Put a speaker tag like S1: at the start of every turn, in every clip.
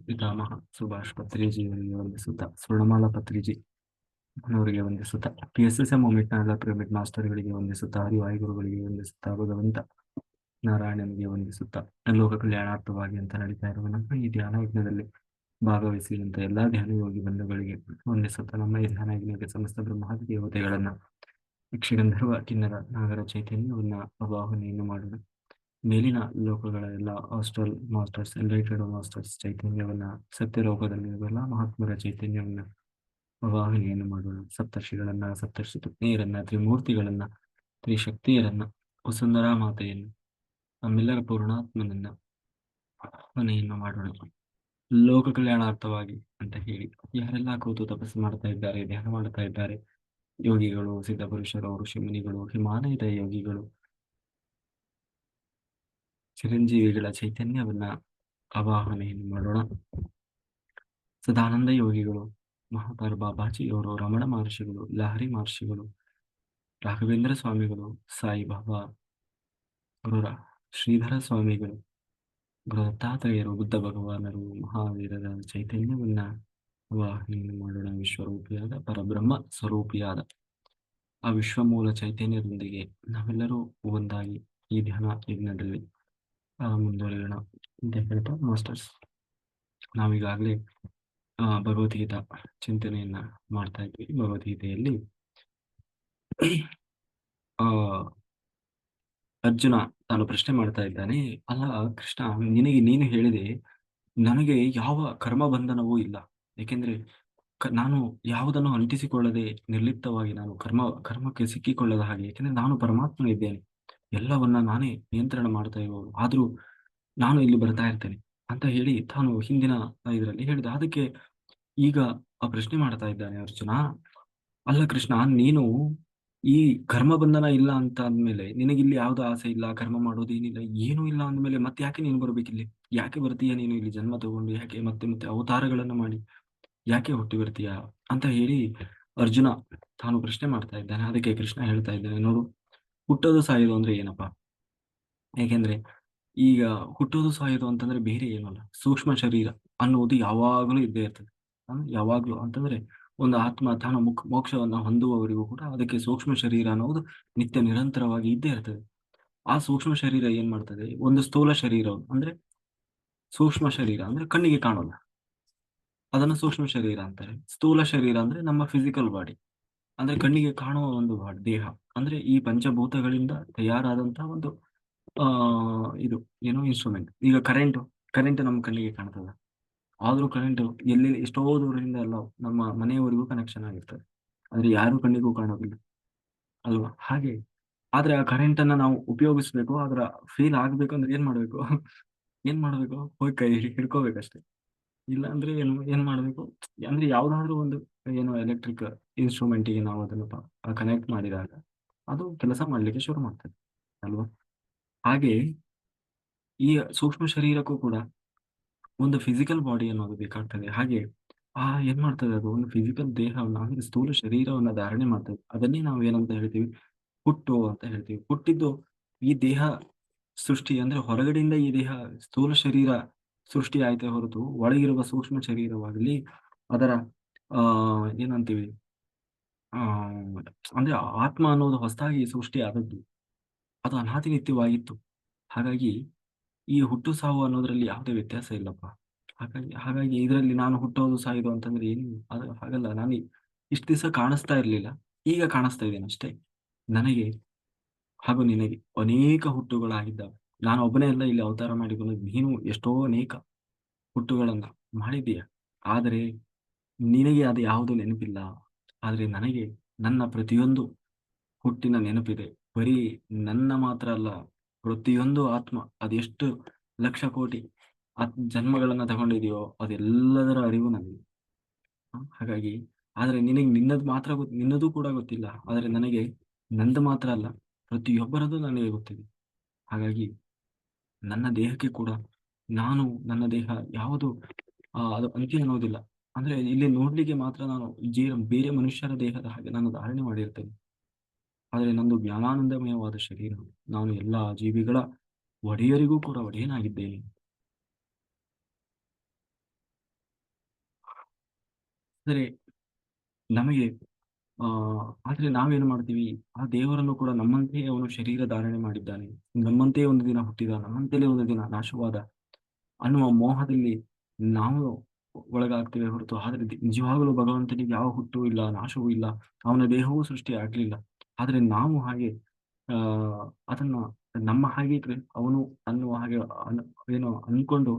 S1: ಪಿತಾಮಹ ಸುಭಾಷ್ ಪತ್ರಿಜಿಯವರಿಗೆ ವಂದಿಸುತ್ತಾ, ಸ್ವರ್ಣಮಾಲಾ ಪತ್ರಿಜಿ ಅವರಿಗೆ ವಂದಿಸುತ್ತಾ, PSSM ಮೊಮೆಂಟ್ನ ಎಲ್ಲ ಪಿರಮಿಡ್ ಮಾಸ್ಟರ್ಗಳಿಗೆ ವಂದಿಸುತ್ತಾ, ಹರಿವಾಯುಗುರುಗಳಿಗೆ ವಂದಿಸುತ್ತಾ, ಭಗವಂತ ನಾರಾಯಣನಿಗೆ ವಂದಿಸುತ್ತಾ, ಲೋಕ ಕಲ್ಯಾಣಾರ್ಥವಾಗಿ ಅಂತ ನಡೀತಾ ಇರುವ ನಮ್ಮ ಈ ಧ್ಯಾನ ಯಜ್ಞದಲ್ಲಿ ಭಾಗವಹಿಸಿದಂತ ಎಲ್ಲಾ ಧ್ಯಾನ ಯೋಗಿ ಬಂಧುಗಳಿಗೆ ವಂದಿಸುತ್ತಾ, ನಮ್ಮ ಈ ಧ್ಯಾನ ಯಜ್ಞಕ್ಕೆ ಸಮಸ್ತ ಬ್ರಹ್ಮಾದಿ ದೇವತೆಗಳನ್ನ, ಯಕ್ಷಗಂಧರ್ವ ಕಿನ್ನರ ನಾಗರ ಚೈತನ್ಯವನ್ನ ಆವಾಹನೆಯನ್ನು ಮಾಡೋಣ. ಮೇಲಿನ ಲೋಕಗಳ ಎಲ್ಲ ಹಾಸ್ಟೆಲ್ ಮಾಸ್ಟರ್ಸ್, ಎನ್ಲೈಟೆಡ್ ಮಾಸ್ಟರ್ಸ್ ಚೈತನ್ಯವನ್ನ, ಸತ್ಯಲೋಕದಲ್ಲಿರುವ ಎಲ್ಲ ಮಹಾತ್ಮರ ಚೈತನ್ಯವನ್ನ ಆವಾಹನೆಯನ್ನು ಮಾಡೋಣ. ಸಪ್ತರ್ಷಿಗಳನ್ನ, ಸಪ್ತರ್ಷಿ ಪತ್ನಿಯರನ್ನ, ತ್ರಿಮೂರ್ತಿಗಳನ್ನ, ತ್ರಿಶಕ್ತಿಯರನ್ನ, ವಸುಂಧರಾ ಮಾತೆಯನ್ನು, ನಮ್ಮೆಲ್ಲರ ಪೂರ್ಣಾತ್ಮನನ್ನ ಆವಾಹನೆಯನ್ನು ಮಾಡೋಣ. ಲೋಕ ಕಲ್ಯಾಣಾರ್ಥವಾಗಿ ಅಂತ ಹೇಳಿ ಯಾರೆಲ್ಲ ಕೂತು ತಪಸ್ಸು ಮಾಡ್ತಾ ಇದ್ದಾರೆ, ಧ್ಯಾನ ಮಾಡ್ತಾ ಇದ್ದಾರೆ, ಯೋಗಿಗಳು, ಸಿದ್ಧ ಪುರುಷರು, ಋಷಿಮುನಿಗಳು, ಹಿಮಾಲಯದ ಯೋಗಿಗಳು, ಚಿರಂಜೀವಿಗಳ ಚೈತನ್ಯವನ್ನ ಆವಾಹನೆಯನ್ನು ಮಾಡೋಣ. ಸದಾನಂದ ಯೋಗಿಗಳು, ಮಹಾಪರ ಬಾಬಾಜಿಯವರು, ರಮಣ ಮಹರ್ಷಿಗಳು, ಲಹರಿ ಮಹರ್ಷಿಗಳು, ರಾಘವೇಂದ್ರ ಸ್ವಾಮಿಗಳು, ಸಾಯಿ ಬಾಬಾ, ಗುರು ಶ್ರೀಧರ ಸ್ವಾಮಿಗಳು, ಗುರು ದತ್ತಾತ್ರೇಯರು, ಬುದ್ಧ ಭಗವಾನರು, ಮಹಾವೀರರ ಚೈತನ್ಯವನ್ನ ಆವಾಹನೆಯನ್ನು ಮಾಡೋಣ. ವಿಶ್ವರೂಪಿಯಾದ ಪರಬ್ರಹ್ಮ ಸ್ವರೂಪಿಯಾದ ಆ ವಿಶ್ವಮೂಲ ಚೈತನ್ಯದೊಂದಿಗೆ ನಾವೆಲ್ಲರೂ ಒಂದಾಗಿ ಈ ಧ್ಯಾನ ಯಜ್ಞದಲ್ಲಿ ಮುಂದುವರಿಯೋಣ ಅಂತ ಹೇಳ್ತಾ, ಮಾಸ್ಟರ್ಸ್, ನಾವೀಗಾಗಲೇ ಭಗವದ್ಗೀತಾ ಚಿಂತನೆಯನ್ನ ಮಾಡ್ತಾ ಇದ್ವಿ. ಭಗವದ್ಗೀತೆಯಲ್ಲಿ ಆ ಅರ್ಜುನ ತಾನು ಪ್ರಶ್ನೆ ಮಾಡ್ತಾ ಇದ್ದಾನೆ, ಅಲ್ಲ ಕೃಷ್ಣ, ನೀನು ಹೇಳಿದೆ ನನಗೆ ಯಾವ ಕರ್ಮ ಬಂಧನವೂ ಇಲ್ಲ, ಏಕೆಂದ್ರೆ ನಾನು ಯಾವುದನ್ನು ಅಂಟಿಸಿಕೊಳ್ಳದೆ ನಿರ್ಲಿಪ್ತವಾಗಿ ನಾನು ಕರ್ಮಕ್ಕೆ ಸಿಕ್ಕಿಕೊಳ್ಳದ ಹಾಗೆ, ಯಾಕೆಂದ್ರೆ ನಾನು ಪರಮಾತ್ಮ ಇದ್ದೇನೆ, ಎಲ್ಲವನ್ನ ನಾನೇ ನಿಯಂತ್ರಣ ಮಾಡ್ತಾ ಇರುವವರು, ಆದ್ರೂ ನಾನು ಇಲ್ಲಿ ಬರ್ತಾ ಇರ್ತೇನೆ ಅಂತ ಹೇಳಿ ತಾನು ಹಿಂದಿನ ಇದರಲ್ಲಿ ಹೇಳಿದ. ಅದಕ್ಕೆ ಈಗ ಆ ಪ್ರಶ್ನೆ ಮಾಡ್ತಾ ಇದ್ದಾನೆ ಅರ್ಜುನ, ಅಲ್ಲ ಕೃಷ್ಣ, ನೀನು ಈ ಕರ್ಮ ಬಂಧನ ಇಲ್ಲ ಅಂತ ಅಂದ್ಮೇಲೆ, ನಿನಗಿಲ್ಲಿ ಯಾವ್ದು ಆಸೆ ಇಲ್ಲ, ಕರ್ಮ ಮಾಡೋದೇನಿಲ್ಲ, ಏನೂ ಇಲ್ಲ ಅಂದ್ಮೇಲೆ ಮತ್ತೆ ಯಾಕೆ ನೀನು ಬರ್ಬೇಕಿಲ್ಲಿ? ಯಾಕೆ ಬರ್ತೀಯ ನೀನು ಇಲ್ಲಿ ಜನ್ಮ ತಗೊಂಡು? ಯಾಕೆ ಮತ್ತೆ ಮತ್ತೆ ಅವತಾರಗಳನ್ನು ಮಾಡಿ ಯಾಕೆ ಹುಟ್ಟಿ ಬರ್ತೀಯ ಅಂತ ಹೇಳಿ ಅರ್ಜುನ ತಾನು ಪ್ರಶ್ನೆ ಮಾಡ್ತಾ ಇದ್ದಾನೆ. ಅದಕ್ಕೆ ಕೃಷ್ಣ ಹೇಳ್ತಾ ಇದ್ದಾನೆ, ನೋಡು, ಹುಟ್ಟೋದು ಸಾಯೋದು ಅಂದ್ರೆ ಏನಪ್ಪಾ? ಏಕೆಂದ್ರೆ ಈಗ ಹುಟ್ಟೋದು ಸಾಯೋದು ಅಂತಂದ್ರೆ ಬೇರೆ ಏನಲ್ಲ, ಸೂಕ್ಷ್ಮ ಶರೀರ ಅನ್ನುವುದು ಯಾವಾಗಲೂ ಇದ್ದೇ ಇರ್ತದೆ. ಯಾವಾಗ್ಲೂ ಅಂತಂದ್ರೆ ಒಂದು ಆತ್ಮ ತಾನು ಮೋಕ್ಷವನ್ನ ಹೊಂದುವವರೆಗೂ ಕೂಡ ಅದಕ್ಕೆ ಸೂಕ್ಷ್ಮ ಶರೀರ ಅನ್ನೋದು ನಿತ್ಯ ನಿರಂತರವಾಗಿ ಇದ್ದೇ ಇರ್ತದೆ. ಆ ಸೂಕ್ಷ್ಮ ಶರೀರ ಏನ್ ಮಾಡ್ತದೆ, ಒಂದು ಸ್ಥೂಲ ಶರೀರ ಅಂದ್ರೆ ಸೂಕ್ಷ್ಮ ಶರೀರ ಅಂದ್ರೆ ಕಣ್ಣಿಗೆ ಕಾಣೋಲ್ಲ, ಅದನ್ನ ಸೂಕ್ಷ್ಮ ಶರೀರ ಅಂತಾರೆ. ಸ್ಥೂಲ ಶರೀರ ಅಂದ್ರೆ ನಮ್ಮ ಫಿಸಿಕಲ್ ಬಾಡಿ, ಅಂದ್ರೆ ಕಣ್ಣಿಗೆ ಕಾಣುವ ಒಂದು ದೇಹ, ಅಂದ್ರೆ ಈ ಪಂಚಭೂತಗಳಿಂದ ತಯಾರಾದಂತಹ ಒಂದು ಇದು ಏನೋ ಇನ್ಸ್ಟ್ರೂಮೆಂಟ್. ಈಗ ಕರೆಂಟ್ ನಮ್ಮ ಕಣ್ಣಿಗೆ ಕಾಣ್ತದ, ಆದ್ರೂ ಕರೆಂಟ್ ಎಲ್ಲಿ ಎಷ್ಟೋ ದೂರದಿಂದ ಎಲ್ಲ ನಮ್ಮ ಮನೆಯವರೆಗೂ ಕನೆಕ್ಷನ್ ಆಗಿರ್ತದೆ, ಆದ್ರೆ ಯಾರು ಕಣ್ಣಿಗೂ ಕಾಣೋದಿಲ್ಲ ಅಲ್ವಾ? ಹಾಗೆ ಆದ್ರೆ ಆ ಕರೆಂಟ್ ಅನ್ನ ನಾವು ಉಪಯೋಗಿಸ್ಬೇಕು, ಅದರ ಫೀಲ್ ಆಗ್ಬೇಕು ಅಂದ್ರೆ ಏನ್ ಮಾಡ್ಬೇಕು, ಹೋಗಿ ಕೈ ಹಿಡ್ಕೋಬೇಕಷ್ಟೇ. ಇಲ್ಲ ಅಂದ್ರೆ ಏನ್ ಮಾಡ್ಬೇಕು ಅಂದ್ರೆ, ಯಾವ್ದಾದ್ರು ಒಂದು ಏನೋ ಎಲೆಕ್ಟ್ರಿಕ್ ಇನ್ಸ್ಟ್ರೂಮೆಂಟಿಗೆ ನಾವು ಅದನ್ನು ಕನೆಕ್ಟ್ ಮಾಡಿದಾಗ ಅದು ಕೆಲಸ ಮಾಡ್ಲಿಕ್ಕೆ ಶುರು ಮಾಡ್ತದೆ ಅಲ್ವಾ? ಹಾಗೆ ಈ ಸೂಕ್ಷ್ಮ ಶರೀರಕ್ಕೂ ಕೂಡ ಒಂದು ಫಿಸಿಕಲ್ ಬಾಡಿ ಅನ್ನೋದು ಬೇಕಾಗ್ತದೆ. ಹಾಗೆ ಏನ್ ಮಾಡ್ತದೆ, ಅದು ಒಂದು ಫಿಸಿಕಲ್ ದೇಹವನ್ನ ಅಂದ್ರೆ ಸ್ಥೂಲ ಶರೀರವನ್ನ ಧಾರಣೆ ಮಾಡ್ತದೆ. ಅದನ್ನೇ ನಾವು ಏನಂತ ಹೇಳ್ತೀವಿ, ಹುಟ್ಟು ಅಂತ ಹೇಳ್ತೀವಿ. ಹುಟ್ಟಿದ್ದು ಈ ದೇಹ ಸೃಷ್ಟಿ ಅಂದ್ರೆ ಹೊರಗಡೆಯಿಂದ ಈ ದೇಹ ಸ್ಥೂಲ ಶರೀರ ಸೃಷ್ಟಿ ಆಯ್ತೇ ಹೊರತು ಒಳಗಿರುವ ಸೂಕ್ಷ್ಮ ಶರೀರವಾಗಲಿ ಅದರ ಆ ಏನಂತೀವಿ ಆ ಅಂದ್ರೆ ಆತ್ಮ ಅನ್ನೋದು ಹೊಸದಾಗಿ ಸೃಷ್ಟಿ ಆದದ್ದು, ಅದು ಅನಾದಿ ನಿತ್ಯವಾಗಿತ್ತು. ಹಾಗಾಗಿ ಈ ಹುಟ್ಟು ಸಾವು ಅನ್ನೋದ್ರಲ್ಲಿ ಯಾವುದೇ ವ್ಯತ್ಯಾಸ ಇಲ್ಲಪ್ಪ. ಹಾಗಾಗಿ ಇದರಲ್ಲಿ ನಾನು ಹುಟ್ಟೋದು ಸಾಯೋದು ಅಂತಂದ್ರೆ ಏನು, ಅದು ಹಾಗಲ್ಲ. ನಾನು ಇಷ್ಟು ದಿವಸ ಕಾಣಿಸ್ತಾ ಇರ್ಲಿಲ್ಲ, ಈಗ ಕಾಣಿಸ್ತಾ ಇದ್ದೇನೆ ಅಷ್ಟೇ. ನನಗೆ ಹಾಗೂ ನಿನಗೆ ಅನೇಕ ಹುಟ್ಟುಗಳಾಗಿದ್ದಾವೆ. ನಾನು ಒಬ್ಬನೇ ಅಲ್ಲ ಇಲ್ಲಿ ಅವತಾರ ಮಾಡಿಕೊಂಡು, ನೀನು ಎಷ್ಟೋ ಅನೇಕ ಹುಟ್ಟುಗಳನ್ನ ಮಾಡಿದ್ದೀಯ. ಆದರೆ ನಿನಗೆ ಅದು ಯಾವುದು ನೆನಪಿಲ್ಲ, ಆದ್ರೆ ನನಗೆ ನನ್ನ ಪ್ರತಿಯೊಂದು ಹುಟ್ಟಿನ ನೆನಪಿದೆ. ಬರೀ ನನ್ನ ಮಾತ್ರ ಅಲ್ಲ, ಪ್ರತಿಯೊಂದು ಆತ್ಮ ಅದೆಷ್ಟು ಲಕ್ಷ ಕೋಟಿ ಜನ್ಮಗಳನ್ನ ತಗೊಂಡಿದೆಯೋ ಅದೆಲ್ಲದರ ಅರಿವು ನನಗೆ. ಹಾಗಾಗಿ ಆದ್ರೆ ನಿನಗೆ ನಿನ್ನದು ಕೂಡ ಗೊತ್ತಿಲ್ಲ, ಆದ್ರೆ ನನಗೆ ನಂದು ಮಾತ್ರ ಅಲ್ಲ, ಪ್ರತಿಯೊಬ್ಬರದು ನನಗೆ ಗೊತ್ತಿದೆ. ಹಾಗಾಗಿ ನನ್ನ ದೇಹಕ್ಕೆ ಕೂಡ ನನ್ನ ದೇಹ ಯಾವುದು ಅದು ಅಂತ್ಯ ಅನ್ನೋದಿಲ್ಲ. ಅಂದ್ರೆ ಇಲ್ಲಿ ನೋಡ್ಲಿಕ್ಕೆ ಮಾತ್ರ ನಾನು ಬೇರೆ ಮನುಷ್ಯರ ದೇಹದ ಹಾಗೆ ನಾನು ಧಾರಣೆ ಮಾಡಿರ್ತೇನೆ, ಆದರೆ ನಂದು ಜ್ಞಾನಾನಂದಮಯವಾದ ಶರೀರ. ನಾನು ಎಲ್ಲಾ ಜೀವಿಗಳ ಒಡೆಯರಿಗೂ ಕೂಡ ಒಡೆಯನಾಗಿದ್ದೇನೆ. ಆದರೆ ನಮಗೆ ಆದ್ರೆ ನಾವೇನು ಮಾಡ್ತೀವಿ, ಆ ದೇವರನ್ನು ಕೂಡ ನಮ್ಮಂತೆಯೇ ಅವನು ಶರೀರ ಧಾರಣೆ ಮಾಡಿದ್ದಾನೆ. ನಮ್ಮಂತೆಯೇ ಒಂದು ದಿನ ಹುಟ್ಟಿದ, ನಮ್ಮಂತೆಯೇ ಒಂದು ದಿನ ನಾಶವಾದ ಅನ್ನುವ ಮೋಹದಲ್ಲಿ ನಾವು ಒಳಗಾಗ್ತೇವೆ ಹೊರತು, ಆದರೆ ನಿಜವಾಗಲೂ ಭಗವಂತನಿಗೆ ಯಾವ ಹುಟ್ಟೂ ಇಲ್ಲ, ನಾಶವೂ ಇಲ್ಲ. ಅವನ ದೇಹವೂ ಸೃಷ್ಟಿ ಆಗ್ಲಿಲ್ಲ. ಆದರೆ ನಾವು ಹಾಗೆ ಆ ಅದನ್ನ ನಮ್ಮ ಹಾಗೆ ಅವನು ಅನ್ನುವ ಹಾಗೆ ಅನ್ ಏನೋ ಅಂದ್ಕೊಂಡು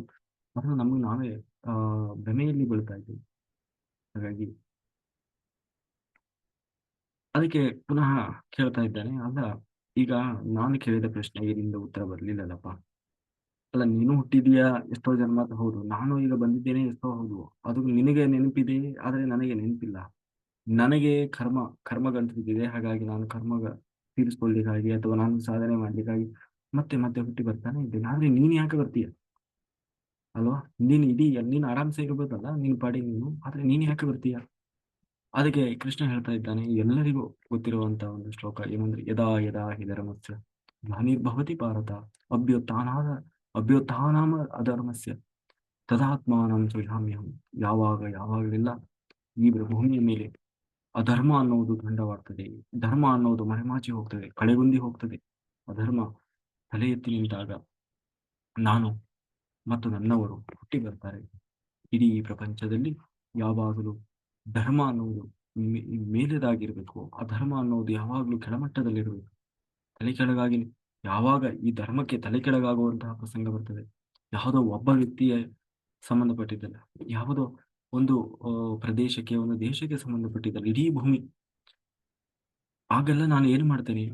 S1: ಅದನ್ನು ನಮಗೆ ನಾವೇ ಆ ಭ್ರಮೆಯಲ್ಲಿ ಬೀಳ್ತಾ ಇದ್ದೀವಿ. ಹಾಗಾಗಿ ಅದಕ್ಕೆ ಪುನಃ ಕೇಳ್ತಾ ಇದ್ದಾನೆ, ಅಲ್ಲ ಈಗ ನಾನು ಕೇಳಿದ ಪ್ರಶ್ನೆಗೆ ನಿಂದ ಉತ್ತರ ಬರ್ಲಿಲ್ಲಲ್ಲಪ್ಪ. ಅಲ್ಲ ನೀನು ಹುಟ್ಟಿದೀಯಾ ಎಷ್ಟೋ ಜನ್ಮ ಹೌದು. ನಾನು ಈಗ ಬಂದಿದ್ದೇನೆ ಎಷ್ಟೋ ಹೌದು. ಅದು ನಿನಗೆ ನೆನಪಿದೆ, ಆದರೆ ನನಗೆ ನೆನಪಿಲ್ಲ. ನನಗೆ ಕರ್ಮಗಂಟು ಬಿದ್ದಿದೆ. ಹಾಗಾಗಿ ನಾನು ತೀರಿಸ್ಕೊಳ್ಲಿಕ್ಕಾಗಿ ಅಥವಾ ನಾನು ಸಾಧನೆ ಮಾಡ್ಲಿಕ್ಕಾಗಿ ಮತ್ತೆ ಮತ್ತೆ ಹುಟ್ಟಿ ಬರ್ತಾನೆ ಇದ್ದೇನೆ. ಆದ್ರೆ ನೀನ್ ಯಾಕೆ ಬರ್ತೀಯ ಅಲ್ವಾ? ನೀನು ಆರಾಮ್ಸೆ ಇರ್ಬೋದಲ್ಲ ನಿನ್ ಪಾಡಿಗೆ ನೀನು, ಆದ್ರೆ ನೀನ್ ಯಾಕೆ ಬರ್ತೀಯ? ಅದಕ್ಕೆ ಕೃಷ್ಣ ಹೇಳ್ತಾ ಇದ್ದಾನೆ, ಎಲ್ಲರಿಗೂ ಗೊತ್ತಿರುವಂತಹ ಒಂದು ಶ್ಲೋಕ ಏನಂದ್ರೆ, ಯದಾ ಯದಾ ಹಿ ಧರ್ಮಸ್ಯ ಗ್ಲಾನಿರ್ಭವತಿ ಭಾರತ ಅಭ್ಯುತ್ಥಾನಾದ ಅಭ್ಯುತ್ಥಾನಾಮ ಅಧರ್ಮಸ್ಯ ತದಾತ್ಮಾನಂ ಸೃಜಾಮ್ಯಹಂ. ಯಾವಾಗಲೆಲ್ಲ ಈ ಭೂಮಿಯ ಮೇಲೆ ಅಧರ್ಮ ಅನ್ನುವುದು ದಂಡವಾಡ್ತದೆ, ಧರ್ಮ ಅನ್ನೋದು ಮರೆಮಾಚಿ ಹೋಗ್ತದೆ, ಕಳೆಗುಂದಿ ಹೋಗ್ತದೆ, ಅಧರ್ಮ ತಲೆ ಎತ್ತಿ ನಿಂತಾಗ ನಾನು ಮತ್ತು ನನ್ನವರು ಹುಟ್ಟಿ ಬರ್ತಾರೆ. ಇಡೀ ಪ್ರಪಂಚದಲ್ಲಿ ಯಾವಾಗಲೂ ಧರ್ಮ ಅನ್ನುವುದು ಮೇಲೆದಾಗಿರ್ಬೇಕು, ಅಧರ್ಮ ಅನ್ನೋದು ಯಾವಾಗಲೂ ಕೆಳಮಟ್ಟದಲ್ಲಿರಬೇಕು. ತಲೆ ಕೆಳಗಾಗಿ ಯಾವಾಗ ಈ ಧರ್ಮಕ್ಕೆ ತಲೆ ಕೆಳಗಾಗುವಂತಹ ಪ್ರಸಂಗ ಬರ್ತದೆ, ಯಾವುದೋ ಒಬ್ಬ ವ್ಯಕ್ತಿಯ ಸಂಬಂಧಪಟ್ಟಿದ್ದಲ್ಲ, ಯಾವುದೋ ಒಂದು ಪ್ರದೇಶಕ್ಕೆ, ಒಂದು ದೇಶಕ್ಕೆ ಸಂಬಂಧಪಟ್ಟಿದ್ದಲ್ಲ, ಇಡೀ ಭೂಮಿ. ಆಗೆಲ್ಲ ನಾನು ಏನು ಮಾಡ್ತೇನೆ,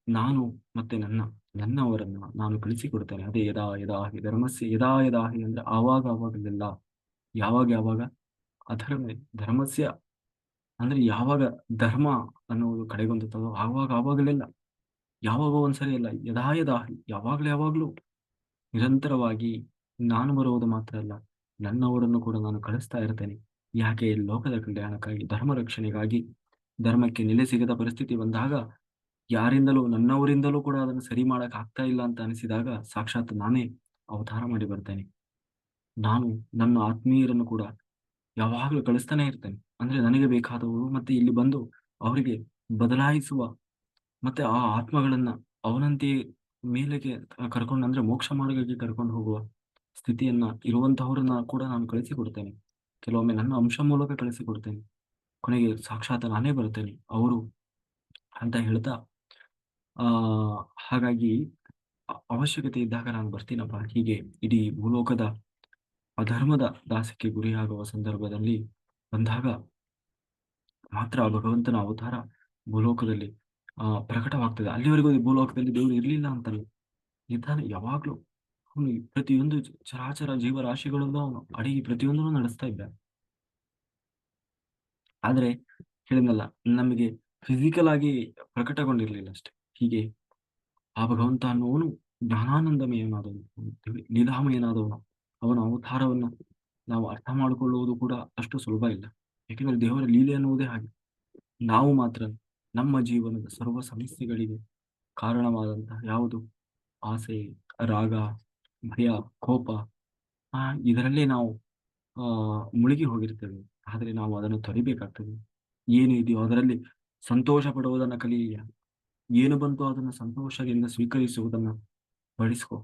S1: ನಾನು ಮತ್ತೆ ನನ್ನವರನ್ನ ನಾನು ಕಳಿಸಿಕೊಡ್ತೇನೆ. ಅದೇ ಯದಾ ಯದಾ ಹಿ ಧರ್ಮಸ್ಯ ಯದಾ ಯದಾ ಹಿ ಅಂದ್ರೆ ಆವಾಗಲೆಲ್ಲ, ಯಾವಾಗ ಧರ್ಮಸ್ಯ ಅಂದ್ರೆ ಯಾವಾಗ ಧರ್ಮ ಅನ್ನುವುದು ಕಡೆಗೊಂದುತ್ತದೋ ಆವಾಗಲೆಲ್ಲ, ಯಾವಾಗ ಒಂದ್ಸರಿ ಅಲ್ಲ, ಯದಾ ಯದಾ ಹಿ ಯಾವಾಗ್ಲೂ ನಿರಂತರವಾಗಿ ನಾನು ಬರುವುದು ಮಾತ್ರ ಅಲ್ಲ, ನನ್ನವರನ್ನು ಕೂಡ ನಾನು ಕಳಿಸ್ತಾ ಇರ್ತೇನೆ. ಯಾಕೆ? ಲೋಕದ ಕಲ್ಯಾಣಕ್ಕಾಗಿ, ಧರ್ಮ ರಕ್ಷಣೆಗಾಗಿ. ಧರ್ಮಕ್ಕೆ ನೆಲೆ ಸಿಗದ ಪರಿಸ್ಥಿತಿ ಬಂದಾಗ, ಯಾರಿಂದಲೂ ನನ್ನವರಿಂದಲೂ ಕೂಡ ಅದನ್ನು ಸರಿ ಮಾಡಕ್ ಆಗ್ತಾ ಇಲ್ಲ ಅಂತ ಅನಿಸಿದಾಗ ಸಾಕ್ಷಾತ್ ನಾನೇ ಅವತಾರ ಮಾಡಿ ಬರ್ತೇನೆ. ನಾನು ನನ್ನ ಆತ್ಮೀಯರನ್ನು ಕೂಡ ಯಾವಾಗಲೂ ಕಳಿಸ್ತಾನೆ ಇರ್ತೇನೆ. ಅಂದ್ರೆ ನನಗೆ ಬೇಕಾದವರು ಮತ್ತೆ ಇಲ್ಲಿ ಬಂದು ಅವರಿಗೆ ಬದಲಾಯಿಸುವ, ಮತ್ತೆ ಆ ಆತ್ಮಗಳನ್ನ ಅವನಂತೆಯೇ ಮೇಲೆಗೆ ಕರ್ಕೊಂಡು, ಅಂದ್ರೆ ಮೋಕ್ಷ ಮಾರ್ಗಕ್ಕೆ ಕರ್ಕೊಂಡು ಹೋಗುವ ಸ್ಥಿತಿಯನ್ನ ಇರುವಂತಹವ್ರನ್ನ ಕೂಡ ನಾನು ಕಳಿಸಿಕೊಡ್ತೇನೆ. ಕೆಲವೊಮ್ಮೆ ನನ್ನ ಅಂಶ ಮೂಲಕ ಕಳಿಸಿಕೊಡ್ತೇನೆ. ಕೊನೆಗೆ ಸಾಕ್ಷಾತ್ ನಾನೇ ಬರ್ತೇನೆ ಅವರು ಅಂತ ಹೇಳ್ತಾ, ಆ ಹಾಗಾಗಿ ಅವಶ್ಯಕತೆ ಇದ್ದಾಗ ನಾನು ಬರ್ತೀನಪ್ಪ. ಹೀಗೆ ಇಡೀ ಭೂಲೋಕದ ಅಧರ್ಮದ ದಾಸಕ್ಕೆ ಗುರಿಯಾಗುವ ಸಂದರ್ಭದಲ್ಲಿ ಬಂದಾಗ ಮಾತ್ರ ಭಗವಂತನ ಅವತಾರ ಭೂಲೋಕದಲ್ಲಿ ಪ್ರಕಟವಾಗ್ತದೆ. ಅಲ್ಲಿವರೆಗೂ ಈ ಭೂಲೋಕದಲ್ಲಿ ದೇವರು ಇರ್ಲಿಲ್ಲ ಅಂತಲ್ಲ, ಇದ್ದಾನೆ ಯಾವಾಗ್ಲೂ. ಅವನು ಪ್ರತಿಯೊಂದು ಚರಾಚರ ಜೀವರಾಶಿಗಳಲ್ಲೂ ಅವನು ಅಡಗಿ ಪ್ರತಿಯೊಂದನ್ನು ನಡೆಸ್ತಾ ಇದ್ದಾನೆ. ಆದ್ರೆ ಹೇಳಿದ್ನಲ್ಲ, ನಮಗೆ ಫಿಸಿಕಲ್ ಆಗಿ ಪ್ರಕಟಗೊಂಡಿರ್ಲಿಲ್ಲ ಅಷ್ಟೇ. ಹೀಗೆ ಆ ಭಗವಂತ ಅನ್ನುವನು ಜ್ಞಾನಾನಂದಮಯನಾದವನು, ಲೀಲಾಮಯನಾದವನು. ಅವನ ಅವತಾರವನ್ನು ನಾವು ಅರ್ಥ ಮಾಡಿಕೊಳ್ಳುವುದು ಕೂಡ ಅಷ್ಟು ಸುಲಭ ಇಲ್ಲ. ಯಾಕೆಂದ್ರೆ ದೇವರ ಲೀಲೆ ಅನ್ನುವುದೇ ಹಾಗೆ. ನಾವು ಮಾತ್ರ ನಮ್ಮ ಜೀವನದ ಸರ್ವ ಸಮಸ್ಯೆಗಳಿಗೆ ಕಾರಣವಾದಂತಹ ಯಾವುದು ಆಸೆ, ರಾಗ, ಭಯ, ಕೋಪ, ಇದರಲ್ಲೇ ನಾವು ಮುಳುಗಿ ಹೋಗಿರ್ತೇವೆ. ಆದರೆ ನಾವು ಅದನ್ನು ತೊರಿಬೇಕಾಗ್ತದೆ. ಏನು ಇದೆಯೋ ಅದರಲ್ಲಿ ಸಂತೋಷ ಪಡುವುದನ್ನು ಕಲಿಯ, ಏನು ಬಂತೋ ಅದನ್ನು ಸಂತೋಷದಿಂದ ಸ್ವೀಕರಿಸುವುದನ್ನು ಬಳಸ್ಕೊ.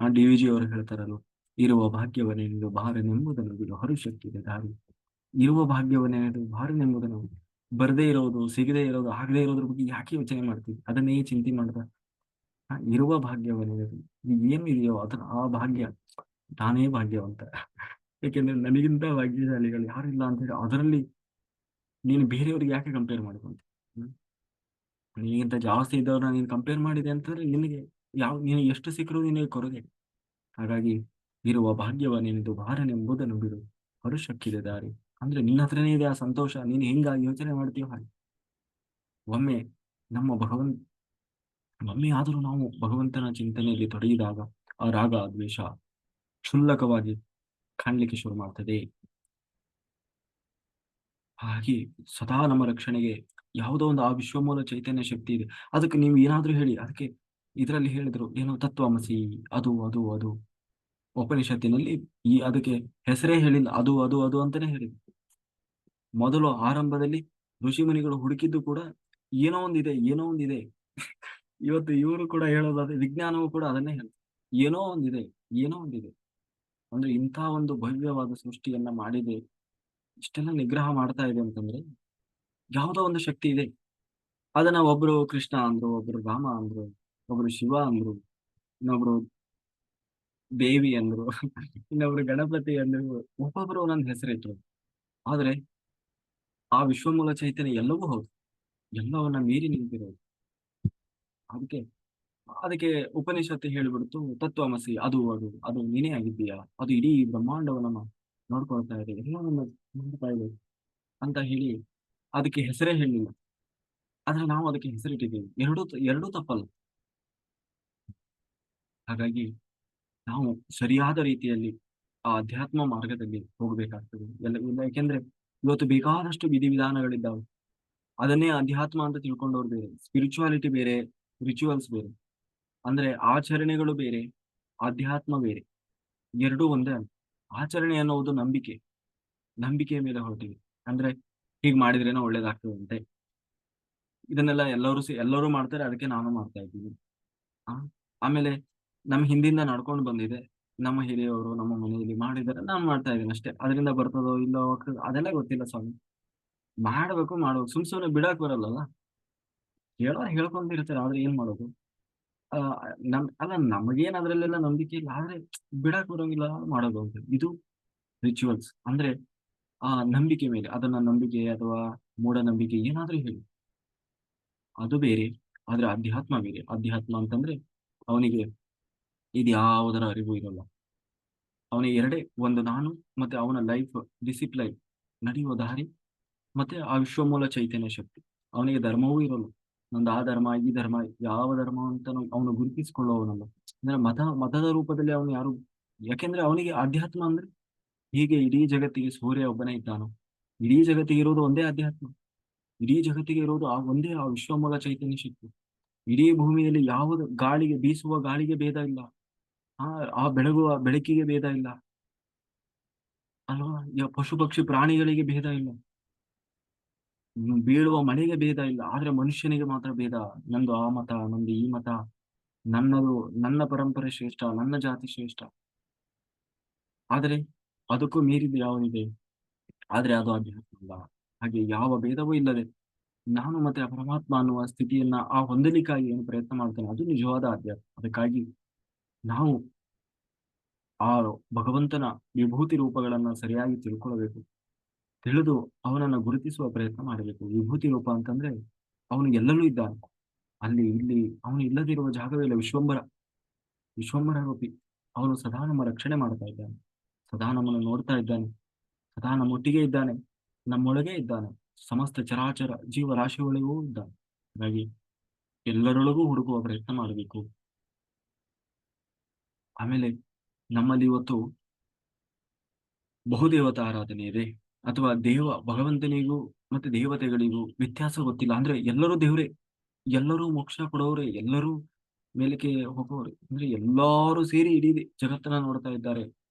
S1: DVG ಅವರು ಹೇಳ್ತಾರಲ್ಲ, ಇರುವ ಭಾಗ್ಯವನ್ನೆಂದು ಭಾರನೆಂಬುದನ್ನು ಬಿಡು, ಹರುಷಕ್ಕಿದೆ ದಾರಿ. ಇರುವ ಭಾಗ್ಯವನ್ನೇನದು ಭಾರನೆಂಬುದನ್ನು, ಬರದೇ ಇರೋದು, ಸಿಗದೇ ಇರೋದು, ಆಗದೇ ಇರೋದ್ರ ಬಗ್ಗೆ ಯಾಕೆ ಯೋಚನೆ ಮಾಡ್ತೀವಿ? ಅದನ್ನೇ ಚಿಂತೆ ಮಾಡ್ದ. ಇರುವ ಭಾಗ್ಯವನ್ನೇನದು, ಏನು ಇದೆಯೋ ಅದನ್ನ ಆ ಭಾಗ್ಯ, ನಾನೇ ಭಾಗ್ಯವಂತ. ಯಾಕೆಂದ್ರೆ ನನಗಿಂತ ಭಾಗ್ಯಶಾಲಿಗಳು ಯಾರಿಲ್ಲ ಅಂತ ಹೇಳಿ ಅದರಲ್ಲಿ ನೀನು ಬೇರೆಯವ್ರಿಗೆ ಯಾಕೆ ಕಂಪೇರ್ ಮಾಡ್ಕೊಂತ? ನಿನಗಿಂತ ಜಾಸ್ತಿ ಇದ್ದವ್ರನ್ನ ನೀನು ಕಂಪೇರ್ ಮಾಡಿದೆ ಅಂತಂದ್ರೆ ನಿನಗೆ ನೀನು ಎಷ್ಟು ಸಿಕ್ಕರೂ ನಿನಗೆ ಕೊರಗೆ. ಹಾಗಾಗಿ ಇರುವ ಭಾಗ್ಯವನ್ನೆಂದು ಭಾರನೆಂಬುದನ್ನು ಬಿಡು, ಹರುಷಕ್ಕಿದೆ ದಾರಿ. ಅಂದ್ರೆ ನಿನ್ನ ಹತ್ರನೇ ಇದೆ ಆ ಸಂತೋಷ, ನೀನು ಹೆಂಗಾಗಿ ಯೋಚನೆ ಮಾಡ್ತೀಯೋ ಹಾಗೆ. ಒಮ್ಮೆ ನಮ್ಮ ಒಮ್ಮೆ ಆದರೂ ನಾವು ಭಗವಂತನ ಚಿಂತನೆಯಲ್ಲಿ ತೊಡಗಿದಾಗ ಆ ರಾಗ ದ್ವೇಷ ಕ್ಷುಲ್ಲಕವಾಗಿ ಕಾಣ್ಲಿಕ್ಕೆ ಶುರು ಮಾಡ್ತದೆ. ಹಾಗೆ ಸದಾ ನಮ್ಮ ರಕ್ಷಣೆಗೆ ಯಾವುದೋ ಒಂದು ಆ ವಿಶ್ವಮೂಲ ಚೈತನ್ಯ ಶಕ್ತಿ ಇದೆ. ಅದಕ್ಕೆ ನೀವು ಏನಾದ್ರೂ ಹೇಳಿ, ಅದಕ್ಕೆ ಇದರಲ್ಲಿ ಹೇಳಿದ್ರು ಏನೋ ತತ್ವಮಸಿ, ಅದು ಉಪನಿಷತ್ತಿನಲ್ಲಿ ಅದಕ್ಕೆ ಹೆಸರೇ ಹೇಳಿಲ್ಲ, ಅದು ಅಂತಾನೆ ಹೇಳಿದ್ರು. ಮೊದಲು ಆರಂಭದಲ್ಲಿ ಋಷಿಮುನಿಗಳು ಹುಡುಕಿದ್ದು ಕೂಡ ಏನೋ ಒಂದಿದೆ, ಏನೋ ಒಂದಿದೆ. ಇವತ್ತು ಇವರು ಕೂಡ ಹೇಳೋದಾದ್ರೆ ವಿಜ್ಞಾನವು ಕೂಡ ಅದನ್ನೇ ಹೇಳುತ್ತೆ. ಏನೋ ಒಂದಿದೆ, ಏನೋ ಒಂದಿದೆ. ಅಂದ್ರೆ ಇಂಥ ಒಂದು ಭವ್ಯವಾದ ಸೃಷ್ಟಿಯನ್ನ ಮಾಡಿದೆ, ಇಷ್ಟೆಲ್ಲ ನಿಗ್ರಹ ಮಾಡ್ತಾ ಇದೆ ಅಂತಂದ್ರೆ ಯಾವುದೋ ಒಂದು ಶಕ್ತಿ ಇದೆ. ಅದನ್ನ ಒಬ್ರು ಕೃಷ್ಣ ಅಂದ್ರು, ಒಬ್ರು ರಾಮ ಅಂದ್ರು, ಒಬ್ರು ಶಿವ ಅಂದ್ರು, ಇನ್ನೊಬ್ರು ದೇವಿ ಅಂದ್ರು, ಇನ್ನೊಬ್ರು ಗಣಪತಿ ಅಂದ್ರು, ಒಬ್ಬೊಬ್ರು ಒಂದೊಂದು ಹೆಸರಿಟ್ರು. ಆದ್ರೆ ಆ ವಿಶ್ವಮೂಲ ಚೈತನ್ಯ ಎಲ್ಲವೂ ಹೌದು. ಎಲ್ಲವನ್ನ ಮೀರಿ ನಿಂತಿರೋದು. ಅದಕ್ಕೆ ಅದಕ್ಕೆ ಉಪನಿಷತ್ತು ಹೇಳಿಬಿಡ್ತು ತತ್ವಮಸಿ, ಅದು ನೀನೇ ಆಗಿದ್ದೀಯಾ, ಅದು ಇಡೀ ಬ್ರಹ್ಮಾಂಡವನ್ನ ನೋಡ್ಕೊಳ್ತಾ ಇದೆ, ಎಲ್ಲವನ್ನ ನೋಡ್ತಾ ಇದೆ ಅಂತ ಹೇಳಿ ಅದಕ್ಕೆ ಹೆಸರೇ ಹೇಳಿಲ್ಲ. ಆದ್ರೆ ನಾವು ಅದಕ್ಕೆ ಹೆಸರಿಟ್ಟಿದ್ದೀವಿ. ಎರಡೂ ತಪ್ಪಲ್ಲ. ಹಾಗಾಗಿ ನಾವು ಸರಿಯಾದ ರೀತಿಯಲ್ಲಿ ಆ ಅಧ್ಯಾತ್ಮ ಮಾರ್ಗದಲ್ಲಿ ಹೋಗ್ಬೇಕಾಗ್ತದೆ. ಇಲ್ಲ ಯಾಕೆಂದ್ರೆ ಇವತ್ತು ಬೇಕಾದಷ್ಟು ವಿಧಿವಿಧಾನಗಳಿದ್ದಾವೆ. ಅದನ್ನೇ ಅಧ್ಯಾತ್ಮ ಅಂತ ತಿಳ್ಕೊಂಡವ್ರು ಬೇರೆ, ಸ್ಪಿರಿಚುವಾಲಿಟಿ ಬೇರೆ, ರಿಚುವಲ್ಸ್ ಬೇರೆ. ಅಂದ್ರೆ ಆಚರಣೆಗಳು ಬೇರೆ, ಅಧ್ಯಾತ್ಮ ಬೇರೆ. ಎರಡೂ ಒಂದೇ ಅಲ್ಲ. ಆಚರಣೆ ಅನ್ನುವುದು ನಂಬಿಕೆ, ನಂಬಿಕೆಯ ಮೇಲೆ ಹೊರಟಿದೆ. ಅಂದ್ರೆ ಹೀಗ್ ಮಾಡಿದ್ರೇನೋ ಒಳ್ಳೇದಾಗ್ತದಂತೆ. ಇದನ್ನೆಲ್ಲ ಎಲ್ಲರೂ ಮಾಡ್ತಾರೆ, ಅದಕ್ಕೆ ನಾನು ಮಾಡ್ತಾ ಇದ್ದೀನಿ. ಆ ಆಮೇಲೆ ನಮ್ಮ ಹಿಂದಿಂದ ನಡ್ಕೊಂಡು ಬಂದಿದೆ. ನಮ್ಮ ಹಿರಿಯವರು ನಮ್ಮ ಮನೆಯಲ್ಲಿ ಮಾಡಿದ್ದಾರೆ, ನಾನು ಮಾಡ್ತಾ ಇದ್ದೀನಿ ಅಷ್ಟೇ. ಅದರಿಂದ ಬರ್ತದೋ ಇಲ್ಲೋ ಅದೆಲ್ಲ ಗೊತ್ತಿಲ್ಲ ಸ್ವಾಮಿ. ಮಾಡ್ಬೇಕು. ಸುಮ್ನೆ ಬಿಡಾಕ್ ಬರಲ್ಲಲ್ಲ. ಹೇಳೋರು ಹೇಳ್ಕೊಂತಿರ್ತಾರೆ, ಆದ್ರೆ ಏನ್ ಮಾಡೋದು? ಆ ಅಲ್ಲ, ನಮಗೇನ್ ಅದ್ರಲ್ಲೆಲ್ಲ ನಂಬಿಕೆ ಇಲ್ಲ, ಆದ್ರೆ ಬಿಡಾಕ್ ಬರೋಂಗಿಲ್ಲ, ಮಾಡೋದು ಅಂತ. ಇದು ರಿಚುವಲ್ಸ್ ಅಂದ್ರೆ ಆ ನಂಬಿಕೆ ಮೇಲೆ. ಅದನ್ನ ನಂಬಿಕೆ ಅಥವಾ ಮೂಢನಂಬಿಕೆ ಏನಾದ್ರೂ ಹೇಳಿ, ಅದು ಬೇರೆ. ಆದ್ರೆ ಅಧ್ಯಾತ್ಮ ಬೇರೆ. ಅಧ್ಯಾತ್ಮ ಅಂತಂದ್ರೆ ಅವನಿಗೆ ಇದ್ಯಾವುದರ ಅರಿವು ಇರಲ್ಲ. ಅವನಿಗೆ ಎರಡೇ ಒಂದು, ನಾನು ಮತ್ತೆ ಅವನ ಲೈಫ್ ಡಿಸಿಪ್ಲೈನ್, ನಡೆಯುವ ದಾರಿ, ಮತ್ತೆ ಆ ವಿಶ್ವಮೂಲ ಚೈತನ್ಯ ಶಕ್ತಿ. ಅವನಿಗೆ ಧರ್ಮವೂ ಇರಲ್ಲ. ನಂದು ಆ ಧರ್ಮ ಈ ಧರ್ಮ, ಯಾವ ಧರ್ಮ ಅಂತ ಅವನು ಗುರುತಿಸಿಕೊಳ್ಳುವವನಲ್ಲ. ಅಂದ್ರೆ ಮತದ ರೂಪದಲ್ಲಿ ಅವನು ಯಾರು. ಯಾಕೆಂದ್ರೆ ಅವನಿಗೆ ಅಧ್ಯಾತ್ಮ ಅಂದ್ರೆ ಹೀಗೆ ಇಡೀ ಜಗತ್ತಿಗೆ ಸೂರ್ಯ ಒಬ್ಬನೇ ಇದ್ದಾನೋ, ಇಡೀ ಜಗತ್ತಿಗೆ ಇರೋದು ಒಂದೇ ಅಧ್ಯಾತ್ಮ. ಇಡೀ ಜಗತ್ತಿಗೆ ಇರೋದು ಆ ಒಂದೇ ಆ ವಿಶ್ವಮೂಲ ಚೈತನ್ಯ ಶಕ್ತಿ. ಇಡೀ ಭೂಮಿಯಲ್ಲಿ ಯಾವುದು ಗಾಳಿಗೆ, ಬೀಸುವ ಗಾಳಿಗೆ ಭೇದ ಇಲ್ಲ. ಆ ಆ ಬೆಳಗುವ ಬೆಳಕಿಗೆ ಭೇದ ಇಲ್ಲ ಅಲ್ವಾ? ಪಶು ಪಕ್ಷಿ ಪ್ರಾಣಿಗಳಿಗೆ ಭೇದ ಇಲ್ಲ. ಬೀಳುವ ಮಳೆಗೆ ಭೇದ ಇಲ್ಲ. ಆದ್ರೆ ಮನುಷ್ಯನಿಗೆ ಮಾತ್ರ ಭೇದ. ನಂದು ಆ ಮತ, ನಂದು ಈ ಮತ, ನನ್ನದು, ನನ್ನ ಪರಂಪರೆ ಶ್ರೇಷ್ಠ, ನನ್ನ ಜಾತಿ ಶ್ರೇಷ್ಠ. ಆದ್ರೆ ಅದಕ್ಕೂ ಮೀರಿದ ಯಾವನಿದೆ? ಆದ್ರೆ ಅದು ಅಧ್ಯಾತ್ಮ ಅಲ್ಲ. ಹಾಗೆ ಯಾವ ಭೇದವೂ ಇಲ್ಲದೆ ನಾನು ಮತ್ತೆ ಆ ಪರಮಾತ್ಮ ಅನ್ನುವ ಸ್ಥಿತಿಯನ್ನ ಆ ಹೊಂದಲಿಕ್ಕಾಗಿ ಏನು ಪ್ರಯತ್ನ ಮಾಡ್ತೇನೆ, ಅದು ನಿಜವಾದ ಅಧ್ಯಾತ್ಮ. ಅದಕ್ಕಾಗಿ ನಾವು ಆ ಭಗವಂತನ ವಿಭೂತಿ ರೂಪಗಳನ್ನ ಸರಿಯಾಗಿ ತಿಳ್ಕೊಳ್ಬೇಕು. ತಿಳಿದು ಅವನನ್ನ ಗುರುತಿಸುವ ಪ್ರಯತ್ನ ಮಾಡಬೇಕು. ವಿಭೂತಿ ರೂಪ ಅಂತಂದ್ರೆ ಅವನು ಎಲ್ಲರೂ ಇದ್ದಾನೆ. ಅಲ್ಲಿ ಇಲ್ಲಿ ಅವನು ಇಲ್ಲದಿರುವ ಜಾಗವೇ ಇಲ್ಲ. ವಿಶ್ವಂಬರ ರೂಪಿ. ಅವನು ಸದಾ ನಮ್ಮ ರಕ್ಷಣೆ ಮಾಡ್ತಾ ಇದ್ದಾನೆ, ಸದಾ ನಮ್ಮನ್ನು ನೋಡ್ತಾ ಇದ್ದಾನೆ, ಸದಾ ನಮ್ಮೊಟ್ಟಿಗೆ ಇದ್ದಾನೆ, ನಮ್ಮೊಳಗೆ ಇದ್ದಾನೆ, ಸಮಸ್ತ ಚರಾಚರ ಜೀವರಾಶಿಗಳಿಗೂ ಇದ್ದಾನೆ. ಹಾಗಾಗಿ ಎಲ್ಲರೊಳಗೂ ಹುಡುಕುವ ಪ್ರಯತ್ನ ಮಾಡಬೇಕು. ಆಮೇಲೆ ನಮ್ಮಲ್ಲಿ ಇವತ್ತು ಬಹುದೇವತಾ ಆರಾಧನೆ ಇದೆ, ಅಥವಾ ಭಗವಂತನಿಗೂ ಮತ್ತೆ ದೇವತೆಗಳಿಗೂ ವ್ಯತ್ಯಾಸ ಗೊತ್ತಿಲ್ಲ. ಅಂದ್ರೆ ಎಲ್ಲರೂ ದೇವ್ರೇ, ಎಲ್ಲರೂ ಮೋಕ್ಷ ಕೊಡೋರೆ, ಎಲ್ಲರೂ ಮೇಲಕ್ಕೆ ಹೋಗೋರೆ. ಅಂದ್ರೆ ಎಲ್ಲರೂ ಸೇರಿ ಇಡೀ ಜಗತ್ತನ್ನ ನೋಡ್ತಾ ಇದ್ದಾರೆ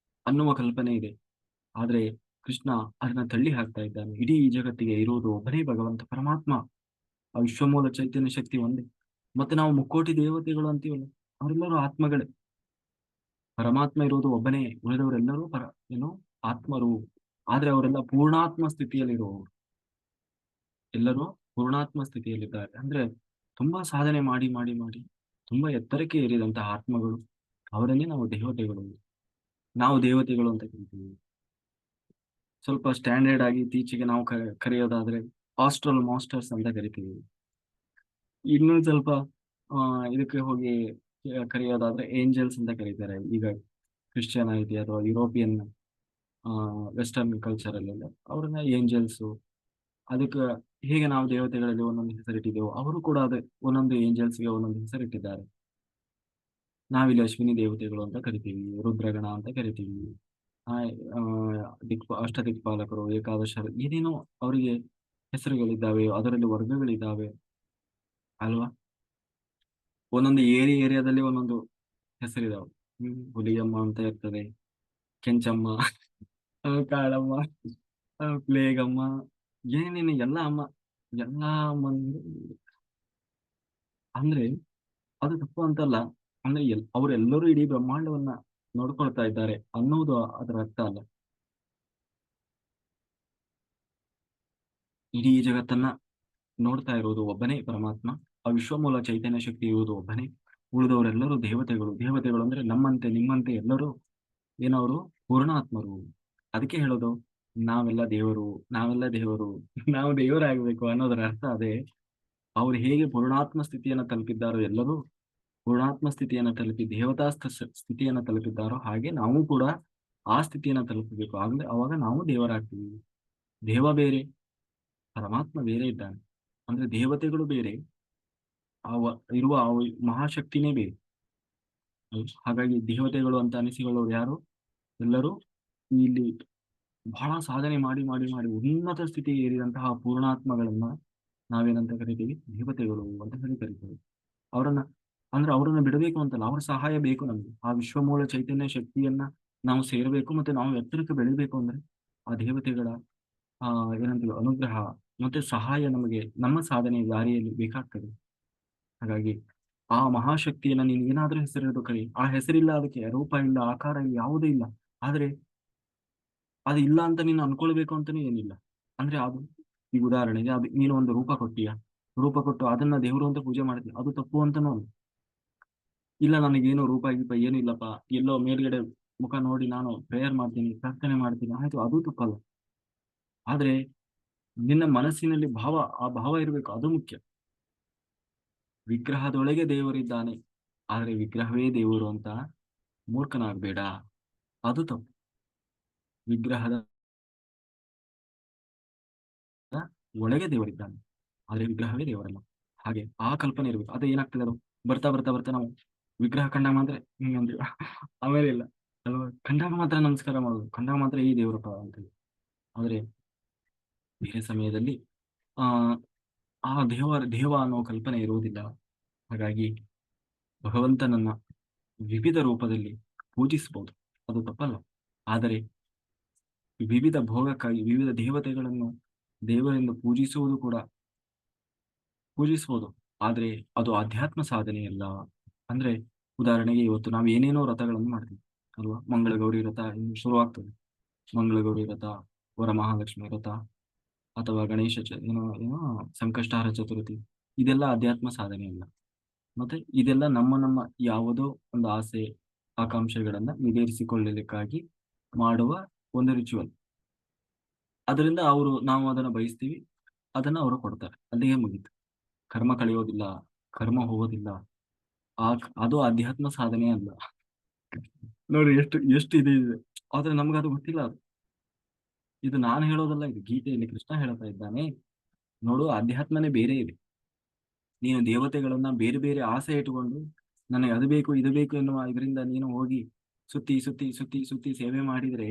S1: ಅನ್ನುವ ಕಲ್ಪನೆ ಇದೆ. ಆದ್ರೆ ಕೃಷ್ಣ ಅದನ್ನ ತಳ್ಳಿ ಹಾಕ್ತಾ ಇದ್ದಾನೆ. ಇಡೀ ಜಗತ್ತಿಗೆ ಇರುವುದು ಒಬ್ಬನೇ ಭಗವಂತ ಪರಮಾತ್ಮ, ಆ ವಿಶ್ವಮೂಲ ಚೈತನ್ಯ ಶಕ್ತಿ ಒಂದೇ. ಮತ್ತೆ ನಾವು ಮುಕ್ಕೋಟಿ ದೇವತೆಗಳು ಅಂತೀವಲ್ಲ, ಅವರೆಲ್ಲರೂ ಆತ್ಮಗಳೇ. ಪರಮಾತ್ಮ ಇರುವುದು ಒಬ್ಬನೇ, ಉಳಿದವರೆಲ್ಲರೂ ಏನು ಆತ್ಮರು. ಆದ್ರೆ ಅವರೆಲ್ಲ ಪೂರ್ಣಾತ್ಮ ಸ್ಥಿತಿಯಲ್ಲಿರುವವರು. ಎಲ್ಲರೂ ಪೂರ್ಣಾತ್ಮ ಸ್ಥಿತಿಯಲ್ಲಿದ್ದಾರೆ. ಅಂದ್ರೆ ತುಂಬಾ ಸಾಧನೆ ಮಾಡಿ ತುಂಬಾ ಎತ್ತರಕ್ಕೆ ಏರಿದಂತಹ ಆತ್ಮಗಳು, ಅವರನ್ನೇ ನಾವು ದೇವತೆಗಳು, ನಾವು ದೇವತೆಗಳು ಅಂತ ಕರಿತೀವಿ. ಸ್ವಲ್ಪ ಸ್ಟ್ಯಾಂಡರ್ಡ್ ಆಗಿ ಇತ್ತೀಚೆಗೆ ನಾವು ಕರೆಯೋದಾದ್ರೆ ಆಸ್ಟ್ರಲ್ ಮಾಸ್ಟರ್ಸ್ ಅಂತ ಕರಿತೀವಿ. ಇನ್ನೂ ಸ್ವಲ್ಪ ಇದಕ್ಕೆ ಹೋಗಿ ಕರೆಯೋದಾದ್ರೆ ಏಂಜಲ್ಸ್ ಅಂತ ಕರೀತಾರೆ. ಈಗ ಕ್ರಿಶ್ಚಿಯನ್ ಅಥವಾ ಯುರೋಪಿಯನ್ ವೆಸ್ಟರ್ನ್ ಕಲ್ಚರ್ ಅಲ್ಲೆಲ್ಲ ಅವ್ರನ್ನ ಏಂಜಲ್ಸು. ಅದಕ್ಕೆ ಹೇಗೆ ನಾವು ದೇವತೆಗಳಲ್ಲಿ ಒಂದೊಂದು ಹೆಸರಿಟ್ಟಿದ್ದೇವೆ, ಅವರು ಕೂಡ ಅದೇ ಒಂದೊಂದು ಏಂಜಲ್ಸ್ಗೆ ಒಂದೊಂದು ಹೆಸರಿಟ್ಟಿದ್ದಾರೆ. ನಾವಿಲ್ಲಿ ಅಶ್ವಿನಿ ದೇವತೆಗಳು ಅಂತ ಕರಿತೀವಿ, ರುದ್ರಗಣ ಅಂತ ಕರಿತೀವಿ. ಆ ಆ, ಅಷ್ಟದಿಕ್ಪಾಲಕರು, ಏಕಾದಶ, ಏನೇನೋ ಅವರಿಗೆ ಹೆಸರುಗಳಿದ್ದಾವೆ, ಅದರಲ್ಲಿ ವರ್ಗಗಳಿದ್ದಾವೆ ಅಲ್ವಾ? ಒಂದೊಂದು ಏರಿಯಾದಲ್ಲಿ ಒಂದೊಂದು ಹೆಸರಿದಾವೆ. ಹುಲಿಯಮ್ಮ ಅಂತ ಇರ್ತದೆ, ಕೆಂಚಮ್ಮ, ಕಾಳಮ್ಮ, ಪ್ಲೇಗಮ್ಮ, ಏನೇನು ಎಲ್ಲಾ ಮಂದಿ ಅಂದ್ರೆ ಅದು ತಪ್ಪು ಅಂತಲ್ಲ. ಅಂದ್ರೆ ಅವರೆಲ್ಲರೂ ಇಡೀ ಬ್ರಹ್ಮಾಂಡವನ್ನ ನೋಡ್ಕೊಳ್ತಾ ಇದ್ದಾರೆ ಅನ್ನುವುದು ಅದರ ಅರ್ಥ ಅಲ್ಲ. ಇಡೀ ಜಗತ್ತನ್ನ ನೋಡ್ತಾ ಇರುವುದು ಒಬ್ಬನೇ ಪರಮಾತ್ಮ. ಆ ವಿಶ್ವಮೂಲ ಚೈತನ್ಯ ಶಕ್ತಿ ಇರುವುದು ಒಬ್ಬನೇ. ಉಳಿದವರೆಲ್ಲರೂ ದೇವತೆಗಳು. ದೇವತೆಗಳು ಅಂದ್ರೆ ನಮ್ಮಂತೆ ನಿಮ್ಮಂತೆ ಎಲ್ಲರೂ ಏನವರು ಪೂರ್ಣಾತ್ಮರು. ಅದಕ್ಕೆ ಹೇಳೋದು ನಾವೆಲ್ಲ ದೇವರು, ನಾವೆಲ್ಲ ದೇವರು, ನಾವು ದೇವರಾಗಬೇಕು ಅನ್ನೋದರ ಅರ್ಥ ಅದೇ. ಅವರು ಹೇಗೆ ಪೂರ್ಣಾತ್ಮ ಸ್ಥಿತಿಯನ್ನು ತಲುಪಿದ್ದಾರೋ, ಎಲ್ಲರೂ ಪೂರ್ಣಾತ್ಮ ಸ್ಥಿತಿಯನ್ನು ತಲುಪಿ ಸ್ಥಿತಿಯನ್ನು ತಲುಪಿದ್ದಾರೋ, ಹಾಗೆ ನಾವು ಕೂಡ ಆ ಸ್ಥಿತಿಯನ್ನು ತಲುಪಬೇಕು. ಆಗ್ಲೇ ಅವಾಗ ನಾವು ದೇವರಾಗ್ತೀವಿ. ದೇವ ಬೇರೆ, ಪರಮಾತ್ಮ ಬೇರೆ ಇದ್ದಾನೆ. ಅಂದ್ರೆ ದೇವತೆಗಳು ಬೇರೆ, ಇರುವ ಆ ಮಹಾಶಕ್ತಿನೇ ಬೇರೆ. ಹಾಗಾಗಿ ದೇವತೆಗಳು ಅಂತ ಅನಿಸಿಕೊಳ್ಳೋರು ಯಾರು? ಎಲ್ಲರೂ ಇಲ್ಲಿ ಬಹಳ ಸಾಧನೆ ಮಾಡಿ ಮಾಡಿ ಮಾಡಿ ಉನ್ನತ ಸ್ಥಿತಿಗೆ ಏರಿದಂತಹ ಪೂರ್ಣಾತ್ಮಗಳನ್ನ ನಾವೇನಂತ ಕರಿತೀವಿ? ದೇವತೆಗಳು ಅಂತ ಹೇಳಿ ಕರಿತೀವಿ. ಅವರನ್ನ ಅಂದ್ರೆ ಅವರನ್ನ ಬಿಡಬೇಕು ಅಂತಲ್ಲ, ಅವ್ರ ಸಹಾಯ ಬೇಕು ನಮ್ಗೆ. ಆ ವಿಶ್ವಮೂಲ ಚೈತನ್ಯ ಶಕ್ತಿಯನ್ನ ನಾವು ಸೇರಬೇಕು, ಮತ್ತೆ ನಾವು ಎತ್ತರಕ್ಕೆ ಬೆಳಿಬೇಕು ಅಂದ್ರೆ ಆ ದೇವತೆಗಳ ಏನಂತೀವಿ ಅನುಗ್ರಹ ಮತ್ತೆ ಸಹಾಯ ನಮಗೆ ನಮ್ಮ ಸಾಧನೆ ದಾರಿಯಲ್ಲಿ ಬೇಕಾಗ್ತದೆ. ಹಾಗಾಗಿ ಆ ಮಹಾಶಕ್ತಿಯನ್ನ ನೀನು ಏನಾದ್ರೂ ಹೆಸರಿಡೋದು ಕರಿ. ಆ ಹೆಸರಿಲ್ಲ, ಅದಕ್ಕೆ ರೂಪ ಇಲ್ಲ, ಆಕಾರ ಇಲ್ಲ, ಯಾವುದೂ ಇಲ್ಲ. ಆದ್ರೆ ಅದು ಇಲ್ಲ ಅಂತ ನೀನು ಅನ್ಕೊಳ್ಬೇಕು ಅಂತಾನೆ ಏನಿಲ್ಲ. ಅಂದ್ರೆ ಅದು ಈಗ ಉದಾಹರಣೆಗೆ ಅದು ನೀನು ಒಂದು ರೂಪ ಕೊಟ್ಟಿಯ, ರೂಪ ಕೊಟ್ಟು ಅದನ್ನ ದೇವರು ಅಂತ ಪೂಜೆ ಮಾಡ್ತೀಯ, ಅದು ತಪ್ಪು ಅಂತಾನೂ ಅಲ್ಲ. ಇಲ್ಲ ನನಗೇನು ರೂಪ ಗೀಪ ಏನು ಇಲ್ಲಪ್ಪ, ಎಲ್ಲೋ ಮೇಲ್ಗಡೆ ಮುಖ ನೋಡಿ ನಾನು ಪ್ರೇಯರ್ ಮಾಡ್ತೀನಿ, ಪ್ರಾರ್ಥನೆ ಮಾಡ್ತೀನಿ, ಆಯ್ತು, ಅದು ತಪ್ಪಲ್ಲ. ಆದ್ರೆ ನಿನ್ನ ಮನಸ್ಸಿನಲ್ಲಿ ಆ ಭಾವ ಇರಬೇಕು, ಅದು ಮುಖ್ಯ. ವಿಗ್ರಹದೊಳಗೆ ದೇವರಿದ್ದಾನೆ, ಆದ್ರೆ ವಿಗ್ರಹವೇ ದೇವರು ಅಂತ ಮೂರ್ಖನಾಗಬೇಡ. ಅದು ತಪ್ಪು. ವಿಗ್ರಹದ ಒಳಗೆ ದೇವರಿದ್ದಾನೆ, ಆದ್ರೆ ವಿಗ್ರಹವೇ ದೇವರಲ್ಲ. ಹಾಗೆ ಆ ಕಲ್ಪನೆ ಇರಬೇಕು. ಅದೇ ಏನಾಗ್ತದೆ, ಅದು ಬರ್ತಾ ಬರ್ತಾ ಬರ್ತಾ ನಾವು ವಿಗ್ರಹ ಕಂಡಾಗ ಮಾತ್ರ ಹಿಂಗಂತೀವಿ. ಆಮೇಲೆ ಇಲ್ಲ ಅಲ್ವಾ, ಕಂಡಾಗ ಮಾತ್ರ ನಮಸ್ಕಾರ ಮಾಡೋದು, ಕಂಡಾಗ ಮಾತ್ರ ಈ ದೇವರಪ್ಪ ಅಂತೇಳಿ. ಆದ್ರೆ ಬೇರೆ ಸಮಯದಲ್ಲಿ ಆ ಆ ದೇವ ಅನ್ನೋ ಕಲ್ಪನೆ ಇರುವುದಿಲ್ಲ. ಹಾಗಾಗಿ ಭಗವಂತನನ್ನ ವಿವಿಧ ರೂಪದಲ್ಲಿ ಪೂಜಿಸಬಹುದು, ಅದು ತಪ್ಪಲ್ಲ. ಆದರೆ ವಿವಿಧ ಭೋಗಕ್ಕಾಗಿ ವಿವಿಧ ದೇವತೆಗಳನ್ನು ದೇವರಿಂದ ಪೂಜಿಸುವುದು. ಆದ್ರೆ ಅದು ಅಧ್ಯಾತ್ಮ ಸಾಧನೆಯಲ್ಲ. ಅಂದ್ರೆ ಉದಾಹರಣೆಗೆ ಇವತ್ತು ನಾವು ಏನೇನೋ ವ್ರತಗಳನ್ನು ಮಾಡ್ತೀವಿ ಅಲ್ವಾ. ಮಂಗಳಗೌರಿ ವ್ರತ ಇನ್ನು ಶುರುವಾಗ್ತದೆ. ಮಂಗಳಗೌರಿ ವ್ರತ, ವರಮಹಾಲಕ್ಷ್ಮಿ ವ್ರತ, ಅಥವಾ ಏನೋ ಸಂಕಷ್ಟಹಾರ ಚತುರ್ಥಿ. ಇದೆಲ್ಲ ಅಧ್ಯಾತ್ಮ ಸಾಧನೆ ಅಲ್ಲ. ಮತ್ತೆ ಇದೆಲ್ಲ ನಮ್ಮ ಯಾವುದೋ ಒಂದು ಆಸೆ ಆಕಾಂಕ್ಷೆಗಳನ್ನ ಈಡೇರಿಸಿಕೊಳ್ಳಲಿಕ್ಕಾಗಿ ಮಾಡುವ ಒಂದು ರಿಚುವಲ್. ಅದರಿಂದ ನಾವು ಅದನ್ನ ಬಯಸ್ತೀವಿ, ಅದನ್ನ ಅವರು ಕೊಡ್ತಾರೆ, ಅಲ್ಲಿಗೆ ಮುಗೀತು. ಕರ್ಮ ಕಳೆಯೋದಿಲ್ಲ, ಕರ್ಮ ಹೋಗೋದಿಲ್ಲ. ಅದು ಅಧ್ಯಾತ್ಮ ಸಾಧನೆ ಅಲ್ಲ. ನೋಡಿ ಎಷ್ಟು ಎಷ್ಟು ಇದೆ. ಆದ್ರೆ ನಮ್ಗದು ಗೊತ್ತಿಲ್ಲ. ಇದು ನಾನು ಹೇಳೋದಲ್ಲ, ಇದು ಗೀತೆಯಲ್ಲಿ ಕೃಷ್ಣ ಹೇಳ್ತಾ ಇದ್ದಾನೆ. ನೋಡು, ಅಧ್ಯಾತ್ಮನೇ ಬೇರೆ ಇದೆ. ನೀನು ದೇವತೆಗಳನ್ನ ಬೇರೆ ಬೇರೆ ಆಸೆ ಇಟ್ಟುಕೊಂಡು ನನಗೆ ಅದು ಬೇಕು ಇದು ಬೇಕು ಎನ್ನುವ ಇದರಿಂದ ನೀನು ಹೋಗಿ ಸುತ್ತಿ ಸುತ್ತಿ ಸುತ್ತಿ ಸುತ್ತಿ ಸೇವೆ ಮಾಡಿದ್ರೆ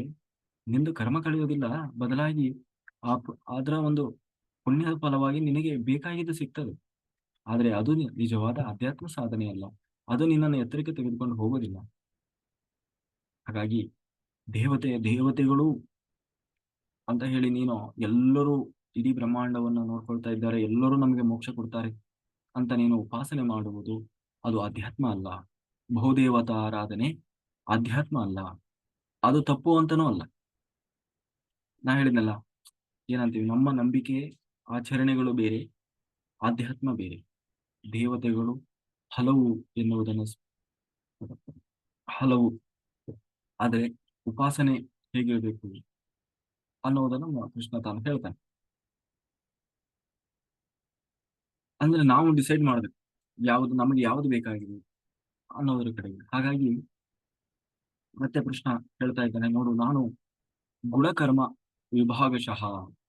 S1: ನಿಂದು ಕರ್ಮ ಕಳೆಯೋದಿಲ್ಲ. ಬದಲಾಗಿ ಅದರ ಒಂದು ಪುಣ್ಯದ ಫಲವಾಗಿ ನಿನಗೆ ಬೇಕಾಗಿದ್ದು ಸಿಗ್ತದೆ. ಆದ್ರೆ ಅದು ನಿಜವಾದ ಅಧ್ಯಾತ್ಮ ಸಾಧನೆ ಅಲ್ಲ. ಅದು ನಿನ್ನನ್ನು ಎತ್ತರಕ್ಕೆ ತೆಗೆದುಕೊಂಡು ಹೋಗೋದಿಲ್ಲ. ಹಾಗಾಗಿ ದೇವತೆಗಳು ಅಂತ ಹೇಳಿ ನೀನು ಎಲ್ಲರೂ ಇಡೀ ಬ್ರಹ್ಮಾಂಡವನ್ನ ನೋಡ್ಕೊಳ್ತಾ ಇದ್ದಾರೆ, ಎಲ್ಲರೂ ನಮಗೆ ಮೋಕ್ಷ ಕೊಡ್ತಾರೆ ಅಂತ ನೀನು ಉಪಾಸನೆ ಮಾಡುವುದು ಅದು ಅಧ್ಯಾತ್ಮ ಅಲ್ಲ. ಬಹುದೇವತಾ ಆರಾಧನೆ ಅಧ್ಯಾತ್ಮ ಅಲ್ಲ. ಅದು ತಪ್ಪು ಅಂತನೂ ಅಲ್ಲ. ನಾ ಹೇಳಿದ್ನಲ್ಲ, ಏನಂತೀವಿ, ನಮ್ಮ ನಂಬಿಕೆ ಆಚರಣೆಗಳು ಬೇರೆ, ಆಧ್ಯಾತ್ಮ ಬೇರೆ. ದೇವತೆಗಳು ಹಲವು ಎನ್ನುವುದನ್ನು ಹಲವು, ಆದರೆ ಉಪಾಸನೆ ಹೇಗಿರಬೇಕು ಅನ್ನುವುದನ್ನು ಕೃಷ್ಣ ತಾನು ಹೇಳ್ತಾನೆ. ಅಂದ್ರೆ ನಾವು ಡಿಸೈಡ್ ಮಾಡ್ಬೇಕು ನಮಗೆ ಯಾವುದು ಬೇಕಾಗಿದೆ ಅನ್ನೋದ್ರ ಕಡೆಗೆ. ಹಾಗಾಗಿ ಮತ್ತೆ ಕೃಷ್ಣ ಹೇಳ್ತಾ ಇದ್ದಾನೆ, ನೋಡು, ನಾನು ಗುಣಕರ್ಮ ವಿಭಾಗಶಃ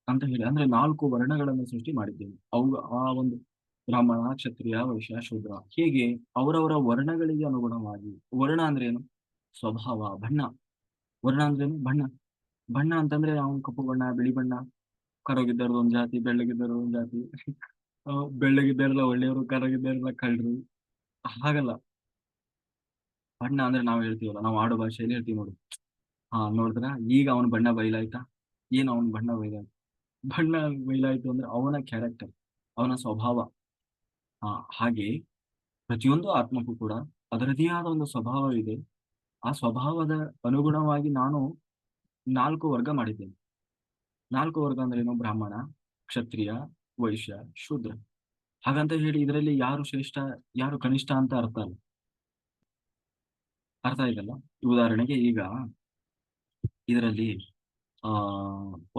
S1: ಅಂತ ಹೇಳಿ, ಅಂದ್ರೆ 4 ವರ್ಣಗಳನ್ನು ಸೃಷ್ಟಿ ಮಾಡಿದ್ದೇನೆ. ಅವು ಆ ಒಂದು ಬ್ರಾಹ್ಮಣ, ಕ್ಷತ್ರಿಯ, ವೈಶ್ಯ, ಶೂದ್ರ, ಹೇಗೆ ಅವರವರ ವರ್ಣಗಳಿಗೆ ಅನುಗುಣವಾಗಿ. ವರ್ಣ ಅಂದ್ರೆ ಏನು? ಸ್ವಭಾವ, ಬಣ್ಣ. ವರ್ಣ ಅಂದ್ರೇನು? ಬಣ್ಣ. ಬಣ್ಣ ಅಂತಂದ್ರೆ ಅವನು ಕಪ್ಪು ಬಣ್ಣ, ಬಿಳಿ ಬಣ್ಣ, ಕರಗಿದ್ದವ್ರದ್ದು ಒಂದ್ ಜಾತಿ, ಬೆಳ್ಳಗಿದ್ದವ್ರದ್ದು ಒಂದ್ ಜಾತಿ. ಬೆಳ್ಳಗಿದ್ದಾರಲ್ಲ ಒಳ್ಳೆಯವರು, ಕರಗಿದ್ದಾರಲ್ಲ ಕಳ್ಳರು. ಹಾಗಲ್ಲ. ಬಣ್ಣ ಅಂದ್ರೆ ನಾವು ಹೇಳ್ತೀವಲ್ಲ, ನಾವು ಆಡು ಭಾಷೆಯಲ್ಲಿ ಹೇಳ್ತೀವಿ, ನೋಡು. ನೋಡಿದ್ರ ಈಗ ಅವನ ಬಣ್ಣ ಬಯಲಾಯ್ತಾ? ಏನು ಅವನ ಬಣ್ಣ ಬಯಲಾಯ್ತು? ಬಣ್ಣ ಬಯಲಾಯಿತು ಅಂದ್ರೆ ಅವನ ಕ್ಯಾರೆಕ್ಟರ್, ಅವನ ಸ್ವಭಾವ. ಹಾಗೆ ಪ್ರತಿಯೊಂದು ಆತ್ಮಕ್ಕೂ ಕೂಡ ಅದರದೇ ಆದ ಒಂದು ಸ್ವಭಾವವಿದೆ. ಆ ಸ್ವಭಾವದ ಅನುಗುಣವಾಗಿ ನಾನು 4 ವರ್ಗ ಮಾಡಿದ್ದೇನೆ. 4 ವರ್ಗ ಅಂದ್ರೇನು? ಬ್ರಾಹ್ಮಣ, ಕ್ಷತ್ರಿಯ, ವೈಶ್ಯ, ಶೂದ್ರ. ಹಾಗಂತ ಹೇಳಿ ಇದರಲ್ಲಿ ಯಾರು ಶ್ರೇಷ್ಠ, ಯಾರು ಕನಿಷ್ಠ ಅಂತ ಅರ್ಥ ಅಲ್ಲ. ಅರ್ಥ ಆಯ್ತಲ್ಲ? ಉದಾಹರಣೆಗೆ ಈಗ ಇದರಲ್ಲಿ ಆ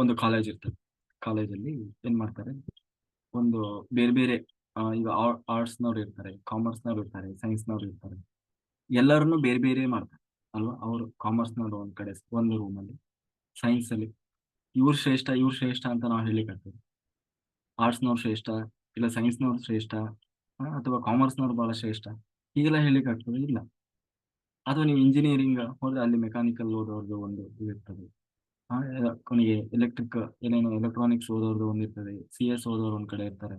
S1: ಒಂದು ಕಾಲೇಜ್ ಇರ್ತದೆ. ಕಾಲೇಜಲ್ಲಿ ಏನ್ ಮಾಡ್ತಾರೆ, ಒಂದು ಬೇರೆ ಬೇರೆ ಈಗ ಆರ್ಟ್ಸ್ನವ್ರು ಇರ್ತಾರೆ, ಕಾಮರ್ಸ್ನವ್ರು ಇರ್ತಾರೆ, ಸೈನ್ಸ್ನವ್ರು ಇರ್ತಾರೆ. ಎಲ್ಲರನ್ನು ಬೇರೆ ಬೇರೆ ಮಾಡ್ತಾರೆ ಅಲ್ವಾ? ಅವರು ಕಾಮರ್ಸ್ನವ್ರು ಒಂದ್ ಕಡೆ ಒಂದು ರೂಮಲ್ಲಿ, ಸೈನ್ಸ್ ಅಲ್ಲಿ ಇವ್ರು ಶ್ರೇಷ್ಠ ಇವ್ರು ಶ್ರೇಷ್ಠ ಅಂತ ನಾವು ಹೇಳಿಕತ್ತೀವಿ. ಆರ್ಟ್ಸ್ನವ್ರು ಶ್ರೇಷ್ಠ, ಇಲ್ಲ ಸೈನ್ಸ್ನವ್ರು ಶ್ರೇಷ್ಠ, ಅಥವಾ ಕಾಮರ್ಸ್ನವ್ರು ಬಹಳ ಶ್ರೇಷ್ಠ, ಹೀಗೆಲ್ಲ ಹೇಳಿಕಾಗ್ತದೆ ಇಲ್ಲ. ಅಥವಾ ನೀವು ಇಂಜಿನಿಯರಿಂಗ್ ಹೋದ್ರೆ ಅಲ್ಲಿ ಮೆಕ್ಯಾನಿಕಲ್ ಓದೋರ್ದು ಒಂದು ಇದಿರ್ತದೆ. ಕೊನೆಗೆ ಎಲೆಕ್ಟ್ರಿಕ್ ಏನೇನು ಎಲೆಕ್ಟ್ರಾನಿಕ್ಸ್ ಓದೋರ್ದು ಒಂದಿರ್ತದೆ, CS ಓದೋರು ಒಂದ್ ಕಡೆ ಇರ್ತಾರೆ.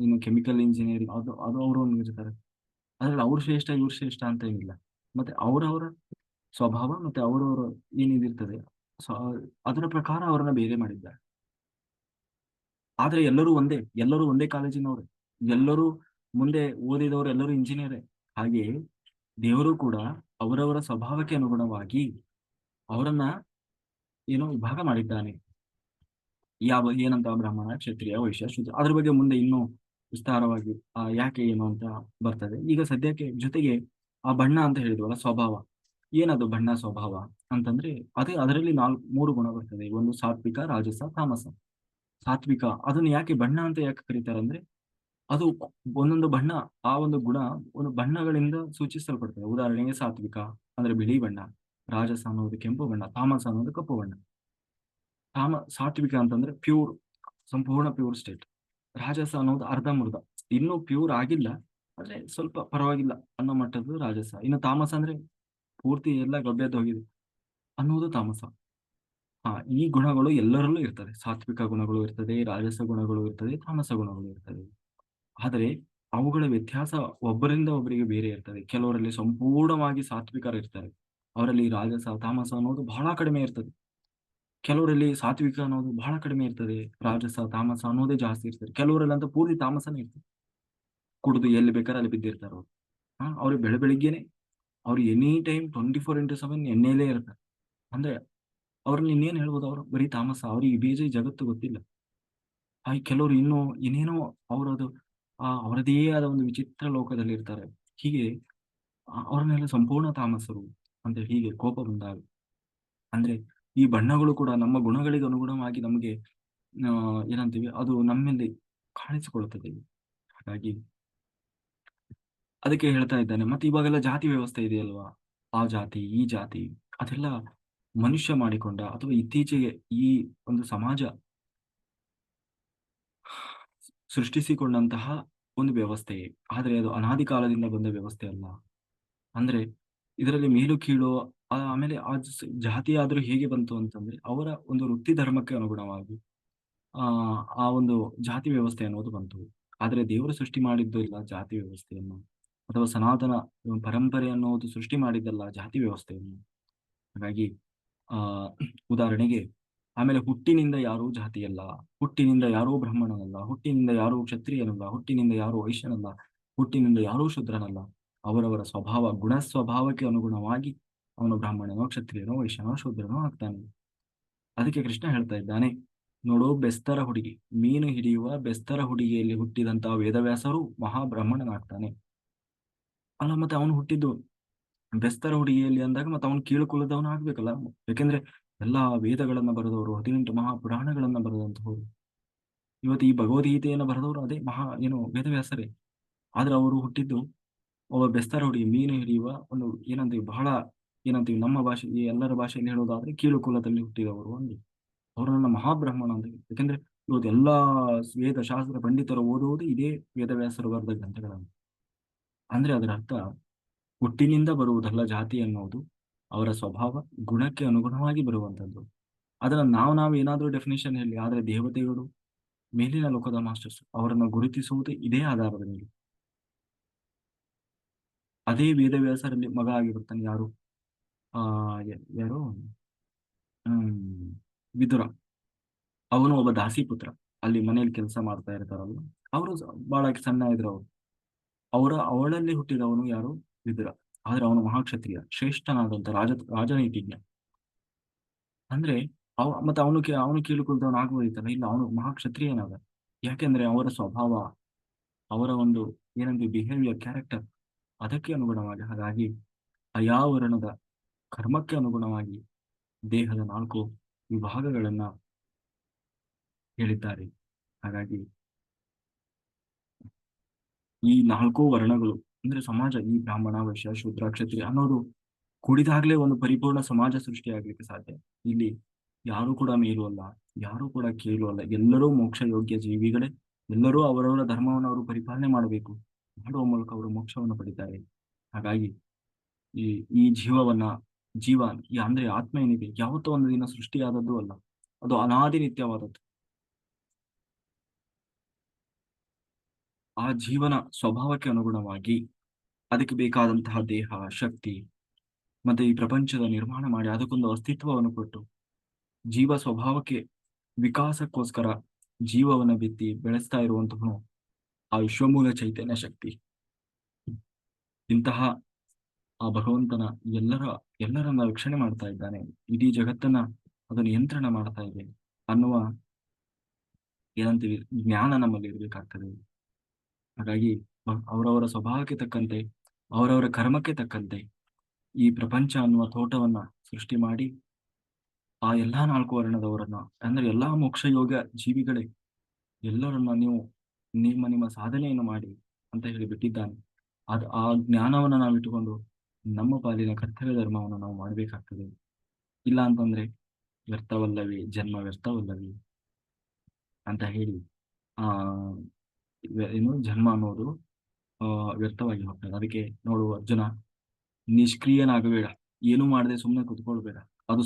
S1: ಇನ್ನು ಕೆಮಿಕಲ್ ಇಂಜಿನಿಯರಿಂಗ್ ಅದು ಅದು ಅವರು ಒಂದು ಇರ್ತಾರೆ. ಅದ್ರಲ್ಲಿ ಅವ್ರು ಶ್ರೇಷ್ಠ ಇವ್ರು ಶ್ರೇಷ್ಠ ಅಂತ ಏನಿಲ್ಲ. ಮತ್ತೆ ಅವರವರ ಸ್ವಭಾವ ಮತ್ತೆ ಅವರವರ ಏನಿದಿರ್ತದೆ, ಸೊ ಅದರ ಪ್ರಕಾರ ಅವರನ್ನ ಬೇರೆ ಮಾಡಿದ್ದಾರೆ. ಆದ್ರೆ ಎಲ್ಲರೂ ಒಂದೇ, ಎಲ್ಲರೂ ಒಂದೇ ಕಾಲೇಜಿನವ್ರೆ, ಎಲ್ಲರೂ ಮುಂದೆ ಓದಿದವರು ಎಲ್ಲರೂ ಇಂಜಿನಿಯರೇ. ಹಾಗೆಯೇ ದೇವರು ಕೂಡ ಅವರವರ ಸ್ವಭಾವಕ್ಕೆ ಅನುಗುಣವಾಗಿ ಅವರನ್ನ ಏನೋ ವಿಭಾಗ ಮಾಡಿದ್ದಾನೆ. ಯಾವ ಏನಂತ? ಬ್ರಾಹ್ಮಣ, ಕ್ಷತ್ರಿಯ, ವೈಶ್ಯ, ಶೂದ್ರ. ಅದ್ರ ಬಗ್ಗೆ ಮುಂದೆ ಇನ್ನೂ ವಿಸ್ತಾರವಾಗಿ ಯಾಕೆ ಏನು ಅಂತ ಬರ್ತದೆ. ಈಗ ಸದ್ಯಕ್ಕೆ ಜೊತೆಗೆ ಆ ಬಣ್ಣ ಅಂತ ಹೇಳಿದ್ವಲ್ಲ, ಸ್ವಭಾವ. ಏನದು ಬಣ್ಣ ಸ್ವಭಾವ ಅಂತಂದ್ರೆ ಅದೇ ಅದರಲ್ಲಿ 3 ಗುಣ ಬರ್ತದೆ. ಒಂದು ಸಾತ್ವಿಕ, ರಾಜಸ, ತಾಮಸ. ಸಾತ್ವಿಕ ಅದನ್ನ ಯಾಕೆ ಬಣ್ಣ ಅಂತ ಯಾಕೆ ಕರೀತಾರೆ ಅಂದ್ರೆ, ಅದು ಒಂದೊಂದು ಬಣ್ಣ, ಆ ಒಂದು ಗುಣ ಒಂದು ಬಣ್ಣಗಳಿಂದ ಸೂಚಿಸಲ್ಪಡ್ತದೆ. ಉದಾಹರಣೆಗೆ ಸಾತ್ವಿಕ ಅಂದ್ರೆ ಬಿಳಿ ಬಣ್ಣ, ರಾಜಸ ಅನ್ನೋದು ಕೆಂಪು ಬಣ್ಣ, ತಾಮಸ ಅನ್ನೋದು ಕಪ್ಪು ಬಣ್ಣ. ಸಾತ್ವಿಕ ಅಂತಂದ್ರೆ ಪ್ಯೂರ್, ಸಂಪೂರ್ಣ ಪ್ಯೂರ್ ಸ್ಟೇಟ್. ರಾಜಸ ಅನ್ನೋದು ಅರ್ಧಂಬರ್ಧ, ಇನ್ನೂ ಪ್ಯೂರ್ ಆಗಿಲ್ಲ, ಆದ್ರೆ ಸ್ವಲ್ಪ ಪರವಾಗಿಲ್ಲ ಅನ್ನೋ ಮಟ್ಟದ್ದು ರಾಜಸ. ಇನ್ನು ತಾಮಸ ಅಂದ್ರೆ ಪೂರ್ತಿ ಎಲ್ಲ ಗಬ್ಬೆದ್ದು ಹೋಗಿದೆ ಅನ್ನೋದು ತಾಮಸ. ಈ ಗುಣಗಳು ಎಲ್ಲರಲ್ಲೂ ಇರ್ತದೆ. ಸಾತ್ವಿಕ ಗುಣಗಳು ಇರ್ತದೆ, ರಾಜಸ ಗುಣಗಳು ಇರ್ತದೆ, ತಾಮಸ ಗುಣಗಳು ಇರ್ತದೆ. ಆದರೆ ಅವುಗಳ ವ್ಯತ್ಯಾಸ ಒಬ್ಬರಿಂದ ಒಬ್ಬರಿಗೆ ಬೇರೆ ಇರ್ತದೆ. ಕೆಲವರಲ್ಲಿ ಸಂಪೂರ್ಣವಾಗಿ ಸಾತ್ವಿಕರು ಇರ್ತಾರೆ, ಅವರಲ್ಲಿ ರಾಜಸ ತಾಮಸ ಅನ್ನೋದು ಬಹಳ ಕಡಿಮೆ ಇರ್ತದೆ. ಕೆಲವರಲ್ಲಿ ಸಾತ್ವಿಕ ಅನ್ನೋದು ಬಹಳ ಕಡಿಮೆ ಇರ್ತದೆ, ರಾಜಸ ತಾಮಸ ಅನ್ನೋದೇ ಜಾಸ್ತಿ ಇರ್ತದೆ. ಕೆಲವರಲ್ಲಿ ಅಂತ ಪೂರ್ತಿ ತಾಮಸನೇ ಇರ್ತದೆ. ಕುಡಿದು ಎಲ್ಲಿ ಬೇಕಾದ್ರೆ ಅಲ್ಲಿ ಬಿದ್ದಿರ್ತಾರೆ ಅವರು. ಅವ್ರಿಗೆ ಬೆಳಿಗ್ಗೆನೆ ಅವ್ರು ಎನಿ ಟೈಮ್ 24x7 ಎಣ್ಣೆಲೇ ಇರ್ತಾರೆ. ಅಂದ್ರೆ ಅವ್ರಲ್ಲಿ ಇನ್ನೇನ್ ಹೇಳ್ಬೋದು, ಅವರು ಬರೀ ತಾಮಸ, ಅವ್ರಿಗೆ ಬೀಜ ಜಗತ್ತು ಗೊತ್ತಿಲ್ಲ. ಕೆಲವರು ಇನ್ನೂ ಏನೇನೋ ಅವರದು ಅವರದೇ ಆದ ಒಂದು ವಿಚಿತ್ರ ಲೋಕದಲ್ಲಿ ಇರ್ತಾರೆ. ಹೀಗೆ ಅವ್ರನ್ನೆಲ್ಲ ಸಂಪೂರ್ಣ ತಾಮಸರು ಅಂತ ಹೀಗೆ ಕೋಪ ಬಂದಾಗ, ಅಂದ್ರೆ ಈ ಬಣ್ಣಗಳು ಕೂಡ ನಮ್ಮ ಗುಣಗಳಿಗೆ ಅನುಗುಣವಾಗಿ ನಮಗೆ ಏನಂತೀವಿ ಅದು ನಮ್ಮಲ್ಲಿ ಕಾಣಿಸಿಕೊಳ್ಳುತ್ತದೆ. ಹಾಗಾಗಿ ಅದಕ್ಕೆ ಹೇಳ್ತಾ ಇದ್ದಾನೆ. ಮತ್ತೆ ಇವಾಗೆಲ್ಲ ಜಾತಿ ವ್ಯವಸ್ಥೆ ಇದೆಯಲ್ವಾ, ಆ ಜಾತಿ ಈ ಜಾತಿ ಅದೆಲ್ಲ ಮನುಷ್ಯ ಮಾಡಿಕೊಂಡ ಅಥವಾ ಇತ್ತೀಚೆಗೆ ಈ ಒಂದು ಸಮಾಜ ಸೃಷ್ಟಿಸಿಕೊಂಡಂತಹ ಒಂದು ವ್ಯವಸ್ಥೆ. ಆದ್ರೆ ಅದು ಅನಾದಿ ಕಾಲದಿಂದ ಬಂದ ವ್ಯವಸ್ಥೆ ಅಲ್ಲ. ಅಂದ್ರೆ ಇದರಲ್ಲಿ ಮೇಲು ಕೀಳು, ಆಮೇಲೆ ಜಾತಿ ಆದ್ರೂ ಹೇಗೆ ಬಂತು ಅಂತಂದ್ರೆ ಅವರ ಒಂದು ವೃತ್ತಿ ಧರ್ಮಕ್ಕೆ ಅನುಗುಣವಾಗಿ ಆ ಆ ಒಂದು ಜಾತಿ ವ್ಯವಸ್ಥೆ ಅನ್ನೋದು ಬಂತು. ಆದ್ರೆ ದೇವರು ಸೃಷ್ಟಿ ಮಾಡಿದ್ದು ಇಲ್ಲ ಜಾತಿ ವ್ಯವಸ್ಥೆಯನ್ನು, ಅಥವಾ ಸನಾತನ ಪರಂಪರೆ ಅನ್ನೋದು ಸೃಷ್ಟಿ ಮಾಡಿದ್ದಲ್ಲ ಜಾತಿ ವ್ಯವಸ್ಥೆಯನ್ನು. ಹಾಗಾಗಿ ಆ ಉದಾಹರಣೆಗೆ ಆಮೇಲೆ ಹುಟ್ಟಿನಿಂದ ಯಾರೂ ಜಾತಿಯಲ್ಲ, ಹುಟ್ಟಿನಿಂದ ಯಾರೂ ಬ್ರಾಹ್ಮಣನಲ್ಲ, ಹುಟ್ಟಿನಿಂದ ಯಾರೂ ಕ್ಷತ್ರಿಯನಲ್ಲ, ಹುಟ್ಟಿನಿಂದ ಯಾರೂ ವೈಶ್ಯನಲ್ಲ, ಹುಟ್ಟಿನಿಂದ ಯಾರೂ ಶೂದ್ರನಲ್ಲ. ಅವರವರ ಸ್ವಭಾವ ಗುಣ ಸ್ವಭಾವಕ್ಕೆ ಅನುಗುಣವಾಗಿ ಅವನು ಬ್ರಾಹ್ಮಣನೋ ಕ್ಷತ್ರಿಯನೋ ವೈಶ್ಯನೋ ಶೂದ್ರನೋ ಆಗ್ತಾನೆ. ಅದಕ್ಕೆ ಕೃಷ್ಣ ಹೇಳ್ತಾ ಇದ್ದಾನೆ, ನೋಡು ಬೆಸ್ತರ ಹುಡುಗಿ, ಮೀನು ಹಿಡಿಯುವ ಬೆಸ್ತರ ಹುಡುಗಿಯಲ್ಲಿ ಹುಟ್ಟಿದಂತಹ ವೇದವ್ಯಾಸರು ಮಹಾಬ್ರಾಹ್ಮಣನಾಗ್ತಾನೆ. ಅಲ್ಲ, ಮತ್ತೆ ಅವನು ಹುಟ್ಟಿದ್ದು ಬೆಸ್ತರ ಹುಡುಗಿಯಲ್ಲಿ ಅಂದಾಗ ಮತ್ತೆ ಅವನು ಕೀಳು ಕುಲದವನು ಆಗ್ಬೇಕಲ್ಲ. ಯಾಕೆಂದ್ರೆ ಎಲ್ಲಾ ವೇದಗಳನ್ನ ಬರೆದವರು, 18 ಮಹಾಪುರಾಣಗಳನ್ನ ಬರೆದಂತವರು, ಇವತ್ತು ಈ ಭಗವದ್ಗೀತೆಯನ್ನು ಬರೆದವರು ಅದೇ ಏನು ವೇದವ್ಯಾಸರೇ. ಆದ್ರೆ ಅವರು ಹುಟ್ಟಿದ್ದು ಒಬ್ಬ ಬೆಸ್ತರ ಹುಡುಗಿ, ಮೀನು ಹಿಡಿಯುವ ಒಂದು ಏನಂತೀವಿ ಬಹಳ ಏನಂತೀವಿ ನಮ್ಮ ಭಾಷೆ, ಈ ಎಲ್ಲರ ಭಾಷೆಯಲ್ಲಿ ಹೇಳೋದಾದ್ರೆ ಕೀಳು ಕುಲದಲ್ಲಿ ಹುಟ್ಟಿದವರು ಒಂದು. ಅವರನ್ನ ಮಹಾಬ್ರಾಹ್ಮಣ ಅಂತ. ಯಾಕಂದ್ರೆ ಇವತ್ತು ಎಲ್ಲಾ ವೇದ ಶಾಸ್ತ್ರ ಪಂಡಿತರು ಓದುವುದು ಇದೇ ವೇದವ್ಯಾಸರು ಬರೆದ ಗ್ರಂಥಗಳನ್ನು. ಅಂದ್ರೆ ಅದರ ಅರ್ಥ ಹುಟ್ಟಿನಿಂದ ಬರುವುದಲ್ಲ ಜಾತಿ ಅನ್ನೋದು, ಅವರ ಸ್ವಭಾವ ಗುಣಕ್ಕೆ ಅನುಗುಣವಾಗಿ ಬರುವಂತದ್ದು. ಅದನ್ನ ನಾವು ಏನಾದ್ರೂ ಡೆಫಿನೇಷನ್ ಹೇಳಿ, ಆದ್ರೆ ದೇವತೆಗಳು ಮೇಲಿನ ಲೋಕದ ಮಾಸ್ಟರ್ಸ್ ಅವರನ್ನು ಗುರುತಿಸುವುದು ಇದೇ ಆಧಾರದ ಮೇಲೆ. ಅದೇ ವೇದವ್ಯಾಸರಲ್ಲಿ ಮಗ ಆಗಿರ್ತಾನೆ ಯಾರು, ಆ ಯಾರು, ಹ್ಮ್ ವಿದುರ. ಅವನು ಒಬ್ಬ ದಾಸಿ ಪುತ್ರ. ಅಲ್ಲಿ ಮನೇಲಿ ಕೆಲಸ ಮಾಡ್ತಾ ಇರ್ತಾರಲ್ಲ, ಅವರು ಬಹಳ ಸಣ್ಣ ಇದ್ರು ಅವರು. ಅವಳಲ್ಲಿ ಹುಟ್ಟಿದವನು ಯಾರು? ವಿದುರ. ಆದ್ರೆ ಅವನು ಮಹಾಕ್ಷತ್ರಿಯ, ಶ್ರೇಷ್ಠನಾದಂತ ರಾಜನೀತಿಜ್ಞ. ಅಂದ್ರೆ ಮತ್ತೆ ಅವನು ಕೇಳಿಕೊಳ್ದವನು ಆಗೋಯ್ತಲ್ಲ, ಇಲ್ಲ ಅವನು ಮಹಾಕ್ಷತ್ರಿಯನಾದ. ಯಾಕೆಂದ್ರೆ ಅವರ ಸ್ವಭಾವ, ಅವರ ಒಂದು ಏನಂದ್ರೆ ಬಿಹೇವಿಯರ್, ಕ್ಯಾರೆಕ್ಟರ್, ಅದಕ್ಕೆ ಅನುಗುಣವಾಗಿ, ಹಾಗಾಗಿ ಆಯಾವರಣದ ಕರ್ಮಕ್ಕೆ ಅನುಗುಣವಾಗಿ ದೇಹದ 4 ವಿಭಾಗಗಳನ್ನ ಹೇಳಿದ್ದಾರೆ. ಹಾಗಾಗಿ ಈ 4 ವರ್ಣಗಳು ಅಂದ್ರೆ ಸಮಾಜ, ಈ ಬ್ರಾಹ್ಮಣ, ವೈಶ್ಯ, ಶೂದ್ರ, ಕ್ಷತ್ರಿಯ ಅನ್ನೋದು ಕೂಡಿದಾಗ್ಲೇ ಒಂದು ಪರಿಪೂರ್ಣ ಸಮಾಜ ಸೃಷ್ಟಿಯಾಗ್ಲಿಕ್ಕೆ ಸಾಧ್ಯ. ಇಲ್ಲಿ ಯಾರು ಕೂಡ ಮೇಲು ಅಲ್ಲ, ಯಾರು ಕೂಡ ಕೀಳು ಅಲ್ಲ, ಎಲ್ಲರೂ ಮೋಕ್ಷ ಯೋಗ್ಯ ಜೀವಿಗಳೇ. ಎಲ್ಲರೂ ಅವರವರ ಧರ್ಮವನ್ನು ಅವರು ಪರಿಪಾಲನೆ ಮಾಡಬೇಕು, ಮಾಡುವ ಮೂಲಕ ಅವರು ಮೋಕ್ಷವನ್ನು ಪಡಿತಾರೆ. ಹಾಗಾಗಿ ಈ ಈ ಜೀವ ಅಂದ್ರೆ ಆತ್ಮ ಏನಿದೆ, ಯಾವತ್ತೋ ಒಂದು ದಿನ ಸೃಷ್ಟಿಯಾದದ್ದು ಅಲ್ಲ, ಅದು ಅನಾದಿ ನಿತ್ಯವಾದದ್ದು. ಆ ಜೀವನ ಸ್ವಭಾವಕ್ಕೆ ಅನುಗುಣವಾಗಿ ಅದಕ್ಕೆ ಬೇಕಾದಂತಹ ದೇಹ, ಶಕ್ತಿ, ಮತ್ತೆ ಈ ಪ್ರಪಂಚದ ನಿರ್ಮಾಣ ಮಾಡಿ ಅದಕ್ಕೊಂದು ಅಸ್ತಿತ್ವವನ್ನು ಕೊಟ್ಟು ಜೀವ ಸ್ವಭಾವಕ್ಕೆ ವಿಕಾಸಕ್ಕೋಸ್ಕರ ಜೀವವನ್ನು ಬಿತ್ತಿ ಬೆಳೆಸ್ತಾ ಇರುವಂತಹ ಆ ವಿಶ್ವಮೂಲ ಚೈತನ್ಯ ಶಕ್ತಿ. ಇಂತಹ ಆ ಭಗವಂತನ ಎಲ್ಲರನ್ನ ರಕ್ಷಣೆ ಮಾಡ್ತಾ ಇದ್ದಾನೆ, ಇಡೀ ಜಗತ್ತನ್ನ ಅದು ನಿಯಂತ್ರಣ ಮಾಡ್ತಾ ಇದೆ ಅನ್ನುವ ಏನಂತೀವಿ ಜ್ಞಾನ ನಮ್ಮಲ್ಲಿ ಇರ್ಬೇಕಾಗ್ತದೆ. ಹಾಗಾಗಿ ಅವರವರ ಸ್ವಭಾವಕ್ಕೆ ತಕ್ಕಂತೆ, ಅವರವರ ಕರ್ಮಕ್ಕೆ ತಕ್ಕಂತೆ ಈ ಪ್ರಪಂಚ ಅನ್ನುವ ತೋಟವನ್ನ ಸೃಷ್ಟಿ ಮಾಡಿ ಆ ಎಲ್ಲಾ 4 ವರ್ಣದವರನ್ನ, ಅಂದ್ರೆ ಎಲ್ಲಾ ಮೋಕ್ಷ ಯೋಗ ಜೀವಿಗಳೇ, ಎಲ್ಲರನ್ನ ನೀವು ನಿಮ್ಮ ಸಾಧನೆಯನ್ನು ಮಾಡಿ ಅಂತ ಹೇಳಿ ಬಿಟ್ಟಿದ್ದಾನೆ. ಆ ಜ್ಞಾನವನ್ನ ನಾವು ಇಟ್ಟುಕೊಂಡು ನಮ್ಮ ಪಾಲಿನ ಕರ್ತವ್ಯ ಧರ್ಮವನ್ನು ನಾವು ಮಾಡಬೇಕಾಗ್ತದೆ. ಇಲ್ಲ ಅಂತಂದ್ರೆ ವ್ಯರ್ಥವಲ್ಲವೇ, ಜನ್ಮ ವ್ಯರ್ಥವಲ್ಲವೇ ಅಂತ ಹೇಳಿ ಆ ಏನು ಜನ್ಮ ಅನ್ನೋದು ವ್ಯರ್ಥವಾಗಿ ಹೋಗ್ತದೆ. ಅದಕ್ಕೆ ನೋಡು ಅರ್ಜುನ, ನಿಷ್ಕ್ರಿಯನಾಗಬೇಡ, ಏನು ಮಾಡದೆ ಸುಮ್ಮನೆ ಕುತ್ಕೊಳ್ಬೇಡ. ಅದು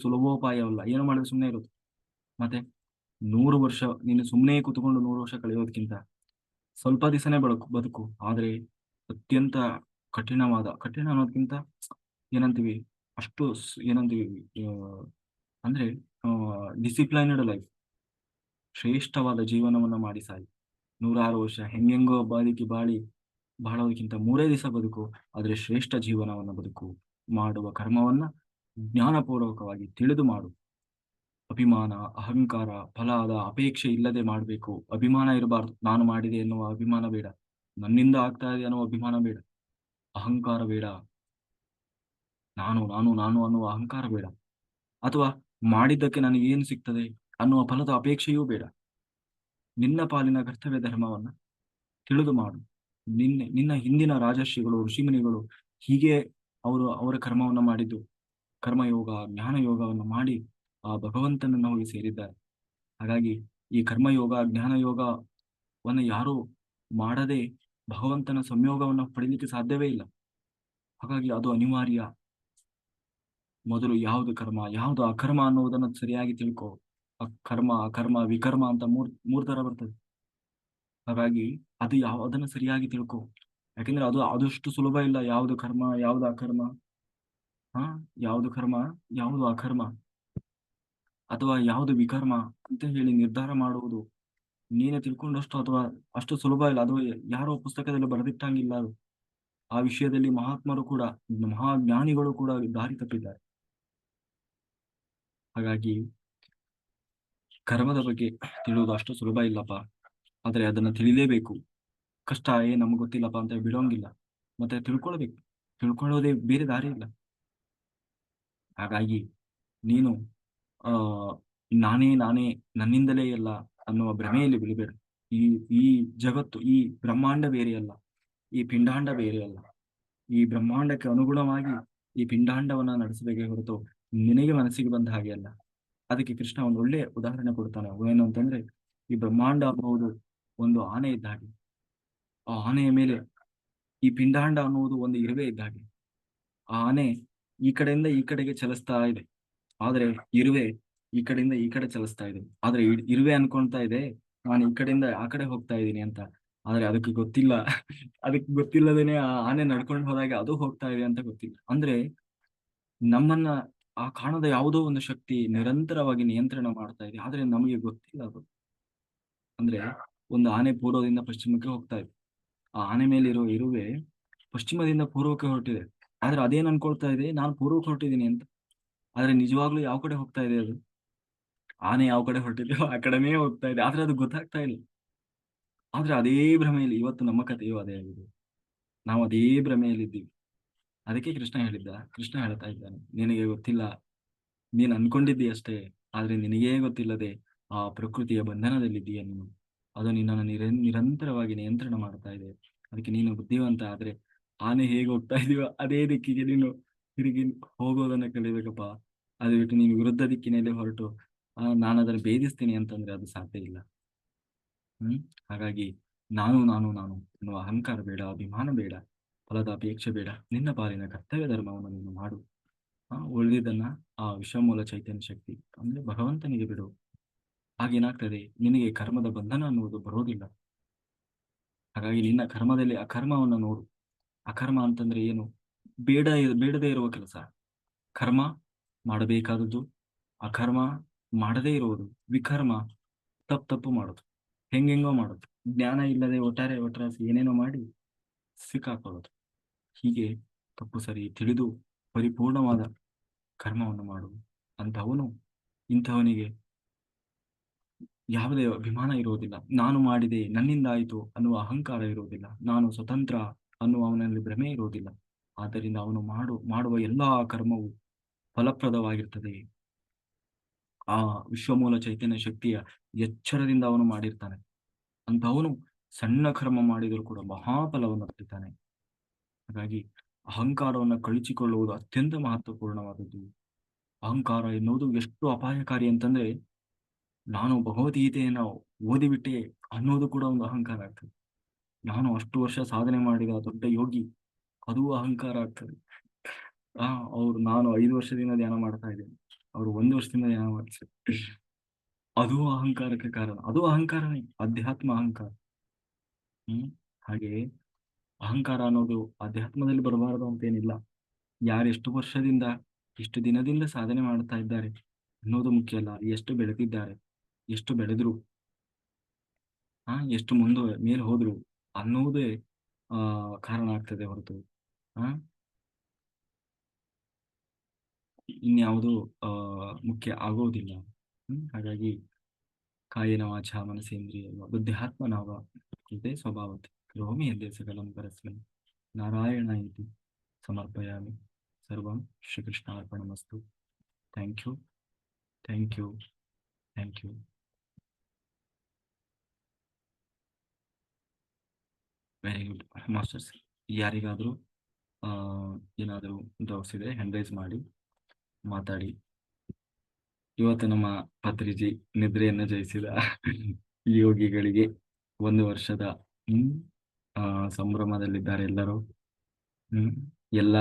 S1: ಸುಲಭೋಪಾಯವಲ್ಲ. ಏನು ಮಾಡದೆ ಸುಮ್ಮನೆ ಇರೋದು. ಮತ್ತೆ 100 ವರ್ಷ ನೀನು ಸುಮ್ಮನೆ ಕುತ್ಕೊಂಡು 100 ವರ್ಷ ಕಳೆಯೋದಕ್ಕಿಂತ ಸ್ವಲ್ಪ ದಿವಸನೇ ಬದುಕು. ಆದ್ರೆ ಅತ್ಯಂತ ಕಠಿಣ ಅನ್ನೋದಕ್ಕಿಂತ ಏನಂತೀವಿ, ಅಷ್ಟು ಏನಂತೀವಿ, ಆ, ಅಂದ್ರೆ ಡಿಸಿಪ್ಲೈನ್ಡ್ ಲೈಫ್, ಶ್ರೇಷ್ಠವಾದ ಜೀವನವನ್ನ ಮಾಡಿ ಸಾಯಿ. 106 ವರ್ಷ ಹೆಂಗೆಂಗೋ ಬಾಳೋದಕ್ಕಿಂತ 3 ದಿವಸ ಬದುಕು, ಆದ್ರೆ ಶ್ರೇಷ್ಠ ಜೀವನವನ್ನ ಬದುಕು. ಮಾಡುವ ಕರ್ಮವನ್ನ ಜ್ಞಾನಪೂರ್ವಕವಾಗಿ ತಿಳಿದು ಮಾಡು. ಅಭಿಮಾನ, ಅಹಂಕಾರ, ಫಲದ ಅಪೇಕ್ಷೆ ಇಲ್ಲದೆ ಮಾಡಬೇಕು. ಅಭಿಮಾನ ಇರಬಾರ್ದು. ನಾನು ಮಾಡಿದೆ ಎನ್ನುವ ಅಭಿಮಾನ ಬೇಡ, ನನ್ನಿಂದ ಆಗ್ತಾ ಇದೆ ಅನ್ನುವ ಅಭಿಮಾನ ಬೇಡ, ಅಹಂಕಾರ ಬೇಡ, ನಾನು ನಾನು ನಾನು ಅನ್ನುವ ಅಹಂಕಾರ ಬೇಡ, ಅಥವಾ ಮಾಡಿದ್ದಕ್ಕೆ ನನಗೆ ಏನು ಸಿಗ್ತದೆ ಅನ್ನುವ ಫಲದ ಅಪೇಕ್ಷೆಯೂ ಬೇಡ. ನಿನ್ನ ಪಾಲಿನ ಕರ್ತವ್ಯ ಧರ್ಮವನ್ನ ತಿಳಿದು ಮಾಡು. ನಿನ್ನ ಹಿಂದಿನ ರಾಜರ್ಷಿಗಳು, ಋಷಿಮುನಿಗಳು ಹೀಗೆ ಅವರ ಕರ್ಮವನ್ನು ಮಾಡಿದ್ದು, ಕರ್ಮಯೋಗ, ಜ್ಞಾನ ಯೋಗವನ್ನು ಮಾಡಿ ಆ ಭಗವಂತನನ್ನು ಹೋಗಿ ಸೇರಿದ್ದಾರೆ. ಹಾಗಾಗಿ ಈ ಕರ್ಮಯೋಗ, ಜ್ಞಾನ ಯೋಗವನ್ನು ಯಾರು ಮಾಡದೆ ಭಗವಂತನ ಸಂಯೋಗವನ್ನು ಪಡೀಲಿಕ್ಕೆ ಸಾಧ್ಯವೇ ಇಲ್ಲ. ಹಾಗಾಗಿ ಅದು ಅನಿವಾರ್ಯ. ಮೊದಲು ಯಾವುದು ಕರ್ಮ, ಯಾವುದು ಅಕರ್ಮ ಅನ್ನುವುದನ್ನು ಸರಿಯಾಗಿ ತಿಳ್ಕೊ. ಕರ್ಮ, ಅಕರ್ಮ, ವಿಕರ್ಮ ಅಂತ ಮೂರ್ ತರ ಬರ್ತದೆ. ಹಾಗಾಗಿ ಅದನ್ನು ಸರಿಯಾಗಿ ತಿಳ್ಕೊ. ಯಾಕೆಂದ್ರೆ ಅದಷ್ಟು ಸುಲಭ ಇಲ್ಲ. ಯಾವುದು ಕರ್ಮ, ಯಾವುದು ಅಕರ್ಮ, ಯಾವುದು ಕರ್ಮ, ಯಾವುದು ಅಕರ್ಮ, ಅಥವಾ ಯಾವುದು ವಿಕರ್ಮ ಅಂತ ಹೇಳಿ ನಿರ್ಧಾರ ಮಾಡುವುದು ನೀನೇ ತಿಳ್ಕೊಂಡಷ್ಟು ಅಥವಾ ಅಷ್ಟು ಸುಲಭ ಇಲ್ಲ. ಅದು ಯಾರೋ ಪುಸ್ತಕದಲ್ಲಿ ಬರೆದಿಟ್ಟಂಗಿಲ್ಲ ಅದು. ಆ ವಿಷಯದಲ್ಲಿ ಮಹಾತ್ಮರು ಕೂಡ, ಮಹಾಜ್ಞಾನಿಗಳು ಕೂಡ ದಾರಿ ತಪ್ಪಿದ್ದಾರೆ. ಹಾಗಾಗಿ ಕರ್ಮದ ಬಗ್ಗೆ ತಿಳಿಯುವುದು ಅಷ್ಟು ಸುಲಭ ಇಲ್ಲಪ್ಪ. ಆದ್ರೆ ಅದನ್ನ ತಿಳಿಲೇಬೇಕು. ಕಷ್ಟ, ನಮ್ಗೆ ಗೊತ್ತಿಲ್ಲಪ್ಪ ಅಂತ ಬಿಡೋಂಗಿಲ್ಲ. ಮತ್ತೆ ತಿಳ್ಕೊಳ್ಬೇಕು. ತಿಳ್ಕೊಳ್ಳೋದೇ ಬೇರೆ ದಾರಿ ಇಲ್ಲ. ಹಾಗಾಗಿ ನೀನು ಆ ನಾನೇ ನನ್ನಿಂದಲೇ ಎಲ್ಲ ಅನ್ನುವ ಭ್ರಮೆಯಲ್ಲಿ ಬಿಡಬೇಡ. ಈ ಈ ಜಗತ್ತು, ಈ ಬ್ರಹ್ಮಾಂಡ ಬೇರೆಯಲ್ಲ, ಈ ಪಿಂಡಾಂಡ ಬೇರೆಯಲ್ಲ. ಈ ಬ್ರಹ್ಮಾಂಡಕ್ಕೆ ಅನುಗುಣವಾಗಿ ಈ ಪಿಂಡಾಂಡವನ್ನ ನಡೆಸಬೇಕೇ ಹೊರತು ನಿನಗೆ ಮನಸ್ಸಿಗೆ ಬಂದ ಹಾಗೆ ಅಲ್ಲ. ಅದಕ್ಕೆ ಕೃಷ್ಣ ಒಂದು ಒಳ್ಳೆ ಉದಾಹರಣೆ ಕೊಡ್ತಾನೆ. ಏನು ಅಂತಂದ್ರೆ, ಈ ಬ್ರಹ್ಮಾಂಡ ಅನ್ನುವುದು ಒಂದು ಆನೆ ಇದ್ದ ಹಾಗೆ. ಆ ಆನೆಯ ಮೇಲೆ ಈ ಪಿಂಡಾಂಡ ಅನ್ನುವುದು ಒಂದು ಇರುವೆ ಇದ್ದ ಹಾಗೆ. ಆ ಆನೆ ಈ ಕಡೆಯಿಂದ ಈ ಕಡೆಗೆ ಚಲಿಸ್ತಾ ಇದೆ, ಆದ್ರೆ ಇರುವೆ ಈ ಕಡೆಯಿಂದ ಈ ಕಡೆ ಚಲಿಸ್ತಾ ಇದೆ. ಆದ್ರೆ ಇರುವೆ ಅನ್ಕೊಂತಾ ಇದೆ ನಾನು ಈ ಕಡೆಯಿಂದ ಆ ಕಡೆ ಹೋಗ್ತಾ ಇದ್ದೀನಿ ಅಂತ. ಆದ್ರೆ ಅದಕ್ಕೆ ಗೊತ್ತಿಲ್ಲ. ಅದಕ್ಕೆ ಗೊತ್ತಿಲ್ಲದೇನೆ ಆ ಆನೆ ನಡ್ಕೊಂಡು ಹೋದಾಗ ಅದು ಹೋಗ್ತಾ ಇದೆ ಅಂತ ಗೊತ್ತಿಲ್ಲ. ಅಂದ್ರೆ ನಮ್ಮನ್ನ ಆ ಕಾಣದ ಯಾವುದೋ ಒಂದು ಶಕ್ತಿ ನಿರಂತರವಾಗಿ ನಿಯಂತ್ರಣ ಮಾಡ್ತಾ ಇದೆ, ಆದ್ರೆ ನಮಗೆ ಗೊತ್ತಿಲ್ಲ ಅದು. ಅಂದ್ರೆ ಒಂದು ಆನೆ ಪೂರ್ವದಿಂದ ಪಶ್ಚಿಮಕ್ಕೆ ಹೋಗ್ತಾ ಇದೆ. ಆ ಆನೆ ಮೇಲಿರೋ ಇರುವೆ ಪಶ್ಚಿಮದಿಂದ ಪೂರ್ವಕ್ಕೆ ಹೊರಟಿದೆ. ಆದ್ರೆ ಅದೇನ್ ಅನ್ಕೊಳ್ತಾ ಇದೆ, ನಾನು ಪೂರ್ವಕ್ಕೆ ಹೊರಟಿದ್ದೀನಿ ಅಂತ. ಆದ್ರೆ ನಿಜವಾಗ್ಲೂ ಯಾವ ಕಡೆ ಹೋಗ್ತಾ ಇದೆ ಅದು? ಆನೆ ಯಾವ ಕಡೆ ಹೊರಟಿದೆಯೋ ಆ ಕಡೆನೇ ಹೋಗ್ತಾ ಇದೆ, ಆದ್ರೆ ಅದು ಗೊತ್ತಾಗ್ತಾ ಇಲ್ಲ. ಆದ್ರೆ ಅದೇ ಭ್ರಮೆಯಲ್ಲಿ ಇವತ್ತು ನಮ್ಮ ಕಥೆಯು ಅದೇ ಆಗಿದೆ. ನಾವು ಅದೇ ಭ್ರಮೆಯಲ್ಲಿ ಇದ್ದೀವಿ. ಅದಕ್ಕೆ ಕೃಷ್ಣ ಹೇಳ್ತಾ ಇದ್ದಾನೆ, ನಿನಗೆ ಗೊತ್ತಿಲ್ಲ, ನೀನ್ ಅನ್ಕೊಂಡಿದ್ದಿ ಅಷ್ಟೇ. ಆದ್ರೆ ನಿನಗೇ ಗೊತ್ತಿಲ್ಲದೆ ಆ ಪ್ರಕೃತಿಯ ಬಂಧನದಲ್ಲಿದ್ದೀಯ ನೀನು. ಅದು ನಿನ್ನನ್ನು ನಿರಂತರವಾಗಿ ನಿಯಂತ್ರಣ ಮಾಡ್ತಾ ಇದೆ. ಅದಕ್ಕೆ ನೀನು ಬುದ್ಧಿವಂತ ಆದ್ರೆ ಆನೆ ಹೇಗೆ ಹೋಗ್ತಾ ಇದೀಯೋ ಅದೇ ದಿಕ್ಕಿಗೆ ನೀನು ತಿರುಗಿ ಹೋಗೋದನ್ನ ಕಲಿಬೇಕಪ್ಪ. ಅದು ಬಿಟ್ಟು ನೀನು ವಿರುದ್ಧ ದಿಕ್ಕಿನಲ್ಲಿ ಹೊರಟು ನಾನು ಅದನ್ನು ಭೇದಿಸ್ತೀನಿ ಅಂತಂದ್ರೆ ಅದು ಸಾಧ್ಯ ಇಲ್ಲ. ಹಾಗಾಗಿ ನಾನು ಎನ್ನುವ ಅಹಂಕಾರ ಬೇಡ, ಅಭಿಮಾನ ಬೇಡ, ಫಲದ ಅಪೇಕ್ಷೆ ಬೇಡ. ನಿನ್ನ ಪಾಲಿನ ಕರ್ತವ್ಯ ಧರ್ಮವನ್ನು ನೀನು ಮಾಡು. ಉಳಿದಿದ್ದನ್ನ ಆ ವಿಶ್ವಮೂಲ ಚೈತನ್ಯ ಶಕ್ತಿ ಅಂದ್ರೆ ಭಗವಂತನಿಗೆ ಬಿಡು. ಹಾಗೇನಾಗ್ತದೆ, ನಿನಗೆ ಕರ್ಮದ ಬಂಧನ ಅನ್ನುವುದು ಬರೋದಿಲ್ಲ. ಹಾಗಾಗಿ ನಿನ್ನ ಕರ್ಮದಲ್ಲಿ ಅಕರ್ಮವನ್ನು ನೋಡು. ಅಕರ್ಮ ಅಂತಂದ್ರೆ ಏನು? ಬೇಡದೇ ಇರುವ ಕೆಲಸ. ಕರ್ಮ ಮಾಡಬೇಕಾದದ್ದು, ಅಕರ್ಮ ಮಾಡದೇ ಇರುವುದು, ವಿಕರ್ಮ ತಪ್ಪು ಮಾಡೋದು, ಹೆಂಗೆಂಗೋ ಮಾಡೋದು, ಜ್ಞಾನ ಇಲ್ಲದೆ ಒಟ್ಟಾರೆ ಏನೇನೋ ಮಾಡಿ ಸಿಕ್ಕಾಕೊಳ್ಳೋದು. ಹೀಗೆ ತಪ್ಪು ಸರಿ ತಿಳಿದು ಪರಿಪೂರ್ಣವಾದ ಕರ್ಮವನ್ನು ಮಾಡುವುದು. ಇಂಥವನಿಗೆ ಯಾವುದೇ ಅಭಿಮಾನ ಇರುವುದಿಲ್ಲ. ನಾನು ಮಾಡಿದೆ, ನನ್ನಿಂದ ಆಯಿತು ಅನ್ನುವ ಅಹಂಕಾರ ಇರುವುದಿಲ್ಲ. ನಾನು ಸ್ವತಂತ್ರ ಅನ್ನುವ ಅವನಲ್ಲಿ ಭ್ರಮೆ ಇರುವುದಿಲ್ಲ. ಆದ್ದರಿಂದ ಅವನು ಮಾಡುವ ಎಲ್ಲಾ ಕರ್ಮವು ಫಲಪ್ರದವಾಗಿರ್ತದೆ. ಆ ವಿಶ್ವಮೂಲ ಚೈತನ್ಯ ಶಕ್ತಿಯ ಎಚ್ಚರದಿಂದ ಅವನು ಮಾಡಿರ್ತಾನೆ. ಅಂತವನು ಸಣ್ಣ ಕರ್ಮ ಮಾಡಿದರೂ ಕೂಡ ಮಹಾಫಲವನ್ನು ಪಡಿತಾನೆ. ಹಾಗಾಗಿ ಅಹಂಕಾರವನ್ನು ಕಳಚಿಕೊಳ್ಳುವುದು ಅತ್ಯಂತ ಮಹತ್ವಪೂರ್ಣವಾದದ್ದು. ಅಹಂಕಾರ ಎನ್ನುವುದು ಎಷ್ಟು ಅಪಾಯಕಾರಿ ಅಂತಂದ್ರೆ, ನಾನು ಭಗವದ್ಗೀತೆಯನ್ನು ಓದಿಬಿಟ್ಟೆ ಅನ್ನೋದು ಕೂಡ ಒಂದು ಅಹಂಕಾರ ಆಗ್ತದೆ. ನಾನು ಅಷ್ಟು ವರ್ಷ ಸಾಧನೆ ಮಾಡಿದ ದೊಡ್ಡ ಯೋಗಿ, ಅದು ಅಹಂಕಾರ ಆಗ್ತದೆ. ನಾನು 5 ವರ್ಷದಿಂದ ಧ್ಯಾನ ಮಾಡ್ತಾ ಇದ್ದೇನೆ, ಅವರು 1 ವರ್ಷದಿಂದ ಧ್ಯಾನ ಮಾಡ್ತಾರೆ, ಅದು ಅಹಂಕಾರಕ್ಕೆ ಕಾರಣ. ಅದು ಅಹಂಕಾರನೇ, ಅಧ್ಯಾತ್ಮ ಅಹಂಕಾರ. ಹಾಗೆ ಅಹಂಕಾರ ಅನ್ನೋದು ಅಧ್ಯಾತ್ಮದಲ್ಲಿ ಬರಬಾರದು ಅಂತೇನಿಲ್ಲ. ಎಷ್ಟು ವರ್ಷದಿಂದ ಎಷ್ಟು ದಿನದಿಂದ ಸಾಧನೆ ಮಾಡ್ತಾ ಇದ್ದಾರೆ ಅನ್ನೋದು ಮುಖ್ಯ ಅಲ್ಲ, ಎಷ್ಟು ಬೆಳೆದಿದ್ದಾರೆ, ಎಷ್ಟು ಬೆಳೆದ್ರು, ಎಷ್ಟು ಮೇಲೆ ಹೋದ್ರು ಅನ್ನೋದೇ ಕಾರಣ ಆಗ್ತದೆ ಹೊರತು ಇನ್ಯಾವುದು ಮುಖ್ಯ ಆಗೋದಿಲ್ಲ. ಹಾಗಾಗಿ ಕಾಯೇನ ವಾಚ ಮನಸೇಂದ್ರಿಯ ಬುದ್ಧ್ಯಾತ್ಮನಾವ ಕೃತೆ ಸ್ವಭಾವತೆ ಕರೋಮಿ ಯದ್ದೇ ಸಕಲಂ ಪರಸ್ಮೈ ನಾರಾಯಣ ಇತಿ ಸಮರ್ಪಯಾಮಿ. ಸರ್ವಂ ಶ್ರೀಕೃಷ್ಣಾರ್ಪಣಮಸ್ತು. Thank you, thank you, thank you. Very good masters. ಯಾರಿಗಾದರೂ ಏನಾದರೂ ಡೌಟ್ಸ್ ಇದೆ ಹ್ಯಾಂಡ್ ರೈಸ್ ಮಾಡಿ ಮಾತಾಡಿ. ಇವತ್ತು ನಮ್ಮ ಪತ್ರಿಜಿ ನಿದ್ರೆಯನ್ನು ಜಯಿಸಿದ ಯೋಗಿಗಳಿಗೆ 1 ವರ್ಷದ ಸಂಭ್ರಮದಲ್ಲಿದ್ದಾರೆ ಎಲ್ಲರೂ. ಎಲ್ಲ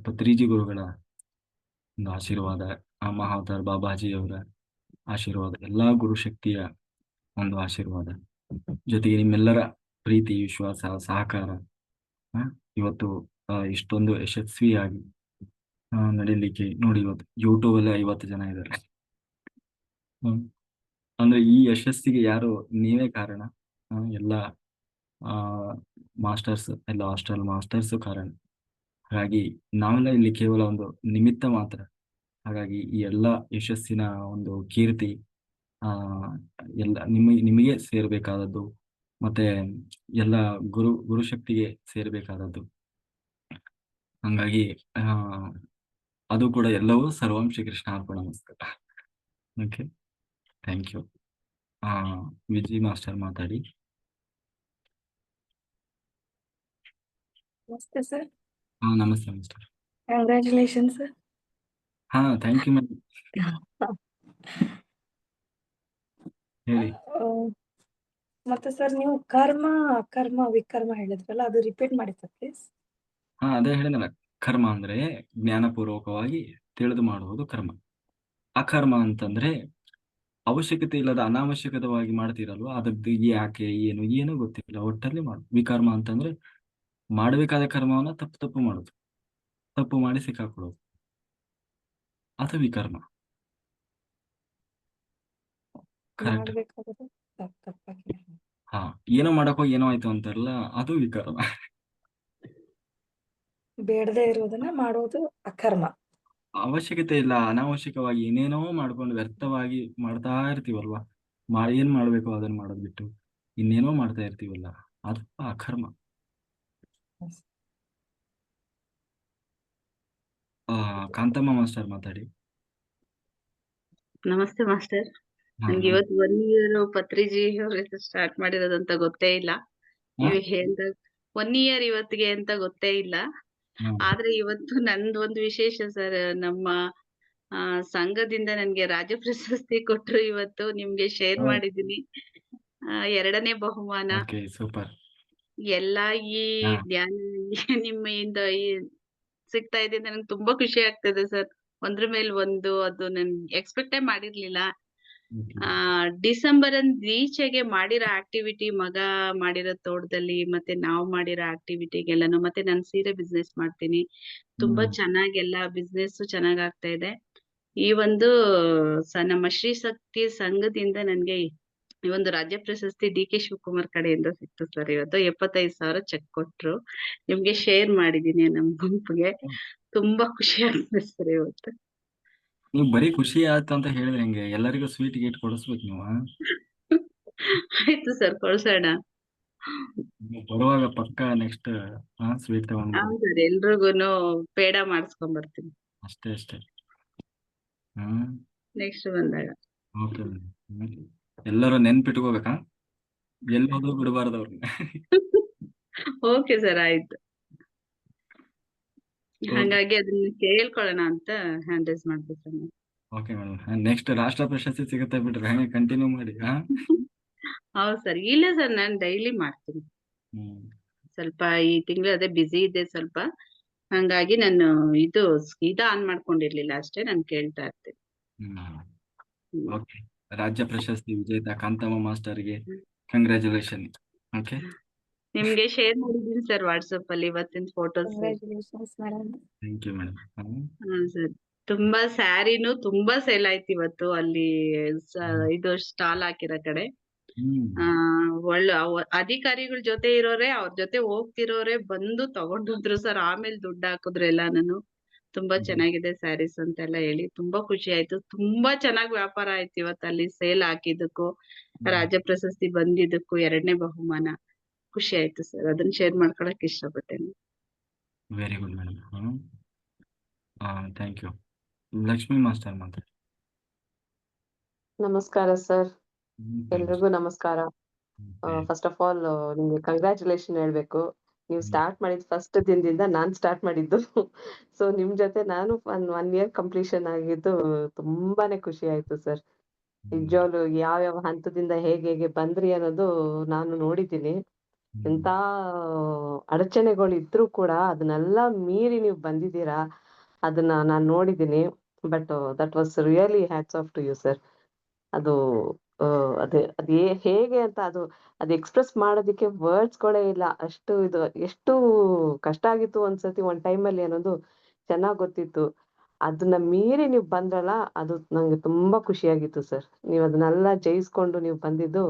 S1: ಪತ್ರಿಜಿ ಗುರುಗಳ ಒಂದು ಆಶೀರ್ವಾದ, ಮಹಾವತಾರ್ ಬಾಬಾಜಿಯವರ ಆಶೀರ್ವಾದ, ಎಲ್ಲಾ ಗುರುಶಕ್ತಿಯ ಒಂದು ಆಶೀರ್ವಾದ, ಜೊತೆಗೆ ನಿಮ್ಮೆಲ್ಲರ ಪ್ರೀತಿ, ವಿಶ್ವಾಸ, ಸಹಕಾರ ಇವತ್ತು ಇಷ್ಟೊಂದು ಯಶಸ್ವಿಯಾಗಿ ನಡೀಲಿಕ್ಕೆ ನೋಡಿ. ಇವತ್ತು ಯೂಟ್ಯೂಬ್ ಅಲ್ಲಿ 50 ಜನ ಇದ್ದಾರೆ. ಅಂದ್ರೆ ಈ ಯಶಸ್ಸಿಗೆ ಯಾರು? ನೀವೇ ಕಾರಣ. ಎಲ್ಲ ಮಾಸ್ಟರ್ಸ್, ಎಲ್ಲ ಹಾಸ್ಟೆಲ್ ಮಾಸ್ಟರ್ಸ್ ಕಾರಣ. ಹಾಗಾಗಿ ನಾವೆಲ್ಲ ಇಲ್ಲಿ ಕೇವಲ ಒಂದು ನಿಮಿತ್ತ ಮಾತ್ರ. ಹಾಗಾಗಿ ಈ ಎಲ್ಲ ಯಶಸ್ಸಿನ ಒಂದು ಕೀರ್ತಿ ಎಲ್ಲ ನಿಮಗೆ ಸೇರ್ಬೇಕಾದದ್ದು, ಮತ್ತೆ ಎಲ್ಲ ಗುರುಶಕ್ತಿಗೆ ಸೇರ್ಬೇಕಾದದ್ದು. ಹಂಗಾಗಿ ಅದು ಕೂಡ ಎಲ್ಲವೂ ಸರ್ವಂ ಶ್ರೀಕೃಷ್ಣ ಅರ್ಪಣಮಸ್ತು. Okay, thank you. Viji master ಮಾತಾಡಿ.
S2: ನಮಸ್ತೆ ಸರ್.
S1: ನಮಸ್ತೆ master.
S2: Congratulations sir.
S1: Thank you ma'am. ಹೇಳಿ.
S2: ಮತ್ತೆ ಸರ್, ನೀವು ಕರ್ಮ, ಅಕರ್ಮ, ವಿಕರ್ಮ ಹೇಳಿದ್ರಲ್ಲ, ಅದು ರಿಪೀಟ್ ಮಾಡಿ ಸರ್ ಪ್ಲೀಸ್.
S1: ಅದೇ ಹೇಳಿದ್ನಲ್ಲ, ಕರ್ಮ ಅಂದ್ರೆ ಜ್ಞಾನಪೂರ್ವಕವಾಗಿ ತಿಳಿದು ಮಾಡುವುದು ಕರ್ಮ. ಅಕರ್ಮ ಅಂತಂದ್ರೆ ಅವಶ್ಯಕತೆ ಇಲ್ಲದ ಅನಾವಶ್ಯಕವಾಗಿ ಮಾಡ್ತೀರಲ್ವ, ಅದದ್ದು ಯಾಕೆ ಏನು ಗೊತ್ತಿಲ್ಲ, ಒಟ್ಟಲ್ಲಿ ಮಾಡು. ವಿಕರ್ಮ ಅಂತಂದ್ರೆ ಮಾಡಬೇಕಾದ ಕರ್ಮವನ್ನ ತಪ್ಪು ಮಾಡೋದು, ತಪ್ಪು ಮಾಡಿ ಸಿಕ್ಕಾಕೊಳ್ಳೋದು. ಅದು ವಿಕರ್ಮ. ಕರೆಕ್ಟ್.
S2: ಮಾಡ್ಬೇಕಾದ್ರೆ ತಪ್ಪಾಗಿ
S1: ಹಾ, ಏನೋ ಮಾಡಕ್ ಹೋಗಿ ಏನೋ ಆಯ್ತು ಅಂತಾರಲ್ಲ, ಅದು ವಿಕರ್ಮ.
S2: ಬೇಡದೇ ಇರೋದನ್ನ ಮಾಡೋದು ಅಕರ್ಮ.
S1: ಅವಶ್ಯಕತೆ ಇಲ್ಲ, ಅನಾವಶ್ಯಕವಾಗಿ ಏನೇನೋ ಮಾಡ್ಕೊಂಡು ವ್ಯರ್ಥವಾಗಿ ಮಾಡ್ತಾ ಇರ್ತೀವಲ್ವಾ. ಏನ್ ಮಾಡ್ಬೇಕು ಅದನ್ನ ಮಾಡೋದ್ ಬಿಟ್ಟು ಇನ್ನೇನೋ ಮಾಡ್ತಾ ಇರ್ತೀವಲ್ಲ, ಅದು ಅಕರ್ಮ. ಕಾಂತಮ್ಮ ಮಾಸ್ಟರ್ ಮಾತಾಡಿ.
S3: ನಮಸ್ತೆ ಮಾಸ್ಟರ್.
S1: ಹಾ,
S3: ನನ್ಗೆ ಇವತ್ತು 1 ಇಯರ್ ಪತ್ರಿಜಿ ಅವ್ರ ಸ್ಟಾರ್ಟ್ ಮಾಡಿರೋದಂತ ಗೊತ್ತೇ ಇಲ್ಲ. ನೀವು ಹೇಳ್ದಾಗ 1 ಇಯರ್ ಇವತ್ತಿಗೆ ಅಂತ ಗೊತ್ತೇ ಇಲ್ಲ. ಆದ್ರೆ ಇವತ್ತು ನಂದೊಂದು ವಿಶೇಷ ಸರ್. ನಮ್ಮ ಸಂಘದಿಂದ ನನ್ಗೆ ರಾಜ್ಯ ಪ್ರಶಸ್ತಿ ಕೊಟ್ರು ಇವತ್ತು. ನಿಮ್ಗೆ ಶೇರ್ ಮಾಡಿದೀನಿ. 2ನೇ ಬಹುಮಾನ.
S1: Okay, super.
S3: ಎಲ್ಲಾ ಈ ಧ್ಯಾನ ನಿಮ್ಮಿಂದ ಸಿಗ್ತಾ ಇದೆ. ನನಗೆ ತುಂಬಾ ಖುಷಿ ಆಗ್ತದೆ ಸರ್. ಒಂದ್ರ ಮೇಲೆ ಒಂದು ಅದು ನನ್ ಎಕ್ಸ್ಪೆಕ್ಟೇ ಮಾಡಿರ್ಲಿಲ್ಲ. ಡಿಸೆಂಬರ್ ಈಚೆಗೆ ಮಾಡಿರೋ ಆಕ್ಟಿವಿಟಿ, ಮಗ ಮಾಡಿರೋ ತೋಟದಲ್ಲಿ ಮತ್ತೆ ನಾವು ಮಾಡಿರೋ ಆಕ್ಟಿವಿಟಿಗೆಲ್ಲಾನು, ಮತ್ತೆ ನಾನು ಸೀರೆ ಬಿಸ್ನೆಸ್ ಮಾಡ್ತೀನಿ. ತುಂಬಾ ಚೆನ್ನಾಗಿ ಎಲ್ಲಾ ಬಿಸ್ನೆಸ್ ಚೆನ್ನಾಗ್ ಆಗ್ತಾ ಇದೆ. ಈ ಒಂದು ನಮ್ಮ ಶ್ರೀ ಶಕ್ತಿ ಸಂಘದಿಂದ ನನ್ಗೆ ಈ ಒಂದು ರಾಜ್ಯ ಪ್ರಶಸ್ತಿ ಡಿ.ಕೆ. ಶಿವಕುಮಾರ್ ಕಡೆಯಿಂದ ಸಿಕ್ತು ಸರ್. ಇವತ್ತು 75,000 ಚೆಕ್ ಕೊಟ್ರು. ನಿಮ್ಗೆ ಶೇರ್ ಮಾಡಿದೀನಿ ನಮ್ ಗುಂಪಿಗೆ. ತುಂಬಾ ಖುಷಿ ಆಗ್ತದೆ ಸರ್ ಇವತ್ತು.
S1: ನೀವು ಬರೀ ಖುಷಿ ಆಯ್ತು ಅಂತ ಹೇಳಿದ್ರೆ ಹೆಂಗೆ? ಎಲ್ಲರಿಗೂ ಸ್ವೀಟ್ ಗೀಟ್ ಕೊಡಿಸ್ಬೇಕು ನೀವು.
S3: ಆಯ್ತು ಸರ್, ಕೊಡ್ಸೋಣ.
S1: ಬರುವಾಗ ಪಕ್ಕ ನೆಕ್ಸ್ಟ್ ಸ್ವೀಟ್ ತಗೊಂಡ್
S3: ಹೌದು ಸರ್, ಎಲ್ರಿಗೂನು ಪೇಡ ಮಾಡಿಸ್ಕೊಂಡ್ ಬರ್ತೀನಿ
S1: ಅಷ್ಟೇ ಅಷ್ಟೇ. ಹ್ಮ್,
S3: ನೆಕ್ಸ್ಟ್ ಬಂದಾಗ.
S1: ಓಕೆ. ಎಲ್ಲರೂ ನೆನ್ಪಿಟ್ಕೋಬೇಕಾ, ಎಲ್ಲೋದ್ರು ಬಿಡಬಾರ್ದು ಅವ್ರನ್ನ.
S3: ಓಕೆ ಸರ್, ಆಯ್ತು. ಹಾಗಾಗಿ ಅದನ್ನ ಕೇಳ್ಕೊಳ್ಳೋಣ ಅಂತ ಹ್ಯಾಂಡ್ ರೈಸ್ ಮಾಡ್ಬೇಕು ಸರ್.
S1: ಓಕೆ ಮೇಡಮ್, ನೆಕ್ಸ್ಟ್ ರಾಷ್ಟ್ರ ಪ್ರಶಸ್ತಿ ಸಿಗುತ್ತೆ ಬಿಡ್ರಿ, ಹಂಗೆ ಕಂಟಿನ್ಯೂ ಮಾಡಿ.
S3: ಹೌದು ಸರ್. ಇಲ್ಲ ಸರ್, ನಾನು ಡೈಲಿ ಮಾಡ್ತೀನಿ. ಸ್ವಲ್ಪ ಈ ತಿಂಗಳು ಅದೇ ಬಿಸಿ ಇದೆ ಸ್ವಲ್ಪ. ಹಂಗಾಗಿ ನಾನು ಇದು ಆನ್ ಮಾಡ್ಕೊಂಡಿರ್ಲಿಲ್ಲ ಅಷ್ಟೇ. ನಾನು ಕೇಳ್ತಾ ಇರ್ತೀನಿ.
S1: ಓಕೆ, ರಾಜ್ಯ ಪ್ರಶಸ್ತಿ ವಿಜೇತ ಕಾಂತಮ್ಮ ಮಾಸ್ಟರ್ಗೆ ಕಂಗ್ರ್ಯಾಚುಲೇಷನ್. ಓಕೆ,
S3: ನಿಮ್ಗೆ ಶೇರ್ ಮಾಡಿದೀನಿ ಸರ್ ವಾಟ್ಸಪ್ ಅಲ್ಲಿ ಇವತ್ತಿನ photos.
S2: Congratulations madam.
S1: Thank you madam.
S3: ಹಾ ಸರ್. ತುಂಬಾ ಸ್ಯಾರಿನೂ ತುಂಬಾ ಸೇಲ್ ಆಯ್ತು ಇವತ್ತು ಅಲ್ಲಿ ಇದು ಸ್ಟಾಲ್ ಹಾಕಿರೋ ಕಡೆ. ಒಳ್ಳೆ ಅಧಿಕಾರಿಗಳ ಜೊತೆ ಇರೋರೆ, ಅವ್ರ ಜೊತೆ ಹೋಗ್ತಿರೋರೆ ಬಂದು ತಗೊಂಡೋದ್ರು ಸರ್. ಆಮೇಲೆ ದುಡ್ಡು ಹಾಕಿದ್ರು ಎಲ್ಲಾನು. ತುಂಬಾ ಚೆನ್ನಾಗಿದೆ ಸ್ಯಾರೀಸ್ ಅಂತೆಲ್ಲ ಹೇಳಿ ತುಂಬಾ ಖುಷಿ ಆಯ್ತು. ತುಂಬಾ ಚೆನ್ನಾಗಿ ವ್ಯಾಪಾರ ಆಯ್ತು ಇವತ್ತು ಅಲ್ಲಿ ಸೇಲ್ ಹಾಕಿದ್ದಕ್ಕೂ, ರಾಜ್ಯ ಪ್ರಶಸ್ತಿ ಬಂದಿದ್ದಕ್ಕೂ, 2ನೇ ಬಹುಮಾನ. ಖುಷಿ ಆಯ್ತು ಸರ್. ಅದನ್ನ ಶೇರ್ ಮಾಡ್ಕೊಳಕ್ ಇಷ್ಟಪಟ್ಟೇನೆ.
S1: Very good madam. Thank you. Lakshmi master ಮಾತಾಡಿ.
S4: ನಮಸ್ಕಾರ ಸರ್, ಎಲ್ರಿಗೂ ನಮಸ್ಕಾರ. ಫಸ್ಟ್ ಆಫ್ ಆಲ್ ನಿಮ್ಗೆ ಕಂಗ್ರ್ಯಾಚುಲೇಷನ್ ಹೇಳ್ಬೇಕು. ನೀವು ಸ್ಟಾರ್ಟ್ ಮಾಡಿದ ಫಸ್ಟ್ ದಿನದಿಂದ ನಾನ್ ಸ್ಟಾರ್ಟ್ ಮಾಡಿದ್ದು. ಸೊ ನಿಮ್ ಜೊತೆ ನಾನು 1 ಇಯರ್ ಕಂಪ್ಲೀಷನ್ ಆಗಿದ್ದು ತುಂಬಾನೇ ಖುಷಿ ಆಯ್ತು ಸರ್. ನಿಜವಾಗ್ಲು ಯಾವ ಹಂತದಿಂದ ಹೇಗೆ ಬಂದ್ರಿ ಅನ್ನೋದು ನಾನು ನೋಡಿದ್ದೀನಿ. ಎಂತ ಅಡಚಣೆಗಳು ಇದ್ರೂ ಕೂಡ ಅದನ್ನೆಲ್ಲ ಮೀರಿ ನೀವು ಬಂದಿದ್ದೀರಾ, ಅದನ್ನ ನಾನ್ ನೋಡಿದ್ದೀನಿ. But that was really hats off to you sir. ಅದು ಅದೇ ಹೇಗೆ ಅಂತ ಅದು ಎಕ್ಸ್ಪ್ರೆಸ್ ಮಾಡೋದಕ್ಕೆ ವರ್ಡ್ಸ್ಗಳೇ ಇಲ್ಲ. ಅಷ್ಟು ಎಷ್ಟು ಕಷ್ಟ ಆಗಿತ್ತು ಒಂದ್ಸತಿ ಒಂದ್ ಟೈಮಲ್ಲಿ ಅನ್ನೋದು ಚೆನ್ನಾಗ್ ಗೊತ್ತಿತ್ತು. ಅದನ್ನ ಮೀರಿ ನೀವು ಬಂದ್ರಲ್ಲ, ಅದು ನಂಗೆ ತುಂಬಾ ಖುಷಿಯಾಗಿತ್ತು ಸರ್. ನೀವು ಅದನ್ನೆಲ್ಲ ಜಯಿಸ್ಕೊಂಡು ನೀವು ಬಂದಿದ್ದು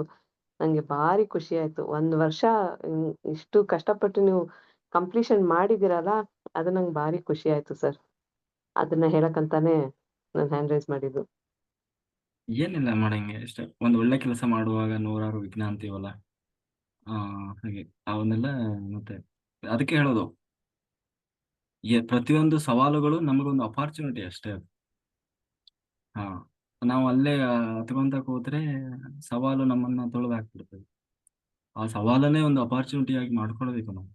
S4: ನಂಗೆ ಭಾರಿ ಖುಷಿ ಆಯ್ತು. 1 ವರ್ಷ ಇಷ್ಟು ಕಷ್ಟಪಟ್ಟು ನೀವು ಕಂಪ್ಲೀಷನ್ ಮಾಡಿದಿರಲ್ಲ, ಅದು ನಂಗೆ ಭಾರಿ ಖುಷಿ ಆಯ್ತು ಸರ್. ಅದನ್ನ ಹೇಳಕ್ಕಂತಾನೆ ನಾನು ಹ್ಯಾಂಡ್ ರೈಸ್ ಮಾಡಿದ್ದು.
S1: ಏನಿಲ್ಲ ಮಾಡಂಗೆ ಅಷ್ಟೇ. ಒಂದು ಒಳ್ಳೆ ಕೆಲಸ ಮಾಡುವಾಗ 100 ವಿಘ್ನ ಅಂತೀವಲ್ಲ, ಹಾಗೆ ಅವನ್ನೆಲ್ಲ. ಮತ್ತೆ ಅದಕ್ಕೆ ಹೇಳೋದು, ಪ್ರತಿಯೊಂದು ಸವಾಲುಗಳು ನಮಗೊಂದು ಅಪಾರ್ಚುನಿಟಿ ಅಷ್ಟೇ ಅದು. ನಾವು ಅಲ್ಲೇ ಹತ್ಕೊಂತ ಕೂತ್ರೆ ಸವಾಲು ನಮ್ಮನ್ನ ತೊಳೆದು ಹಾಕ್ಬಿಡ್ತದೆ. ಆ ಸವಾಲನ್ನೇ ಒಂದು ಅಪಾರ್ಚುನಿಟಿ ಆಗಿ ಮಾಡ್ಕೊಳ್ಬೇಕು ನಾವು.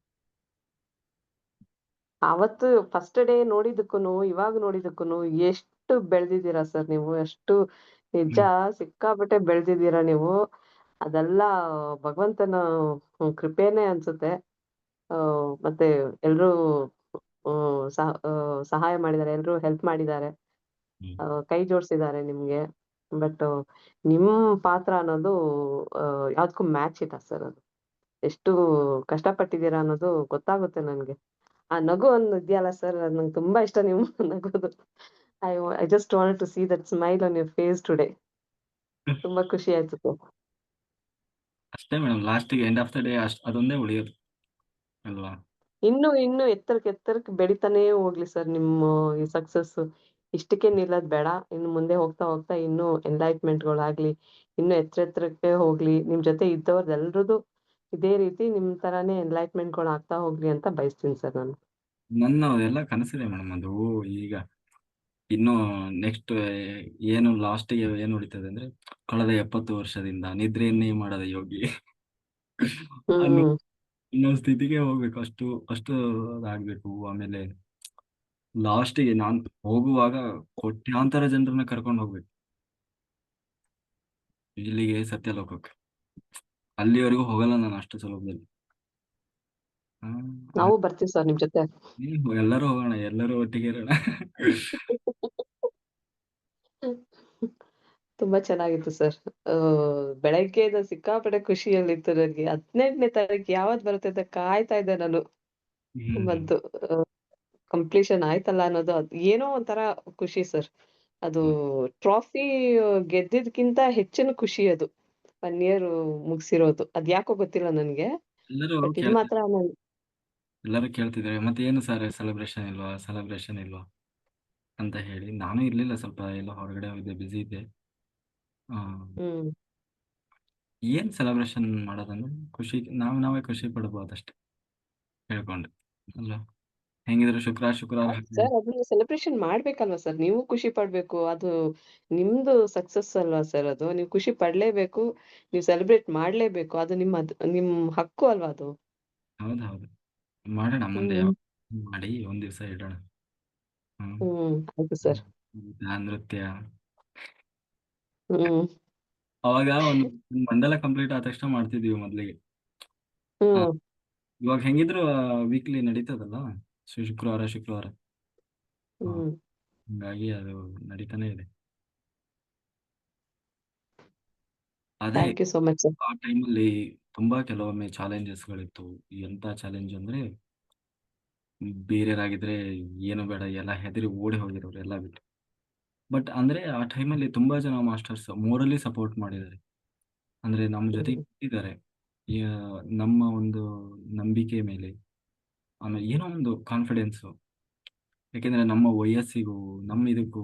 S4: ಅವತ್ತು ಫಸ್ಟ್ ಡೇ ನೋಡಿದಕ್ಕೂನು ಇವಾಗ ನೋಡಿದಕ್ಕೂನು ಎಷ್ಟು ಬೆಳ್ದಿದ್ದೀರಾ ಸರ್ ನೀವು. ಎಷ್ಟು ನಿಜ ಸಿಕ್ಕಾಪಟ್ಟೆ ಬೆಳ್ದಿದ್ದೀರಾ ನೀವು. ಅದೆಲ್ಲ ಭಗವಂತನ ಕೃಪೆನೇ ಅನ್ಸುತ್ತೆ. ಮತ್ತೆ ಎಲ್ರೂ ಸಹಾಯ ಮಾಡಿದ್ದಾರೆ, ಎಲ್ರೂ ಹೆಲ್ಪ್ ಮಾಡಿದ್ದಾರೆ, ಕೈ ಜೋಡಿಸಿದ್ದಾರೆ ನಿಮ್ಗೆ. ಬಟ್ ನಿಮ್ ಪಾತ್ರ ಅನ್ನೋದು ಯಾವ್ದಕ್ಕೂ ಮ್ಯಾಚ್ ಇಲ್ಲ ಸರ್. ಅದು ಎಷ್ಟು ಕಷ್ಟಪಟ್ಟಿದ್ದೀರಾ ಅನ್ನೋದು ಗೊತ್ತಾಗುತ್ತೆ ನನ್ಗೆ. ಆ ನಗು ಒಂದು ಇದೆಯಲ್ಲ ಸರ್, ಅದು ನಂಗೆ ತುಂಬಾ ಇಷ್ಟ ನೀವು ನಗೋದು. I just wanted to see that smile on your face today. ತುಂಬಾ ಖುಷಿ ಆಯ್ತು ಸರ್.
S1: ಅಷ್ಟೇ ಮೇಡಮ್, ಲಾಸ್ಟಿಗೆ ಎಂಡ್ ಆಫ್ ದ ಡೇ ಅದೊಂದೇ ಉಳಿಯೋದು ಅಲ್ವಾ?
S4: ಇನ್ನು ಎತ್ತರಕ್ಕೆ ಬೆಳಿತಾನೇ ಹೋಗ್ಲಿ ಸರ್ ನಿಮ್ಮ ಈ ಸಕ್ಸಸ್. ಇಷ್ಟಕ್ಕೆ ನಿಲ್ಲೋದ್ ಬೇಡ. ಇನ್ನು ಮುಂದೆ ಹೋಗ್ತಾ ಇನ್ನೂ ಎನ್ಲೈಟ್ಮೆಂಟ್‌ಗಳಾಗ್ಲಿ, ಇನ್ನೂ ಎತ್ತರಕ್ಕೆ ಹೋಗ್ಲಿ. ನಿಮ್ ಜೊತೆ ಇದ್ದವ್ರ್ದೆಲ್ರದು ಇದೇ ರೀತಿ ನಿಮ್ ತರಾನೇ ಎನ್ಲೈಟ್ಮೆಂಟ್‌ಗಳು ಆಗ್ತಾ ಹೋಗ್ಲಿ ಅಂತ ಬಯಸ್ತೀನಿ ಸರ್ ನಾನು.
S1: ನನ್ನ ಎಲ್ಲ ಕನಸಿದೆ ಮೇಡಮ್. ಅದು ಈಗ ಇನ್ನು ನೆಕ್ಸ್ಟ್ ಏನು ಲಾಸ್ಟಿಗೆ ಏನು ಉಳಿತದೆ ಅಂದ್ರೆ, ಕಳೆದ 70 ವರ್ಷದಿಂದ ನಿದ್ರೆಯನ್ನೇ ಮಾಡದ ಯೋಗಿ ಅನ್ನೋ
S4: ಹ್ಮ್.
S1: ಅನ್ನೋ ಸ್ಥಿತಿಗೆ ಹೋಗ್ಬೇಕು. ಅಷ್ಟು ಅದಾಗ್ಬೇಕು. ಆಮೇಲೆ ಲಾಸ್ಟಿಗೆ ನಾನ್ ಹೋಗುವಾಗ ಕೋಟ್ಯಾಂತರ ಜನರನ್ನ ಕರ್ಕೊಂಡು ಹೋಗ್ಬೇಕು ಇಲ್ಲಿಗೆ ಸತ್ಯಲೋಕಕ್ಕೆ. ಅಲ್ಲಿವರೆಗೂ ಹೋಗಲ್ಲ ನಾನು ಅಷ್ಟು ಸುಲಭದಲ್ಲಿ.
S4: ನಾವು ಬರ್ತೀವಿ ಸರ್ ನಿಮ್ ಜೊತೆ.
S1: ಎಲ್ಲರೂ ಹೋಗೋಣ, ಎಲ್ಲರೂ ಒಟ್ಟಿಗೆ ಇರೋಣ.
S4: ತುಂಬಾ ಚೆನ್ನಾಗಿತ್ತು ಸರ್. ಬೆಳಗ್ಗೆಯಿಂದ ಸಿಕ್ಕಾಪಟ್ಟೆ ಖುಷಿಯಲ್ಲಿತ್ತು ನನಗೆ. 18ನೇ ತಾರೀಕು ಯಾವತ್ ಬರುತ್ತೆ ಅಂತ ಕಾಯ್ತಾ ಇದ್ದೆ ನಾನು.
S1: ಹ್ಮ್
S4: ಬಂತು. ಕಂಪ್ಲೀಷನ್ ಆಯ್ತಲ್ಲ ಅನ್ನೋದು ಏನೋ ಒಂಥರ ಖುಷಿ ಸರ್. ಅದು ಟ್ರಾಫಿ ಗೆದ್ದಿದ್ಕಿಂತ ಹೆಚ್ಚಿನ ಖುಷಿ ಅದು. 1 ಇಯರ್ ಮುಗ್ಸಿರೋದು. ಅದ್ಯಾಕೋ ಗೊತ್ತಿಲ್ಲ ನನ್ಗೆ.
S1: ಎಲ್ಲರೂ
S4: ಬಟ್ ಇದು ಮಾತ್ರ
S1: ಎಲ್ಲರೂ ಕೇಳ್ತಿದ್ದಾರೆ, ಮತ್ತೆ ಏನು ಸರ್ ಸೆಲೆಬ್ರೇಷನ್ ಇಲ್ವಾ ಅಂತ ಹೇಳಿ. ನಾನು ಇರ್ಲಿಲ್ಲ, ಸ್ವಲ್ಪ ಎಲ್ಲ ಹೊರಗಡೆ ಹೋಗಿದ್ದೆ, ಬಿಸಿ ಇದ್ದೆ. ಆ,
S4: ಹ್ಮ್.
S1: ಏನ್ ಸೆಲೆಬ್ರೇಷನ್ ಮಾಡೋದಂದ್ರೆ ಖುಷಿ, ನಾವೇ ಖುಷಿ ಪಡ್ಬೋದಷ್ಟೇ ಹೇಳ್ಕೊಂಡು ಅಲ್ವಾ? ಹೆಂಗಿದ್ರು ಶುಕ್ರವಾರ
S4: ಸರ್ ಅದನ್ನ ಸೆಲೆಬ್ರೇಷನ್ ಮಾಡ್ಬೇಕಲ್ವಾ ಸರ್? ನೀವು ಖುಷಿ ಪಡ್ಬೇಕು. ಅದು ನಿಮ್ದು ಸಕ್ಸಸ್ ಅಲ್ವಾ ಸರ್ ಅದು? ನೀವು ಖುಷಿ ಪಡ್ಲೇಬೇಕು. ನೀವು ಸೆಲೆಬ್ರೇಟ್ ಮಾಡ್ಲೇಬೇಕು. ಅದು ನಿಮ್ ಹಕ್ಕು ಅಲ್ವಾ ಅದು?
S1: ಹೌದು, ಮಾಡೋಣ ಮುಂದೆ
S4: ಹ್ಮ್.
S1: ಯಾವಾಗ ಮಾಡಿ ಒಂದ್ ದಿವಸ ಇಡೋಣ.
S4: ಆಯ್ತು ಸರ್.
S1: ನೃತ್ಯ.
S4: ಹ್ಮ್.
S1: ಅವಾಗ ಒಂದು ಮಂಡಲ ಕಂಪ್ಲೀಟ್ ಆದ ತಕ್ಷಣ ಮಾಡ್ತಿದ್ವಿ ಮೊದ್ಲಿಗೆ. ಆ,
S4: ಹ್ಮ್.
S1: ಇವಾಗ ಹೆಂಗಿದ್ರು ವೀಕ್ಲಿ ನಡೀತದಲ್ಲ, ಶುಕ್ರವಾರ. ಆ,
S4: ಹ್ಮ್.
S1: ಹಂಗಾಗಿ ಅದು ನಡೀತಾನೆ ಇದೆ. ಅದೇ
S4: thank you so much sir.
S1: ಆ ಟೈಮಲ್ಲಿ ತುಂಬಾ ಕೆಲವೊಮ್ಮೆ ಚಾಲೆಂಜಸ್ಗಳಿತ್ತು. ಎಂತ ಚಾಲೆಂಜ್ ಅಂದ್ರೆ, ಬೇರೆಯವರಾಗಿದ್ರೆ ಏನು ಬೇಡ, ಎಲ್ಲ ಹೆದರಿ ಓಡಿ ಹೋಗಿರೋರು ಎಲ್ಲ ಬಿಟ್ಟು. ಬಟ್ ಅಂದ್ರೆ ಆ ಟೈಮಲ್ಲಿ ತುಂಬಾ ಜನ ಮಾಸ್ಟರ್ಸ್ ಮೋರಲಿ ಸಪೋರ್ಟ್ ಮಾಡಿದ್ದಾರೆ. ಅಂದ್ರೆ ನಮ್ಮ ಜೊತೆ ಇದ್ದಾರೆ. ನಮ್ಮ ಒಂದು ನಂಬಿಕೆ ಮೇಲೆ, ಆಮೇಲೆ ಏನೋ ಒಂದು ಕಾನ್ಫಿಡೆನ್ಸ್. ಯಾಕೆಂದ್ರೆ ನಮ್ಮ ವಯಸ್ಸಿಗೂ ನಮ್ಮ ಇದಕ್ಕೂ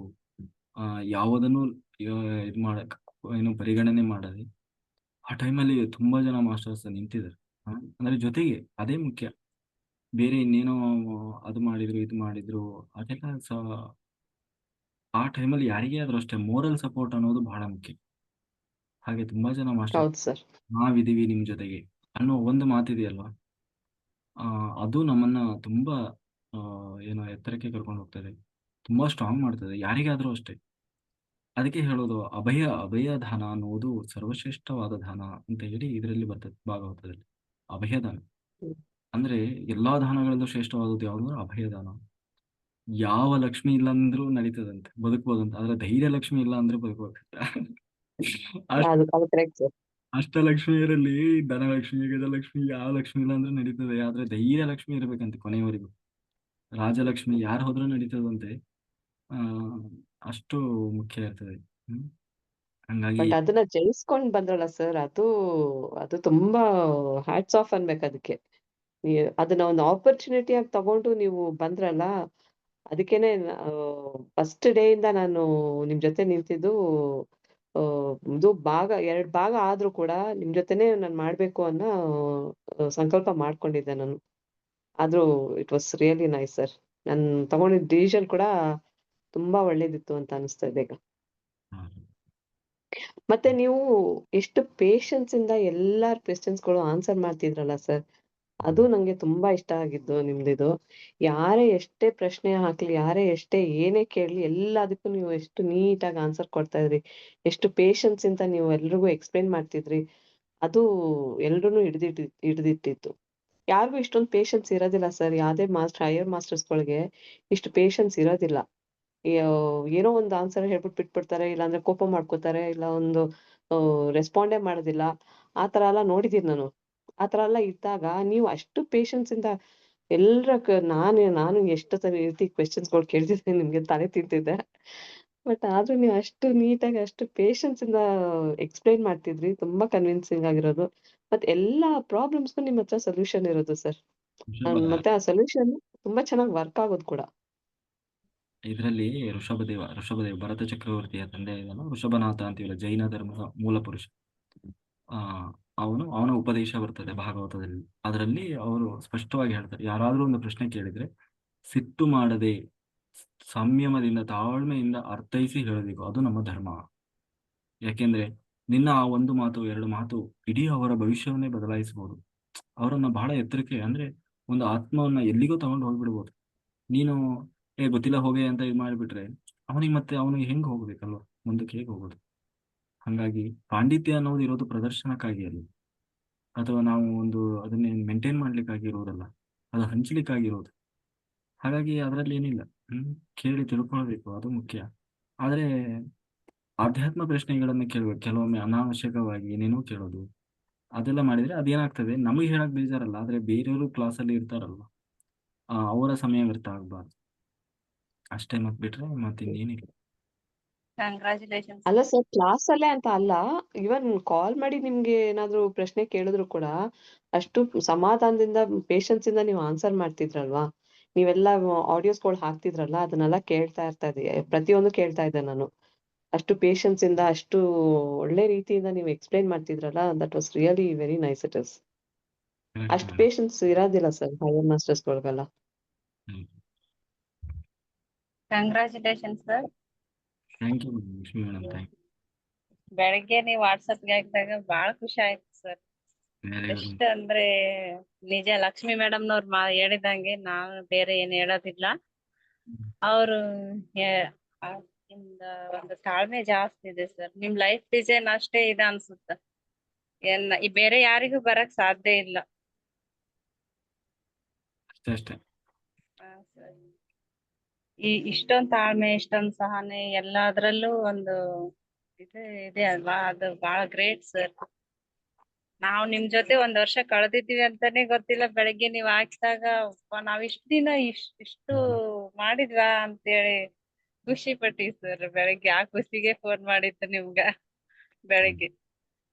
S1: ಯಾವುದನ್ನು ಇದು ಮಾಡಕ್ ಏನು ಪರಿಗಣನೆ ಮಾಡದೆ ಆ ಟೈಮಲ್ಲಿ ತುಂಬಾ ಜನ ಮಾಸ್ಟರ್ಸ್ ನಿಂತಿದ್ದಾರೆ. ಅಂದ್ರೆ ಜೊತೆಗೆ ಅದೇ ಮುಖ್ಯ. ಬೇರೆ ಇನ್ನೇನೋ ಅದು ಮಾಡಿದ್ರು ಇದು ಮಾಡಿದ್ರು ಅದೆಲ್ಲ ಆ ಟೈಮಲ್ಲಿ ಯಾರಿಗೇ ಆದ್ರೂ ಅಷ್ಟೇ ಮೋರಲ್ ಸಪೋರ್ಟ್ ಅನ್ನೋದು ಬಹಳ ಮುಖ್ಯ. ಹಾಗೆ ತುಂಬಾ ಜನ ಮಾಸ್ಟರ್
S4: ಹೌದು ಸರ್.
S1: ನಾವಿದೀವಿ ನಿಮ್ ಜೊತೆಗೆ ಅನ್ನೋ ಒಂದು ಮಾತಿದೆಯಲ್ವಾ, ಅದು ನಮ್ಮನ್ನ ತುಂಬಾ ಏನೋ ಎತ್ತರಕ್ಕೆ ಕರ್ಕೊಂಡು ಹೋಗ್ತದೆ, ತುಂಬಾ ಸ್ಟ್ರಾಂಗ್ ಮಾಡ್ತದೆ ಯಾರಿಗಾದ್ರೂ ಅಷ್ಟೇ. ಅದಕ್ಕೆ ಹೇಳೋದು ಅಭಯ ದಾನ ಅನ್ನುವುದು ಸರ್ವಶ್ರೇಷ್ಠವಾದ ದಾನ ಅಂತ ಹೇಳಿ ಇದರಲ್ಲಿ ಬರ್ತದೆ ಭಾಗವತದಲ್ಲಿ. ಅಭಯದಾನ
S4: ಹ್ಮ್.
S1: ಅಂದ್ರೆ ಎಲ್ಲಾ ದಾನಗಳಲ್ಲೂ ಶ್ರೇಷ್ಠವಾದದ್ದು ಯಾವುದು ಅಂದ್ರೆ ಅಭಯದಾನ. ಯಾವ ಲಕ್ಷ್ಮಿ ಇಲ್ಲ ಅಂದ್ರೂ ನಡೀತದಂತೆ, ಬದುಕ್ಬೋದಂತೆ. ಆದ್ರೆ ಧೈರ್ಯ ಲಕ್ಷ್ಮಿ ಇಲ್ಲ ಅಂದ್ರೆ ಬದುಕುವಂತ
S4: ಅದು ಕರೆಕ್ಟ್ ಸರ್.
S1: ಅಷ್ಟಲಕ್ಷ್ಮಿಯರಲ್ಲಿ ಧನಲಕ್ಷ್ಮಿ, ಗಜಲಕ್ಷ್ಮಿ, ಯಾವ ಲಕ್ಷ್ಮಿ ಇಲ್ಲ ಅಂದ್ರೆ ನಡೀತದೆ. ಆದ್ರೆ ಧೈರ್ಯ ಲಕ್ಷ್ಮಿ ಇರ್ಬೇಕಂತೆ ಕೊನೆಯವರೆಗೂ. ರಾಜಲಕ್ಷ್ಮಿ ಯಾರು ಹೋದ್ರೂ ನಡೀತದಂತೆ. ಆ ಅಷ್ಟು ಮುಖ್ಯ ಇರ್ತದೆ. ಹಂಗಾಗಿ
S4: ಬಟ್ ಅದನ್ನ ಜಯಿಸ್ಕೊಂಡ್ ಬಂದ್ರಲ್ಲ ಸರ್, ಅದು ತುಂಬಾ ಹ್ಯಾಟ್ಸ್ ಆಫ್ ಅನ್ಬೇಕು ಅದಕ್ಕೆ. ಅದನ್ನ ಒಂದು ಆಪರ್ಚುನಿಟಿ ಆಗಿ ತಗೊಂಡು ನೀವು ಬಂದ್ರಲ್ಲ, ಅದಕ್ಕೇನೆ ಫಸ್ಟ್ ಡೇ ಇಂದ ನಾನು ನಿಮ್ ಜೊತೆ ನಿಂತಿದ್ದು. ಇದು 2 ಭಾಗ ಆದ್ರೂ ಕೂಡ ನಿಮ್ ಜೊತೆನೆ ನಾನು ಮಾಡ್ಬೇಕು ಅನ್ನೋ ಸಂಕಲ್ಪ ಮಾಡ್ಕೊಂಡಿದ್ದೆ ನಾನು. ಆದ್ರೂ it was really nice sir. ನಾನು ತಗೊಂಡಿದ್ದ ಡಿಸಿಷನ್ ಕೂಡ ತುಂಬಾ ಒಳ್ಳೇದಿತ್ತು ಅಂತ ಅನಿಸ್ತಾ ಇದೆ ಈಗ. ಮತ್ತೆ ನೀವು ಎಷ್ಟು ಪೇಷನ್ಸ್ ಇಂದ ಎಲ್ಲಾರ್ ಕ್ವೆಶ್ಚನ್ಸ್‌ಗಳು ಆನ್ಸರ್ ಮಾಡ್ತಿದ್ರಲ್ಲ ಸರ್, ಅದು ನಂಗೆ ತುಂಬಾ ಇಷ್ಟ ಆಗಿದ್ದು ನಿಮ್ದಿದು. ಯಾರೇ ಎಷ್ಟೇ ಪ್ರಶ್ನೆ ಹಾಕ್ಲಿ, ಯಾರೇ ಎಷ್ಟೇ ಏನೇ ಕೇಳಲಿ ಎಲ್ಲದಕ್ಕೂ ನೀವು ಎಷ್ಟು ನೀಟಾಗಿ ಆನ್ಸರ್ ಕೊಡ್ತಾ ಇದ್ರಿ. ಎಷ್ಟು ಪೇಷನ್ಸ್ ಇಂದ ನೀವು ಎಲ್ರಿಗೂ ಎಕ್ಸ್‌ಪ್ಲೇನ್ ಮಾಡ್ತಿದ್ರಿ. ಅದು ಎಲ್ರೂನು ಹಿಡಿದಿಟ್ಟಿತ್ತು. ಯಾರಿಗೂ ಇಷ್ಟೊಂದು ಪೇಷನ್ಸ್ ಇರೋದಿಲ್ಲ ಸರ್. ಯಾವ್ದೇ ಹೈಯರ್ ಮಾಸ್ಟರ್ಸ್‌ಗಳಿಗೆ ಇಷ್ಟು ಪೇಷನ್ಸ್ ಇರೋದಿಲ್ಲ. ಏನೋ ಒಂದು ಆನ್ಸರ್ ಹೇಳ್ಬಿಟ್ಟು ಬಿಟ್ಬಿಡ್ತಾರೆ. ಇಲ್ಲಾಂದ್ರೆ ಕೋಪ ಮಾಡ್ಕೋತಾರೆ. ಇಲ್ಲ ಒಂದು ರೆಸ್ಪಾಂಡೇ ಮಾಡೋದಿಲ್ಲ. ಆ ತರ ಎಲ್ಲ ನೋಡಿದೀನಿ ನಾನು. ಆ ತರ ಎಲ್ಲ ಇದ್ದಾಗ ನೀವು ಅಷ್ಟು ಪೇಷನ್ಸ್ ಇಂದ ನಾನು ಎಷ್ಟು ರೀತಿ ಕ್ವೆಶ್ಚನ್ಸ್ಗಳು ಕೇಳ್ತಿದ್ದೆ, ನಿಮ್ಗೆ ತಲೆ ತಿಂತಿದ್ದೆ. ಬಟ್ ಆದ್ರೂ ನೀವು ಅಷ್ಟು ನೀಟಾಗಿ ಅಷ್ಟು ಪೇಶನ್ಸ್ ಇಂದ ಎಕ್ಸ್ಪ್ಲೈನ್ ಮಾಡ್ತಿದ್ರಿ, ತುಂಬಾ ಕನ್ವಿನ್ಸಿಂಗ್ ಆಗಿರೋದು. ಮತ್ತೆ ಎಲ್ಲಾ ಪ್ರಾಬ್ಲಮ್ಸ್ಗೂ ನಿಮ್ಮ ಹತ್ರ ಸೊಲ್ಯೂಷನ್ ಇರೋದು ಸರ್.
S1: ಋಷಭ
S4: ಮತ್ತೆ ಆ ಸೊಲ್ಯೂಷನ್ ತುಂಬಾ ಚೆನ್ನಾಗಿ ವರ್ಕ್ ಆಗೋದು ಕೂಡ.
S1: ಇದರಲ್ಲಿ ಋಷಭದೇವ ಭರತ ಚಕ್ರವರ್ತಿಯ ತಂದೆ ಇದನ್ನು ಋಷಭನಾಥ ಅಂತೀವಲ್ಲ, ಜೈನ ಧರ್ಮದ ಮೂಲ ಪುರುಷ. ಆ ಅವನ ಉಪದೇಶ ಬರ್ತದೆ ಭಾಗವತದಲ್ಲಿ. ಅದರಲ್ಲಿ ಅವರು ಸ್ಪಷ್ಟವಾಗಿ ಹೇಳ್ತಾರೆ, ಯಾರಾದ್ರೂ ಒಂದು ಪ್ರಶ್ನೆ ಕೇಳಿದ್ರೆ ಸಿಟ್ಟು ಮಾಡದೆ ಸಂಯಮದಿಂದ ತಾಳ್ಮೆಯಿಂದ ಅರ್ಥೈಸಿ ಹೇಳಬೇಕು, ಅದು ನಮ್ಮ ಧರ್ಮ. ಯಾಕೆಂದ್ರೆ ನಿನ್ನ ಆ ಒಂದು ಮಾತು ಎರಡು ಮಾತು ಇಡೀ ಅವರ ಭವಿಷ್ಯವನ್ನೇ ಬದಲಾಯಿಸಬಹುದು. ಅವರನ್ನ ಬಹಳ ಎತ್ತರಕ್ಕೆ, ಅಂದ್ರೆ ಒಂದು ಆತ್ಮವನ್ನ ಎಲ್ಲಿಗೋ ತಗೊಂಡು ಹೋಗ್ಬಿಡ್ಬೋದು. ನೀನು ಗೊತ್ತಿಲ್ಲ ಹೋಗೆ ಅಂತ ಇದು ಮಾಡಿಬಿಟ್ರೆ ಅವನಿಗೆ ಹೆಂಗ್ ಹೋಗ್ಬೇಕಲ್ವ, ಮುಂದಕ್ಕೆ ಹೇಗೆ ಹೋಗೋದು? ಹಾಗಾಗಿ ಪಾಂಡಿತ್ಯ ಅನ್ನೋದು ಇರೋದು ಪ್ರದರ್ಶನಕ್ಕಾಗಿ ಅಲ್ಲಿ, ಅಥವಾ ನಾವು ಅದನ್ನೇ ಮೇಂಟೈನ್ ಮಾಡ್ಲಿಕ್ಕಾಗಿ ಇರೋದಲ್ಲ, ಅದು ಹಂಚ್ಲಿಕ್ಕಾಗಿರೋದು. ಹಾಗಾಗಿ ಅದರಲ್ಲಿ ಏನಿಲ್ಲ. ಕೇಳಿ ತಿಳ್ಕೊಳ್ಬೇಕು, ಅದು ಮುಖ್ಯ. ಆದ್ರೆ ಆಧ್ಯಾತ್ಮ ಪ್ರಶ್ನೆಗಳನ್ನ ಕೇಳಬೇಕು, ಕೆಲವೊಮ್ಮೆ ಅನಾವಶ್ಯಕವಾಗಿ ಏನೇನೋ ಕೇಳೋದು, ಅದೆಲ್ಲ ಮಾಡಿದ್ರೆ ಅದೇನಾಗ್ತದೆ, ನಮಗೆ ಹೇಳಕ್ ಬೇಜಾರಲ್ಲ, ಆದ್ರೆ ಬೇರೆಯವರು ಕ್ಲಾಸಲ್ಲಿ ಇರ್ತಾರಲ್ವ, ಅವರ ಸಮಯ ವ್ಯರ್ಥ ಆಗ್ಬಾರ್ದು ಅಷ್ಟೇ. ಬಿಟ್ರೆ ಮತ್ತಿನ್ನೇನಿಲ್ಲ.
S3: ಕಂಗ್ರಾಚುಲೇಷನ್ಸ್.
S4: ಅಲ್ಲ ಸರ್, ಕ್ಲಾಸ್ ಅಲ್ಲೇ ಅಂತ ಅಲ್ಲ, ಇವನ್ ಕಾಲ್ ಮಾಡಿ ನಿಮ್ಗೆ ಏನಾದ್ರು ಪ್ರಶ್ನೆ ಕೇಳಿದ್ರು ಕೂಡ ಅಷ್ಟು ಸಮಾಧಾನದಿಂದ ಪೇಶನ್ಸ್ ಇಂದ ನೀವು ಆನ್ಸರ್ ಮಾಡ್ತಿದ್ರಲ್ವಾ. ನೀವೆಲ್ಲ ಆಡಿಯೋಸ್ಗಳು ಹಾಕ್ತಿದ್ರಲ್ಲ, ಅದನ್ನೆಲ್ಲ ಕೇಳ್ತಾ ಇದ್ದೆ, ಪ್ರತಿಯೊಂದು ಕೇಳ್ತಾ ಇದ್ದೆ ನಾನು. ಅಷ್ಟು ಪೇಶನ್ಸ್ ಇಂದ ಅಷ್ಟು ಒಳ್ಳೆ ರೀತಿಯಿಂದ ನೀವು ಎಕ್ಸ್ಪ್ಲೈನ್ ಮಾಡ್ತಿದ್ರಲ್ಲ, that was really very nice it is. ಅಷ್ಟು ಪೇಶನ್ಸ್ ಇರೋದಿಲ್ಲ ಸರ್ ಹೈಯರ್ ಮಾಸ್ಟರ್ಸ್ಗಳಿಗೆಲ್ಲ.
S3: Congratulations sir.
S1: Thank you Lakshmi madam, thank you.
S3: ಬೆಳಗ್ಗೆ ನೀವು ವಾಟ್ಸಪ್ಗೆ ಹಾಕಿದಾಗ ಬಹಳ ಖುಷಿ ಆಯ್ತು ಸರ್.
S1: Very good.
S3: ಎಷ್ಟು ಅಂದ್ರೆ ನಿಜ, ಲಕ್ಷ್ಮಿ ಮೇಡಮ್ನವ್ರು ಹೇಳಿದಂಗೆ ನಾನು ಬೇರೆ ಏನ್ ಹೇಳೋದಿಲ್ಲ. ಅವರು ಒಂದು ತಾಳ್ಮೆ ಜಾಸ್ತಿ ಇದೆ ಸರ್. ನಿಮ್ ಲೈಫ್ ಡಿಸೈನ್ ಅಷ್ಟೇ ಇದೆ ಅನ್ಸುತ್ತ. ಈ ಬೇರೆ ಯಾರಿಗೂ ಬರಕ್ ಸಾಧ್ಯ ಇಲ್ಲ.
S1: ಅಷ್ಟೇ.
S3: ಇಷ್ಟೊಂದ್ ತಾಳ್ಮೆ, ಇಷ್ಟೊಂದ್ ಸಹನೆ ಎಲ್ಲಾದ್ರಲ್ಲೂ ಒಂದು ಇದೆ ಅಲ್ವಾ, ಅದು ಬಹಳ ಗ್ರೇಟ್ ಸರ್. ನಾವ್ ನಿಮ್ ಜೊತೆ ಒಂದ್ ವರ್ಷ ಕಳೆದಿದ್ದೀವಿ ಅಂತಾನೆ ಗೊತ್ತಿಲ್ಲ. ಬೆಳಗ್ಗೆ ನೀವ್ ಹಾಕಿದಾಗ ನಾವ್ ಇಷ್ಟ ದಿನ ಇಷ್ಟು ಮಾಡಿದ್ವಾ ಅಂತೇಳಿ ಖುಷಿ ಪಟ್ಟಿ ಸರ್. ಬೆಳಗ್ಗೆ ಆ ಖುಷಿಗೆ ಫೋನ್ ಮಾಡಿದ್ದು ನಿಮ್ಗ. ಬೆಳಗ್ಗೆ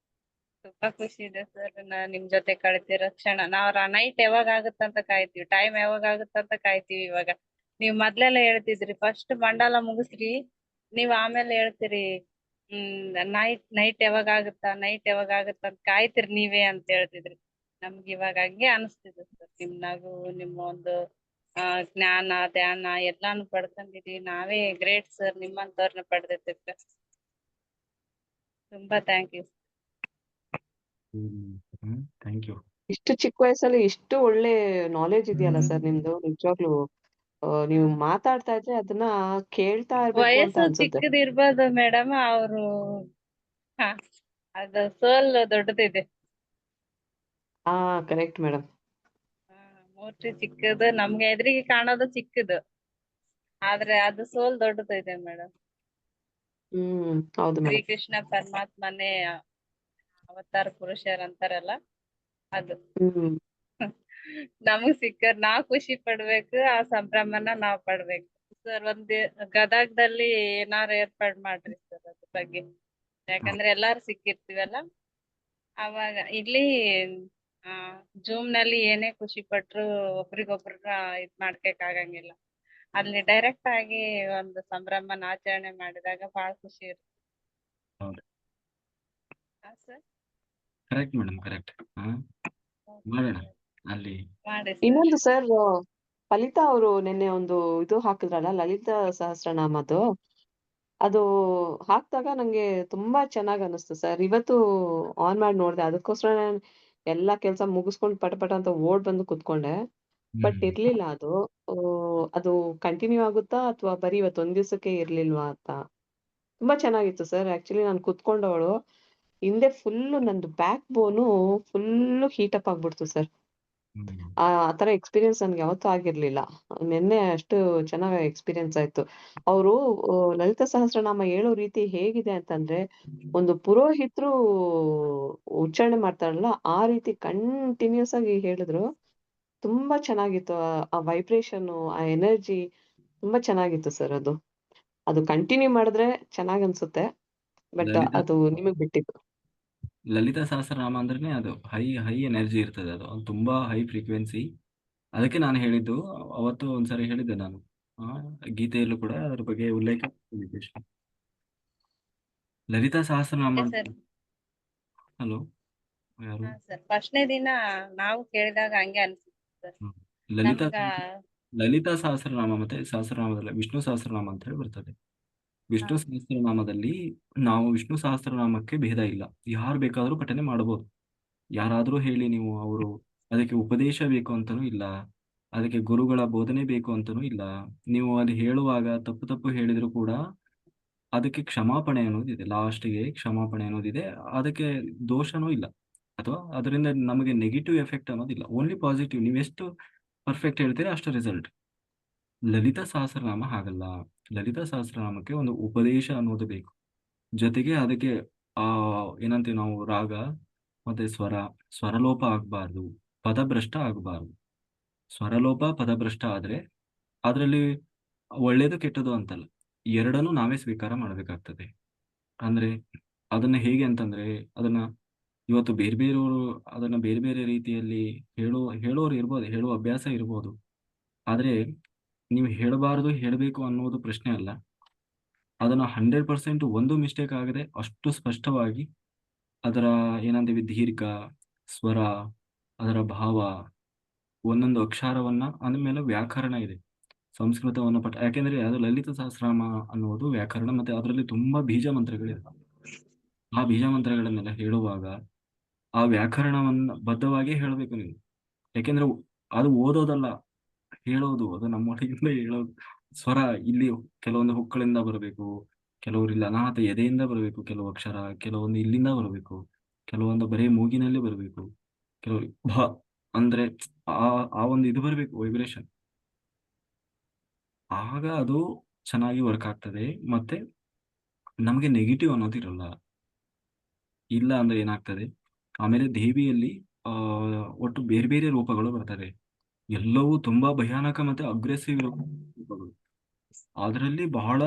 S3: ತುಂಬಾ ಖುಷಿ ಇದೆ ಸರ್. ನಿಮ್ ಜೊತೆ ಕಳಿತಿರೋ ಕ್ಷಣ, ನಾವ್ ನೈಟ್ ಯಾವಾಗ ಆಗುತ್ತಂತ ಕಾಯ್ತೀವಿ, ಟೈಮ್ ಯಾವಾಗ ಆಗುತ್ತಂತ ಕಾಯ್ತೀವಿ. ಇವಾಗ ನೀವ್ ಮೊದ್ಲೆಲ್ಲ ಹೇಳ್ತಿದ್ರಿ ಫಸ್ಟ್ ಮಂಡಲ ಮುಗಿಸ್ರಿ, ನೀವ್ ಆಮೇಲೆ ಹೇಳ್ತೀರಿ ನೈಟ್ ಯಾವಾಗ ಆಗುತ್ತ ಅಂತ ಕಾಯ್ತಿರಿ ನೀವೇ ಅಂತ ಹೇಳ್ತಿದ್ರಿ. ನಮ್ಗೆ ಇವಾಗ ಹಂಗೆ ಅನಿಸ್ತಿದೆ ಸರ್. ನಿಮ್ ನಗು, ನಿಮ್ಮ ಒಂದು ಜ್ಞಾನ ಧ್ಯಾನ ಎಲ್ಲಾನು ಪಡ್ಕೊಂಡಿದೀವಿ. ನಾವೇ ಗ್ರೇಟ್ ಸರ್, ನಿಮ್ಮಂತವ್ರನ್ನ ಪಡೆದಿದ್ದಕ್ಕೆ. ತುಂಬಾ ಥ್ಯಾಂಕ್ ಯು.
S1: Thank you.
S4: ಇಷ್ಟು ಚಿಕ್ಕ ವಯಸ್ಸಲ್ಲಿ ಇಷ್ಟು ಒಳ್ಳೆ ನಾಲೆಜ್ ಇದೆಯಲ್ಲ ಸರ್ ನಿಮ್ದು, ನಿಜವಾಗ್ಲೂ. ನೀವು ಮಾತಾಡ್ತಾ ಇದ್ರೆ ಅದನ್ನ ಕೇಳ್ತಾ ಇರ್ಬೇಕು ಅಂತ
S3: ವಯಸ್ಸು
S4: ಅನ್ಸುತ್ತೆ.
S3: ಚಿಕ್ಕದಿರ್ಬೋದು ಮೇಡಮ್, ಅವರು ಅದು ಸೋಲ್ ದೊಡ್ಡದಿದೆ.
S4: ಹಾ, ಕರೆಕ್ಟ್ ಮೇಡಮ್.
S3: ಮೂರ್ತಿ ಚಿಕ್ಕದು, ನಮ್ಗೆ ಎದುರಿಗೆ ಕಾಣೋದು ಚಿಕ್ಕದು, ಆದ್ರೆ ಅದು ಸೋಲ್ ದೊಡ್ಡದು ಇದೆ ಮೇಡಮ್.
S4: ಹೌದು ಮೇಡಮ್.
S3: ಶ್ರೀಕೃಷ್ಣ ಪರಮಾತ್ಮನೇ ಅವತಾರ ಪುರುಷರಂತಾರಲ್ಲ, ಅದು ನಮಗ್ ಸಿಕ್ಕದ್ ನಾವ್ ಖುಷಿ ಪಡ್ಬೇಕು, ಆ ಸಂಭ್ರಮನ ನಾವ್ ಪಡ್ಬೇಕು ಸರ್. ಗದಗದಲ್ಲಿ ಏನಾರು ಏರ್ಪಾಡ್ ಮಾಡ್ರಿ ಸರ್ ಅದ್ರ ಬಗ್ಗೆ. ಯಾಕಂದ್ರೆ ಎಲ್ಲಾರು ಸಿಕ್ಕಿರ್ತೀವಲ್ಲ, ಅವಾಗ ಇಲ್ಲಿ ಜೂಮ್ ನಲ್ಲಿ ಏನೇ ಖುಷಿ ಪಟ್ರು ಒಬ್ರಿಗೊಬ್ರ ಇದ್ ಮಾಡ್ಕಕ್ ಆಗಂಗಿಲ್ಲ. ಅಲ್ಲಿ ಡೈರೆಕ್ಟ್ ಆಗಿ ಒಂದು ಸಂಭ್ರಮನ ಆಚರಣೆ ಮಾಡಿದಾಗ ಬಹಳ ಖುಷಿ ಇರುತ್ತೆ.
S1: Correct madam, correct. ಮಾಡೋಣ ಅಲ್ಲಿ.
S4: ಇನ್ನೊಂದು ಸರ್, ಫಲಿತಾ ಅವರು ನಿನ್ನೆ ಒಂದು ಇದು ಹಾಕಿದ್ರಲ್ಲ, ಲಲಿತಾ ಸಹಸ್ರನಾಮದ್ದು, ಅದು ಹಾಕ್ದಾಗ ನಂಗೆ ತುಂಬಾ ಚೆನ್ನಾಗ್ ಅನಿಸ್ತು ಸರ್. ಇವತ್ತು ಆನ್ ಮಾಡಿ ನೋಡ್ದೆ, ಅದಕ್ಕೋಸ್ಕರ ನಾನು ಎಲ್ಲಾ ಕೆಲ್ಸ ಮುಗಿಸ್ಕೊಂಡು ಪಟ ಅಂತ ಓಡ್ ಬಂದು ಕುತ್ಕೊಂಡೆ. ಬಟ್ ಇರ್ಲಿಲ್ಲ ಅದು. ಅದು ಕಂಟಿನ್ಯೂ ಆಗುತ್ತಾ ಅಥವಾ ಬರೀ ಇವತ್ತೊಂದ್ ದಿವ್ಸಕ್ಕೆ ಇರ್ಲಿಲ್ವಾ ಅಂತ. ತುಂಬಾ ಚೆನ್ನಾಗಿತ್ತು ಸರ್. ಆಕ್ಚುಲಿ ನಾನು ಕುತ್ಕೊಂಡವಳು ಹಿಂದೆ ಫುಲ್ಲು ನಂದು ಬ್ಯಾಕ್ ಬೋನು ಫುಲ್ಲು ಹೀಟಪ್ ಆಗ್ಬಿಡ್ತು ಸರ್. ಆ ತರ ಎಕ್ಸ್ಪೀರಿಯನ್ಸ್ ನನ್ಗೆ ಯಾವತ್ತೂ ಆಗಿರ್ಲಿಲ್ಲ. ನಿನ್ನೆ ಅಷ್ಟು ಚೆನ್ನಾಗಿ ಎಕ್ಸ್ಪೀರಿಯನ್ಸ್ ಆಯ್ತು. ಅವರು ಲಲಿತಾ ಸಹಸ್ರನಾಮ ಹೇಳೋ ರೀತಿ ಹೇಗಿದೆ ಅಂತಂದ್ರೆ, ಒಂದು ಪುರೋಹಿತರು ಉಚ್ಚಾರಣೆ ಮಾಡ್ತಾರಲ್ಲ, ಆ ರೀತಿ ಕಂಟಿನ್ಯೂಸ್ ಆಗಿ ಹೇಳಿದ್ರು. ತುಂಬಾ ಚೆನ್ನಾಗಿತ್ತು. ಆ ವೈಬ್ರೇಷನ್, ಆ ಎನರ್ಜಿ ತುಂಬಾ ಚೆನ್ನಾಗಿತ್ತು ಸರ್ ಅದು. ಅದು ಕಂಟಿನ್ಯೂ ಮಾಡಿದ್ರೆ ಚೆನ್ನಾಗ್ ಅನ್ಸುತ್ತೆ. ಬಟ್
S1: ಲಲಿತಾ
S4: ಅದು ನಿಮಗ್ ಬಿಟ್ಟಿದ್ದು.
S1: ಲಲಿತಾ ಸಹಸ್ರನಾಮ ಅಂದ್ರೇನೆ ಅದು ಹೈ ಹೈ ಎನರ್ಜಿ ಇರ್ತದೆ, ಅದು ತುಂಬಾ ಹೈ ಫ್ರೀಕ್ವೆನ್ಸಿ. ಅದಕ್ಕೆ ನಾನು ಹೇಳಿದ್ದು, ಅವತ್ತು ಒಂದ್ಸರಿ ಹೇಳಿದ್ದೆ ನಾನು, ಆ, ಗೀತೆಯಲ್ಲೂ ಕೂಡ ಅದ್ರ ಬಗ್ಗೆ ಉಲ್ಲೇಖ ಇದೆ. ಲಲಿತಾ ಸಹಸ್ರನಾಮ
S5: ಮತ್ತೆ
S1: ಅಂತ.
S5: ಸರ್
S1: ಹಲೋ, ಯಾರು?
S5: ಸರ್ ಫಸ್ಟ್ನೇ ದಿನ ನಾವು ಕೇಳಿದಾಗ ಹಂಗೆ ಅನ್ಸುತ್ತೆ ಸರ್.
S1: ಹ್ಮ್. ಲಲಿತಾ
S5: ನಮ್ಗ
S1: ಲಲಿತಾ ಸಹಸ್ರನಾಮ ಮತ್ತೆ ಸಹಸ್ರನಾಮದಲ್ಲಿ ವಿಷ್ಣು ಸಹಸ್ರನಾಮ ಅಂತ ಹೇಳಿ ಬರ್ತದೆ. ವಿಷ್ಣು ಸಹಸ್ರನಾಮದಲ್ಲಿ ನಾವು ವಿಷ್ಣು ಸಹಸ್ರನಾಮಕ್ಕೆ ಭೇದ ಇಲ್ಲ, ಯಾರು ಬೇಕಾದರೂ ಪಠನೆ ಮಾಡಬಹುದು. ಯಾರಾದರೂ ಹೇಳಿ ನೀವು, ಅವರು ಅದಕ್ಕೆ ಉಪದೇಶ ಬೇಕು ಅಂತನೂ ಇಲ್ಲ, ಅದಕ್ಕೆ ಗುರುಗಳ ಬೋಧನೆ ಬೇಕು ಅಂತನೂ ಇಲ್ಲ. ನೀವು ಅದು ಹೇಳುವಾಗ ತಪ್ಪು ತಪ್ಪು ಹೇಳಿದ್ರು ಕೂಡ ಅದಕ್ಕೆ ಕ್ಷಮಾಪಣೆ ಅನ್ನೋದಿದೆ, ಲಾಸ್ಟ್ಗೆ ಕ್ಷಮಾಪಣೆ ಅನ್ನೋದಿದೆ. ಅದಕ್ಕೆ ದೋಷನೂ ಇಲ್ಲ, ಅಥವಾ ಅದರಿಂದ ನಮಗೆ ನೆಗೆಟಿವ್ ಎಫೆಕ್ಟ್ ಅನ್ನೋದಿಲ್ಲ, ಓನ್ಲಿ ಪಾಸಿಟಿವ್. ನೀವೆಷ್ಟು ಪರ್ಫೆಕ್ಟ್ ಹೇಳ್ತೀರಾ ಅಷ್ಟು ರಿಸಲ್ಟ್. ಲಲಿತಾ ಸಹಸ್ರನಾಮ ಹಾಗಲ್ಲ. ಲಲಿತಾ ಸಹಸ್ರನಾಮಕ್ಕೆ ಒಂದು ಉಪದೇಶ ಅನ್ನೋದು ಬೇಕು, ಜೊತೆಗೆ ಅದಕ್ಕೆ ಆ ಏನಂತೀವಿ ನಾವು, ರಾಗ ಮತ್ತೆ ಸ್ವರಲೋಪ ಆಗಬಾರ್ದು, ಪದಭ್ರಷ್ಟ ಆಗಬಾರ್ದು. ಸ್ವರಲೋಪ ಪದಭ್ರಷ್ಟ ಆದ್ರೆ ಅದರಲ್ಲಿ ಒಳ್ಳೇದು ಕೆಟ್ಟದು ಅಂತಲ್ಲ, ಎರಡನ್ನೂ ನಾವೇ ಸ್ವೀಕಾರ ಮಾಡಬೇಕಾಗ್ತದೆ. ಅಂದ್ರೆ ಅದನ್ನ ಹೇಗೆ ಅಂತಂದ್ರೆ, ಅದನ್ನ ಇವತ್ತು ಬೇರೆ ಬೇರೆಯವರು ಅದನ್ನ ಬೇರೆ ಬೇರೆ ರೀತಿಯಲ್ಲಿ ಹೇಳೋರು ಇರ್ಬೋದು, ಹೇಳುವ ಅಭ್ಯಾಸ ಇರ್ಬೋದು. ಆದ್ರೆ ನೀವು ಹೇಳಬಾರದು ಹೇಳಬೇಕು ಅನ್ನೋದು ಪ್ರಶ್ನೆ ಅಲ್ಲ. ಅದನ್ನ 100% ಒಂದು ಮಿಸ್ಟೇಕ್ ಆಗದೆ ಅಷ್ಟು ಸ್ಪಷ್ಟವಾಗಿ ಅದರ ಏನಂತೀವಿ ದೀರ್ಘ, ಸ್ವರ, ಅದರ ಭಾವ, ಒಂದೊಂದು ಅಕ್ಷರವನ್ನ, ಅಂದಮೇಲೆ ವ್ಯಾಕರಣ ಇದೆ. ಸಂಸ್ಕೃತವನ್ನ ಯಾಕೆಂದ್ರೆ ಅದು ಲಲಿತ ಸಹಸ್ರನಾಮ ಅನ್ನುವುದು ವ್ಯಾಕರಣ, ಮತ್ತೆ ಅದರಲ್ಲಿ ತುಂಬಾ ಬೀಜ ಮಂತ್ರಗಳಿದೆ. ಆ ಬೀಜ ಮಂತ್ರಗಳನ್ನೆಲ್ಲ ಹೇಳುವಾಗ ಆ ವ್ಯಾಕರಣವನ್ನ ಬದ್ಧವಾಗಿ ಹೇಳಬೇಕು ನೀವು. ಯಾಕೆಂದ್ರೆ ಅದು ಓದೋದಲ್ಲ, ಹೇಳೋದು. ಅದು ನಮ್ಮೊಳಗಿಂದ ಹೇಳೋದು. ಸ್ವರ ಇಲ್ಲಿ ಕೆಲವೊಂದು ಹುಕ್ಕಳಿಂದ ಬರಬೇಕು, ಕೆಲವರಿಲ್ಲ ಅನಾಹತ ಎದೆಯಿಂದ ಬರಬೇಕು, ಕೆಲವು ಅಕ್ಷರ ಕೆಲವೊಂದು ಇಲ್ಲಿಂದ ಬರಬೇಕು, ಕೆಲವೊಂದು ಬರೀ ಮೂಗಿನಲ್ಲಿ ಬರಬೇಕು, ಕೆಲವರು ಭ ಅಂದ್ರೆ ಆ ಆ ಒಂದು ಇದು ಬರಬೇಕು, ವೈಬ್ರೇಷನ್. ಆಗ ಅದು ಚೆನ್ನಾಗಿ ವರ್ಕ್ ಆಗ್ತದೆ, ಮತ್ತೆ ನಮಗೆ ನೆಗೆಟಿವ್ ಅನ್ನೋದು ಇರಲ್ಲ. ಇಲ್ಲ ಅಂದ್ರೆ ಏನಾಗ್ತದೆ, ಆಮೇಲೆ ದೇವಿಯಲ್ಲಿ ಆ ಒಟ್ಟು ಬೇರೆ ಬೇರೆ ರೂಪಗಳು ಬರ್ತದೆ. ಎಲ್ಲವೂ ತುಂಬಾ ಭಯಾನಕ ಮತ್ತೆ ಅಗ್ರೆಸಿವ್ ರೂಪಗಳು. ಅದರಲ್ಲಿ ಬಹಳ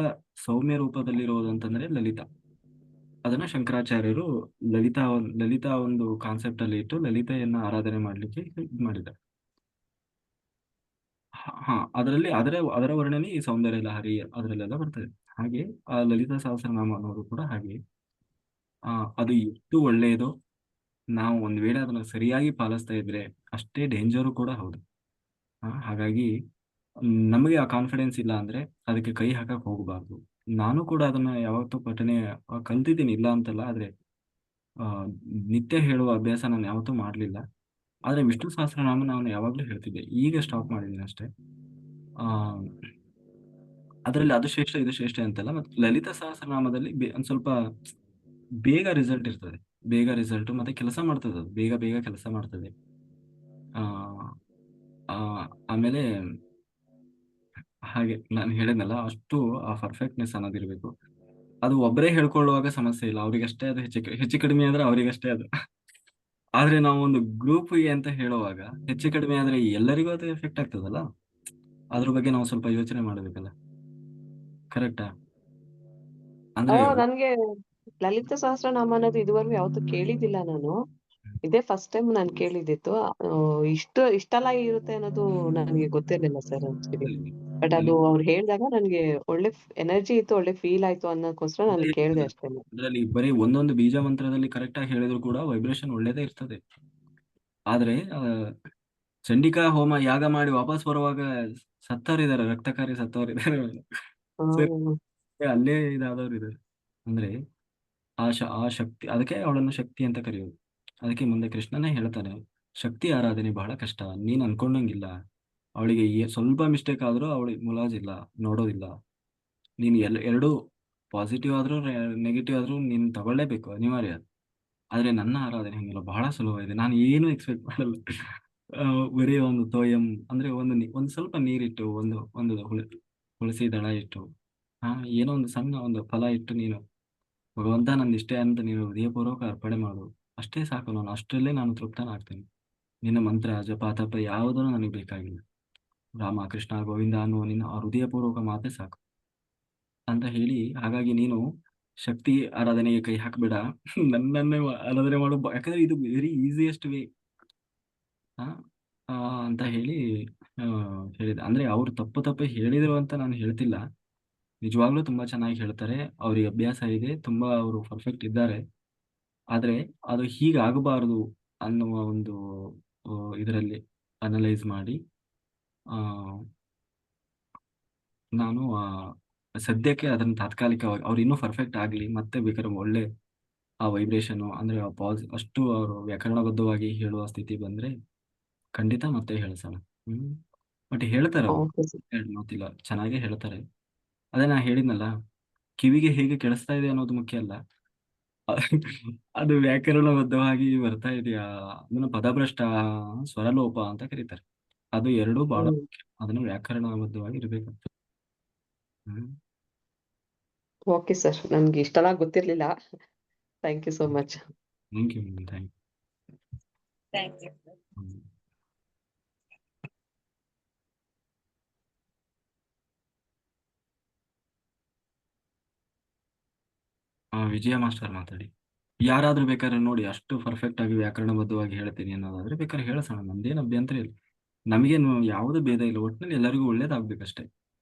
S1: ಸೌಮ್ಯ ರೂಪದಲ್ಲಿರೋದು ಅಂತಂದ್ರೆ ಲಲಿತಾ. ಅದನ್ನ ಶಂಕರಾಚಾರ್ಯರು ಲಲಿತಾ ಒಂದು ಕಾನ್ಸೆಪ್ಟ್ ಅಲ್ಲಿ ಇಟ್ಟು ಲಲಿತೆಯನ್ನ ಆರಾಧನೆ ಮಾಡ್ಲಿಕ್ಕೆ ಇದ್ ಮಾಡಿದ್ದಾರೆ. ಅದರಲ್ಲಿ ಅದರ ವರ್ಣನೆ ಈ ಸೌಂದರ್ಯ ಲಹರಿ ಅದರಲ್ಲೆಲ್ಲ ಬರ್ತದೆ. ಹಾಗೆ ಆ ಲಲಿತಾ ಸಹಸ್ರನಾಮ ಅನ್ನೋದು ಕೂಡ ಹಾಗೆ. ಅದು ಎಷ್ಟು ಒಳ್ಳೆಯದೋ, ನಾವು ಒಂದ್ ವೇಳೆ ಅದನ್ನ ಸರಿಯಾಗಿ ಪಾಲಿಸ್ತಾ ಇದ್ರೆ ಅಷ್ಟೇ ಡೇಂಜರು ಕೂಡ ಹೌದು. ಹಾಗಾಗಿ ನಮಗೆ ಆ ಕಾನ್ಫಿಡೆನ್ಸ್ ಇಲ್ಲ ಅಂದ್ರೆ ಅದಕ್ಕೆ ಕೈ ಹಾಕಕ್ ಹೋಗಬಾರ್ದು. ನಾನು ಕೂಡ ಅದನ್ನ ಯಾವತ್ತೂ ಪಠನೆ ಕಲ್ತಿದ್ದೀನಿ, ಇಲ್ಲ ಅಂತಲ್ಲ. ಆದ್ರೆ ಆ ನಿತ್ಯ ಹೇಳುವ ಅಭ್ಯಾಸ ನಾನು ಯಾವತ್ತೂ ಮಾಡ್ಲಿಲ್ಲ. ಆದ್ರೆ ವಿಷ್ಣು ಸಹಸ್ರನಾಮ ನಾನು ಯಾವಾಗ್ಲೂ ಹೇಳ್ತಿದ್ದೆ, ಈಗ ಸ್ಟಾಪ್ ಮಾಡಿದ್ದೀನಿ ಅಷ್ಟೇ. ಆ ಅದರಲ್ಲಿ ಅದು ಶ್ರೇಷ್ಠ ಇದು ಶ್ರೇಷ್ಠ ಅಂತಲ್ಲ. ಮತ್ತೆ ಲಲಿತಾ ಸಹಸ್ರನಾಮದಲ್ಲಿ ಒಂದ್ ಸ್ವಲ್ಪ ಬೇಗ ರಿಸಲ್ಟ್ ಇರ್ತದೆ, ಬೇಗ ರಿಸಲ್ಟ್ ಮತ್ತೆ ಕೆಲಸ ಮಾಡ್ತದೆ, ಅದು ಬೇಗ ಬೇಗ ಕೆಲಸ ಮಾಡ್ತದೆ. ಆ ಆ, ಆಮೇಲೆ ಹಾಗೆ ನಾನು ಹೇಳಿದ್ನಲ್ಲ, ಅಷ್ಟು ಆ ಪರ್ಫೆಕ್ಟ್ನೆಸ್ ಅನ್ನೋದಿರ್ಬೇಕು. ಅದು ಒಬ್ಬರೇ ಹೇಳ್ಕೊಳ್ಳುವಾಗ ಸಮಸ್ಯೆ ಇಲ್ಲ, ಅವ್ರಿಗಷ್ಟೇ ಅದು ಹೆಚ್ಚು ಕಡಿಮೆ ಆದ್ರೆ ಅವರಿಗಷ್ಟೇ ಅದು. ಆದ್ರೆ ನಾವು ಒಂದು ಗ್ರೂಪ್ಗೆ ಅಂತ ಹೇಳುವಾಗ ಹೆಚ್ಚು ಕಡಿಮೆ ಆದ್ರೆ ಎಲ್ಲರಿಗೂ ಅದು ಎಫೆಕ್ಟ್ ಆಗ್ತದಲ್ಲ. ಅದ್ರ ಬಗ್ಗೆ ನಾವು ಸ್ವಲ್ಪ ಯೋಚನೆ ಮಾಡಬೇಕಲ್ಲ, ಕರೆಕ್ಟಾ? ಅಂದ್ರೆ
S4: ನನ್ಗೆ ಲಲಿತ ಸಹಸ್ರನಾಮ ಅನ್ನೋದು ಇದುವರೆಗೂ ಯಾವತ್ತೂ ಕೇಳಿದ್ದಿಲ್ಲ ನಾನು. ಇದೇ ಫಸ್ಟ್ ಟೈಮ್ ನಾನು ಕೇಳಿದ್ದಿತ್ತು. ಇಷ್ಟೆಲ್ಲ ಇರುತ್ತೆ ಅನ್ನೋದು ನನಗೆ ಗೊತ್ತಿರ್ಲಿಲ್ಲ ಸರ್ ಆಕ್ಚುಲಿ. ಬಟ್ ಅದು ಅವ್ರು ಹೇಳಿದಾಗ ನನ್ಗೆ ಒಳ್ಳೆ ಎನರ್ಜಿ ಇತ್ತು, ಒಳ್ಳೆ ಫೀಲ್ ಆಯ್ತು ಅನ್ನೋಕ್ಕೋಸ್ಕರ ನಾನು ಕೇಳಿದೆ ಅಷ್ಟೇ.
S1: ಅದರಲ್ಲಿ ಬರೀ ಒಂದೊಂದು ಬೀಜ ಮಂತ್ರದಲ್ಲಿ ಕರೆಕ್ಟ್ ಆಗಿ ಹೇಳಿದ್ರು ಕೂಡ ವೈಬ್ರೇಷನ್ ಒಳ್ಳೇದೇ ಇರ್ತದೆ. ಆದ್ರೆ ಚಂಡಿಕಾ ಹೋಮ ಯಾಗ ಮಾಡಿ ವಾಪಸ್ ಬರುವಾಗ ಸತ್ತವರಿದ್ದಾರೆ, ರಕ್ತಕಾರಿ ಸತ್ತವರಿದ್ದಾರೆ, ಅಲ್ಲೇ ಇದಾದವ್ರು ಇದ್ದಾರೆ. ಅಂದ್ರೆ ಆ ಶಕ್ತಿ, ಅದಕ್ಕೆ ಅವಳನ್ನು ಶಕ್ತಿ ಅಂತ ಕರೆಯೋದು. ಅದಕ್ಕೆ ಮುಂದೆ ಕೃಷ್ಣನೇ ಹೇಳ್ತಾನೆ, ಶಕ್ತಿ ಆರಾಧನೆ ಬಹಳ ಕಷ್ಟ, ನೀನ್ ಅನ್ಕೊಂಡಂಗಿಲ್ಲ. ಅವಳಿಗೆ ಸ್ವಲ್ಪ ಮಿಸ್ಟೇಕ್ ಆದ್ರೂ ಅವಳಿಗೆ ಮುಲಾಜಿಲ್ಲ, ನೋಡೋದಿಲ್ಲ. ನೀನು ಎರಡು ಪಾಸಿಟಿವ್ ಆದ್ರೂ ನೆಗೆಟಿವ್ ಆದ್ರೂ ನೀನು ತಗೊಳ್ಳೇಬೇಕು, ಅನಿವಾರ್ಯ. ಆದ್ರೆ ನನ್ನ ಆರಾಧನೆ ಹಂಗಿಲ್ಲ, ಬಹಳ ಸುಲಭ ಇದೆ. ನಾನು ಏನು ಎಕ್ಸ್ಪೆಕ್ಟ್ ಮಾಡಲ್ಲ. ಬರೀ ಒಂದು ತೋಯಂ ಅಂದ್ರೆ ಒಂದು ಸ್ವಲ್ಪ ನೀರಿಟ್ಟು, ಒಂದು ಹುಳಸಿ ದಳ ಇಟ್ಟು, ಏನೋ ಒಂದು ಸಣ್ಣ ಒಂದು ಫಲ ಇಟ್ಟು, ನೀನು ಭಗವಂತ ನಂದು ಇಷ್ಟೇ ಅಂತ ನೀನು ಹೃದಯಪೂರ್ವಕ ಅರ್ಪಣೆ ಮಾಡು, ಅಷ್ಟೇ ಸಾಕು. ನಾನು ಅಷ್ಟರಲ್ಲೇ ನಾನು ತೃಪ್ತನಾಗ್ತೇನೆ. ನಿನ್ನ ಮಂತ್ರ ಜಪ ತಪ ಯಾವುದನ್ನು ನನಗೆ ಬೇಕಾಗಿಲ್ಲ. ರಾಮ ಕೃಷ್ಣ ಗೋವಿಂದ ಅನ್ನುವ ನಿನ್ನ ಹೃದಯಪೂರ್ವಕ ಮಾತೇ ಸಾಕು ಅಂತ ಹೇಳಿ, ಹಾಗಾಗಿ ನೀನು ಶಕ್ತಿ ಆರಾಧನೆಗೆ ಕೈ ಹಾಕಬೇಡ. ನನ್ನನ್ನೇ ಆರಾಧನೆ ಮಾಡು, ಯಾಕಂದ್ರೆ ಇದು ವೆರಿ ಈಸಿಯೆಸ್ಟ್ ವೇ ಅಂತ ಹೇಳಿ ಹೇಳಿದೆ. ಅಂದ್ರೆ ಅವ್ರು ತಪ್ಪು ಹೇಳಿದ್ರು ಅಂತ ನಾನು ಹೇಳ್ತಿಲ್ಲ, ನಿಜವಾಗ್ಲೂ ತುಂಬಾ ಚೆನ್ನಾಗಿ ಹೇಳ್ತಾರೆ, ಅವ್ರಿಗೆ ಅಭ್ಯಾಸ ಇದೆ, ತುಂಬಾ ಅವರು ಪರ್ಫೆಕ್ಟ್ ಇದ್ದಾರೆ. ಆದ್ರೆ ಅದು ಹೀಗಾಗಬಾರದು ಅನ್ನುವ ಒಂದು ಇದರಲ್ಲಿ ಅನಲೈಸ್ ಮಾಡಿ ಆ ನಾನು ಸದ್ಯಕ್ಕೆ ಅದನ್ನ ತಾತ್ಕಾಲಿಕವಾಗಿ ಅವ್ರು ಇನ್ನೂ ಪರ್ಫೆಕ್ಟ್ ಆಗ್ಲಿ, ಮತ್ತೆ ಬೇಕಾದ್ರೆ ಒಳ್ಳೆ ಆ ವೈಬ್ರೇಷನ್ ಅಂದ್ರೆ ಅಷ್ಟು ಅವರು ವ್ಯಾಕರಣಬದ್ಧವಾಗಿ ಹೇಳುವ ಸ್ಥಿತಿ ಬಂದ್ರೆ ಖಂಡಿತ ಮತ್ತೆ ಹೇಳ್ಸೋಣ. ಬಟ್ ಹೇಳ್ತಾರೆ ಅವ್ರು,
S4: ಓಕೆ ಸರ್.
S1: ಮಾತಿಲ್ಲ, ಚೆನ್ನಾಗೇ ಹೇಳ್ತಾರೆ. ಅದೇ ನಾ ಹೇಳಿದ್ನಲ್ಲ, ಕಿವಿಗೆ ಹೇಗೆ ಕೇಳಿಸ್ತಾ ಇದೆ ಅನ್ನೋದು ಮುಖ್ಯ ಅಲ್ಲ, ಅದು ವ್ಯಾಕರಣಬದ್ಧವಾಗಿ ಬರ್ತಾ ಇದೆಯಾ, ಅದನ್ನ ಪದಭ್ರಷ್ಟ, ಸ್ವರಲೋಪ ಅಂತ ಕರೀತಾರೆ. ಅದು ಎರಡೂ ಬಹಳ ಮುಖ್ಯ, ಅದನ್ನು ವ್ಯಾಕರಣಬದ್ಧವಾಗಿ ಇರ್ಬೇಕಂತ.
S4: ಓಕೆ ಸರ್, ನನ್ಗೆ ಇಷ್ಟೆಲ್ಲ ಗೊತ್ತಿರ್ಲಿಲ್ಲ. Thank you so much.
S1: Thank you. Thank
S5: thank you.
S1: You. Vijaya master ಮಾತಾಡಿ. ಯಾರಾದ್ರೂ ಬೇಕಾದ್ರೆ ನೋಡಿ, ಅಷ್ಟು ಪರ್ಫೆಕ್ಟ್ ಆಗಿ ವ್ಯಾಕರಣಬದ್ಧವಾಗಿ ಹೇಳ್ತೀನಿ ಅನ್ನೋದಾದ್ರೆ ಬೇಕಾದ್ರೆ ಹೇಳ್ಸೋಣ, ನಮ್ದೇನು ಅಭ್ಯಂತರ ಇಲ್ಲ. ನಮಗೇನು ಯಾವುದೇ ಭೇದ ಇಲ್ಲ, ಒಟ್ಟಿನಲ್ಲಿ ಎಲ್ಲರಿಗೂ ಒಳ್ಳೇದಾಗ್ಬೇಕಷ್ಟೇ.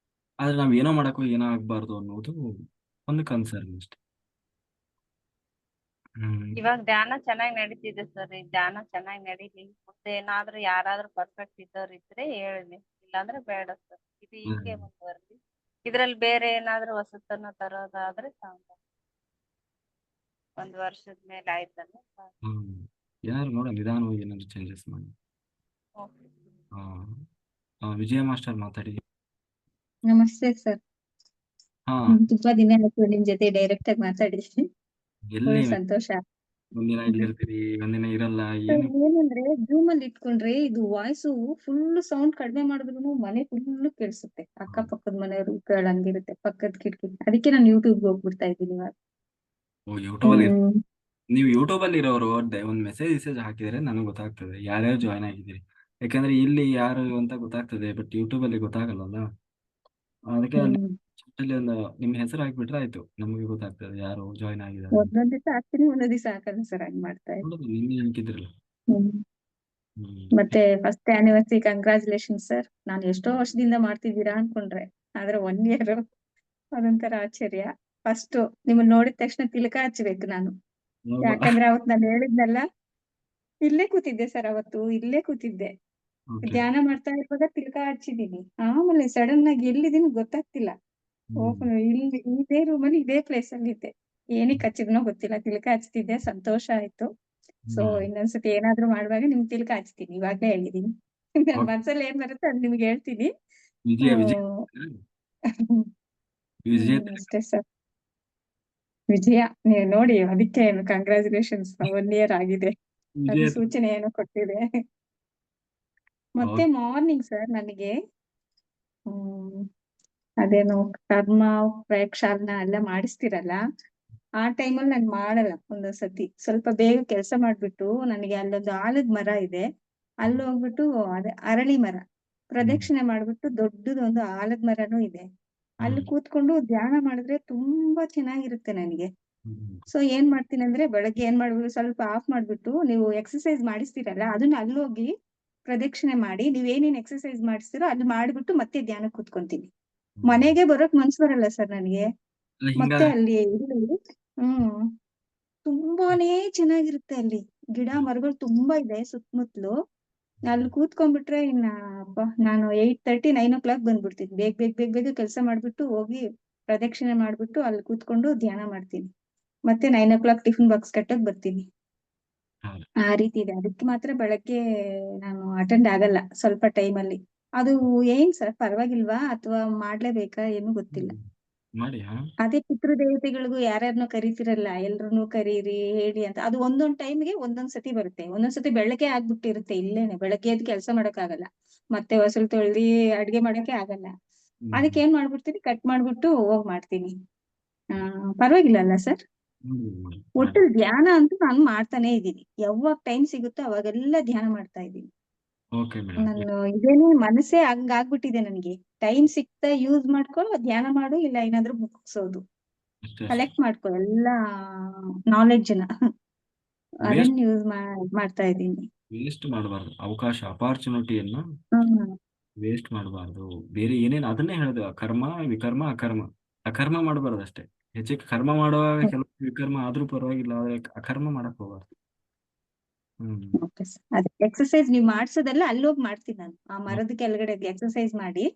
S1: ಆದ್ರೆ ನಾವ್ ಏನೋ ಮಾಡಕ್ಕೋ ಏನೋ ಆಗ್ಬಾರ್ದು ಅನ್ನೋದು ಒಂದು ಕನ್ಸರ್ನ್ ಅಷ್ಟೇ.
S5: ಇವಾಗ ಧ್ಯಾನ ಚೆನ್ನಾಗಿ ನಡೀತಿದೆ ಸರ್. ಈ ಧ್ಯಾನ ಚೆನ್ನಾಗಿ ನಡೀಲಿ. ಮುಂದೆ ಏನಾದ್ರೂ ಯಾರಾದ್ರೂ ಪರ್ಫೆಕ್ಟ್ ಇದ್ದವ್ರು ಇದ್ರೆ ಹೇಳಿ, ಇಲ್ಲಾಂದ್ರೆ ಬೇಡ ಸರ್. ಇದು ಹಿಂಗೆ ಮುಂದುವರ್ಲಿ. ಇದ್ರಲ್ಲಿ ಬೇರೆ ಏನಾದ್ರೂ ಹೊಸತನ್ನ ತರೋದಾದ್ರೆ ಸಾಕು. 1 ವರ್ಷದ ಮೇಲೆ ಆಯ್ತಲ್ಲ ಸಾಕು.
S1: ಏನಾದ್ರು ನೋಡ, ನಿಧಾನವಾಗಿ ಏನಾದ್ರು ಚೇಂಜಸ್ ಮಾಡಿ.
S5: ಓಕೆ.
S1: ವಿಜಯ ಮಾಸ್ಟರ್ ಮಾತಾಡಿ.
S6: ನಮಸ್ತೆ ಸರ್.
S1: ಹಾ,
S6: ತುಂಬಾ ದಿನ ಆಯ್ತು ನಿಮ್ ಜೊತೆ ಡೈರೆಕ್ಟ್ ಆಗಿ ಮಾತಾಡಿ.
S1: ಎಲ್ಲಿ
S6: ಸಂತೋಷ.
S1: ಒಂದಿನ ಇಲ್ಲಿರ್ತೀರಿ, ಒಂದಿನ ಇರಲ್ಲ, ಏನು
S6: ಏನಂದ್ರೆ ಜೂಮ್ ಅಲ್ಲಿ ಇಟ್ಕೊಂಡ್ರೆ ಇದು ವಾಯ್ಸ್ ಫುಲ್ ಸೌಂಡ್ ಕಡಿಮೆ ಮಾಡಿದ್ರು ಮನೆ ಫುಲ್ ಕೇಳಿಸುತ್ತೆ. ಅಕ್ಕಪಕ್ಕದ ಮನೆಯವರು ಕೇಳಂಗಿರುತ್ತೆ, ಪಕ್ಕದ ಕಿಟಕಿ. ಅದಕ್ಕೆ ನಾನು ಯೂಟ್ಯೂಬ್ ಹೋಗ್ಬಿಡ್ತಾ ಇದ್ದೀನಿ ಇವಾಗ.
S1: ಯೂಟ್ಯೂಬ್ ಅಲ್ಲಿ ನೀವು ಯೂಟ್ಯೂಬ್ ಅಲ್ಲಿ ಇರೋರು ಒಂದ್ ಮೆಸೇಜ್ ಹಾಕಿದ್ರೆ ನನಗೆ ಗೊತ್ತಾಗ್ತದೆ ಯಾರ್ಯಾರು ಜಾಯ್ನ್ ಆಗಿದ್ದೀರಿ. ಯಾಕಂದ್ರೆ ಇಲ್ಲಿ ಯಾರು ಅಂತ ಗೊತ್ತಾಗ್ತದೆ, ಬಟ್ ಯೂಟ್ಯೂಬ್ ಅಲ್ಲಿ ಗೊತ್ತಾಗಲ್ಲ. ಅದಕ್ಕೆ ಅಲ್ಲಿ chat ಅಲ್ಲಿ ಒಂದು ನಿಮ್ ಹೆಸರು ಹಾಕ್ಬಿಟ್ರೆ ಆಯ್ತು, ನಮಗೆ ಗೊತ್ತಾಗ್ತದೆ ಯಾರು ಜಾಯ್ನ್ ಆಗಿದ್ದಾರೆ.
S6: ಒಂದೊಂದ್ ದಿವಸ ಹಾಕ್ತೀನಿ, ಒಂದೊಂದ್ ದಿವಸ ಹಾಕಲ್ಲ ಸರ್. ಹಂಗ್ ಮಾಡ್ತಾ ಇದ್ದೀನಿ.
S1: ನಿನ್ನೆ ಹಾಕಿದ್ರಲ್ಲ.
S6: ಮತ್ತೆ ಫಸ್ಟ್ ಆನಿವರ್ಸರಿ ಕಂಗ್ರಾಚುಲೇಷನ್ ಸರ್. ನಾನು ಎಷ್ಟೋ ವರ್ಷದಿಂದ ಮಾಡ್ತಿದ್ದೀರಾ ಅನ್ಕೊಂಡ್ರೆ, ಆದ್ರೆ 1 year ಅದೊಂಥರ ಆಶ್ಚರ್ಯ. ಫಸ್ಟ್ ನಿಮ್ಮನ್ನ ನೋಡಿದ ತಕ್ಷಣ ತಿಲಕ ಹಚ್ಬೇಕು ನಾನು. ಯಾಕಂದ್ರೆ ಅವತ್ ನಾನು ಹೇಳಿದ್ನಲ್ಲ, ಇಲ್ಲೇ ಕೂತಿದ್ದೆ ಸರ್. ಅವತ್ತು ಇಲ್ಲೇ ಕೂತಿದ್ದೆ, ಧ್ಯಾನ ಮಾಡ್ತಾ ಇರುವಾಗ ತಿಲಕ ಹಚ್ಚಿದೀನಿ. ಆಮೇಲೆ ಸಡನ್ ಆಗಿ ಎಲ್ಲಿದೀನಿ ಗೊತ್ತಾಗ್ತಿಲ್ಲ. ಇಲ್ಲಿ ಇದೇ ರೂಮಲ್ಲಿ ಇದೇ ಪ್ಲೇಸ್ ಅಲ್ಲಿ ಇದ್ದೆ. ಏನಕ್ಕೆ ಹಚ್ಚಿದ್ನೋ ಗೊತ್ತಿಲ್ಲ, ತಿಲಕ ಹಚ್ತಿದ್ದೆ. ಸಂತೋಷ ಆಯ್ತು. ಸೊ ಇನ್ನೊಂದ್ಸತಿ ಏನಾದ್ರು ಮಾಡುವಾಗ ನಿಮ್ ತಿಲಕ ಹಚ್ತೀನಿ, ಇವಾಗ್ಲೇ ಹೇಳಿದೀನಿ. ನನ್ ಮನ್ಸಲ್ಲಿ ಏನ್ ಬರುತ್ತೆ ಅದ್ ನಿಮ್ಗೆ ಹೇಳ್ತೀನಿ. ಅಷ್ಟೇ ಸರ್. ವಿಜಯ, ನೀವು ನೋಡಿ, ಅದಕ್ಕೆ ಕಂಗ್ರಾಚುಲೇಷನ್ಸ್. 1 year ಆಗಿದೆ, ಅದು ಸೂಚನೆ ಏನೋ ಕೊಟ್ಟಿದೆ. ಮತ್ತೆ ಮಾರ್ನಿಂಗ್ ಸರ್ ನನಗೆ ಅದೇನು ಕರ್ಮ ಪ್ರಯೋಗಶಾಲನ ಎಲ್ಲ ಮಾಡಿಸ್ತಿರಲ್ಲ, ಆ ಟೈಮಲ್ಲಿ ನಾನು ಮಾಡಲ್ಲ. ಒಂದೊಂದ್ಸತಿ ಸ್ವಲ್ಪ ಬೇಗ ಕೆಲಸ ಮಾಡ್ಬಿಟ್ಟು, ನನಗೆ ಅಲ್ಲೊಂದು ಆಲದ ಮರ ಇದೆ, ಅಲ್ಲಿ ಹೋಗ್ಬಿಟ್ಟು ಅದೇ ಅರಳಿ ಮರ ಪ್ರದಕ್ಷಿಣೆ ಮಾಡ್ಬಿಟ್ಟು, ದೊಡ್ಡದೊಂದು ಆಲದ ಮರನೂ ಇದೆ, ಅಲ್ಲಿ ಕೂತ್ಕೊಂಡು ಧ್ಯಾನ ಮಾಡಿದ್ರೆ ತುಂಬಾ ಚೆನ್ನಾಗಿರುತ್ತೆ ನನಗೆ. ಸೊ ಏನ್ ಮಾಡ್ತೀನಿ ಅಂದ್ರೆ, ಬೆಳಗ್ಗೆ ಏನ್ ಮಾಡ್ಬಿಟ್ಟು ಸ್ವಲ್ಪ ಆಫ್ ಮಾಡ್ಬಿಟ್ಟು, ನೀವು ಎಕ್ಸರ್ಸೈಸ್ ಮಾಡಿಸ್ತೀರಲ್ಲ ಅದನ್ನ ಅಲ್ಲಿ ಹೋಗಿ ಪ್ರದಕ್ಷಿಣೆ ಮಾಡಿ, ನೀವೇನೇನ್ ಎಕ್ಸರ್ಸೈಸ್ ಮಾಡಿಸ್ತೀರೋ ಅಲ್ಲಿ ಮಾಡ್ಬಿಟ್ಟು ಮತ್ತೆ ಧ್ಯಾನ ಕೂತ್ಕೊಂತೀನಿ. ಮನೆಗೆ ಬರೋಕ್ ಮನ್ಸು ಬರಲ್ಲ ಸರ್ ನನಗೆ. ಮತ್ತೆ ಅಲ್ಲಿ ತುಂಬಾನೇ ಚೆನ್ನಾಗಿರುತ್ತೆ. ಅಲ್ಲಿ ಗಿಡ ಮರಗಳು ತುಂಬಾ ಇದೆ ಸುತ್ತಮುತ್ತಲು. ಅಲ್ಲಿ ಕೂತ್ಕೊಂಡ್ಬಿಟ್ರೆ ಇನ್ನ ನಾನು 8:30 9 o'clock ಬಂದ್ಬಿಡ್ತೀನಿ. ಬೇಗ ಕೆಲಸ ಮಾಡ್ಬಿಟ್ಟು ಹೋಗಿ ಪ್ರದಕ್ಷಿಣೆ ಮಾಡ್ಬಿಟ್ಟು ಅಲ್ಲಿ ಕೂತ್ಕೊಂಡು ಧ್ಯಾನ ಮಾಡ್ತೀನಿ. ಮತ್ತೆ 9 o'clock ಟಿಫಿನ್ ಬಾಕ್ಸ್ ಕಟ್ಟಕ್ ಬರ್ತೀನಿ. ಆ ರೀತಿ ಇದೆ. ಅದಕ್ಕೆ ಮಾತ್ರ ಬೆಳಗ್ಗೆ ನಾನು ಅಟೆಂಡ್ ಆಗಲ್ಲ ಸ್ವಲ್ಪ ಟೈಮ್ ಅಲ್ಲಿ. ಅದು ಏನ್ ಸರ್ ಪರವಾಗಿಲ್ವಾ ಅಥವಾ ಮಾಡ್ಲೇಬೇಕಾ ಏನು ಗೊತ್ತಿಲ್ಲ. ಅದೇ ಪಿತೃದೇವತೆಗಳಿಗೂ ಯಾರ್ಯಾರನ್ನೋ ಕರಿತಿರಲ್ಲ, ಎಲ್ರನ್ನೂ ಕರೀರಿ ಹೇಳಿ ಅಂತ. ಅದು ಒಂದೊಂದ್ ಟೈಮ್ಗೆ ಒಂದೊಂದ್ ಸತಿ ಬರುತ್ತೆ. ಒಂದೊಂದ್ ಸತಿ ಬೆಳಗ್ಗೆ ಆಗ್ಬಿಟ್ಟಿರುತ್ತೆ, ಇಲ್ಲೇನೆ ಬೆಳಗ್ಗೆ ಎದ್ದು ಕೆಲಸ ಮಾಡಕ್ ಆಗಲ್ಲ, ಮತ್ತೆ ಹೊಸಲು ತೊಳ್ದಿ ಅಡ್ಗೆ ಮಾಡಕ್ಕೆ ಆಗಲ್ಲ. ಅದಕ್ಕೆ ಏನ್ ಮಾಡ್ಬಿಡ್ತೀನಿ, ಕಟ್ ಮಾಡ್ಬಿಟ್ಟು ಹೋಗ್ ಮಾಡ್ತೀನಿ. ಪರವಾಗಿಲ್ಲ ಅಲ್ಲ ಸರ್?
S1: ಮಾಡಿ.
S6: ಒಟ್ಟಲ್ಲಿ ಧ್ಯಾನ ಅಂತೂ ನಾನು ಮಾಡ್ತಾನೆ ಇದ್ದೀನಿ. ಯಾವಾಗ ಟೈಮ್ ಸಿಗುತ್ತೋ ಅವಾಗೆಲ್ಲ ಧ್ಯಾನ ಮಾಡ್ತಾ ಇದ್ದೀನಿ.
S1: Okay madam.
S6: ನಾನು ಇದೇನೇ ಮನಸ್ಸೇ ಹಂಗಾಗ್ಬಿಟ್ಟಿದೆ ನನಗೆ. ಟೈಮ್ ಸಿಕ್ತಾ ಯೂಸ್ ಮಾಡ್ಕೊ, ಧ್ಯಾನ ಮಾಡು, ಇಲ್ಲ ಏನಾದ್ರು ಮುಗಿಸೋದು.
S1: ಅಷ್ಟೇ
S6: ಕಲೆಕ್ಟ್ ಮಾಡ್ಕೊ ಎಲ್ಲಾ ನಾಲೆಡ್ಜ್ನ.
S1: ವೇಸ್ಟ್
S6: ಅದನ್ನ ಯೂಸ್ ಮಾಡ್ತಾ ಇದ್ದೀನಿ.
S1: ವೇಸ್ಟ್ ಮಾಡಬಾರ್ದು. ಅವಕಾಶ ಅಪಾರ್ಚುನಿಟಿಯನ್ನ
S6: ಹ್ಮ್
S1: ವೇಸ್ಟ್ ಮಾಡಬಾರ್ದು. ಬೇರೆ ಏನೇನು ಅದನ್ನೇ ಹೇಳಿದೆ, ಕರ್ಮ ವಿಕರ್ಮ ಅಕರ್ಮ. ಅಕರ್ಮ ಮಾಡಬಾರ್ದು ಅಷ್ಟೇ. ಹೆಚ್ಚಿಗೆ ಕರ್ಮ ಮಾಡುವಾಗ ಕೆಲವು ವಿಕರ್ಮ ಆದ್ರೂ ಪರವಾಗಿಲ್ಲ, ಆದ್ರೆ ಅಕರ್ಮ ಮಾಡಕ್ ಹೋಗ್ಬಾರ್ದು.
S6: Okay sir. ಅದೇ ಎಕ್ಸರ್ಸೈಸ್ ನೀವ್ ಮಾಡ್ಸೋದೆಲ್ಲ ಅಲ್ಲಿ ಹೋಗಿ ಮಾಡ್ತೀನಿ ನಾನು. ಆ ಮರದ ಕೆಳಗಡೆ ಎಕ್ಸರ್ಸೈಸ್ ಮಾಡಿ,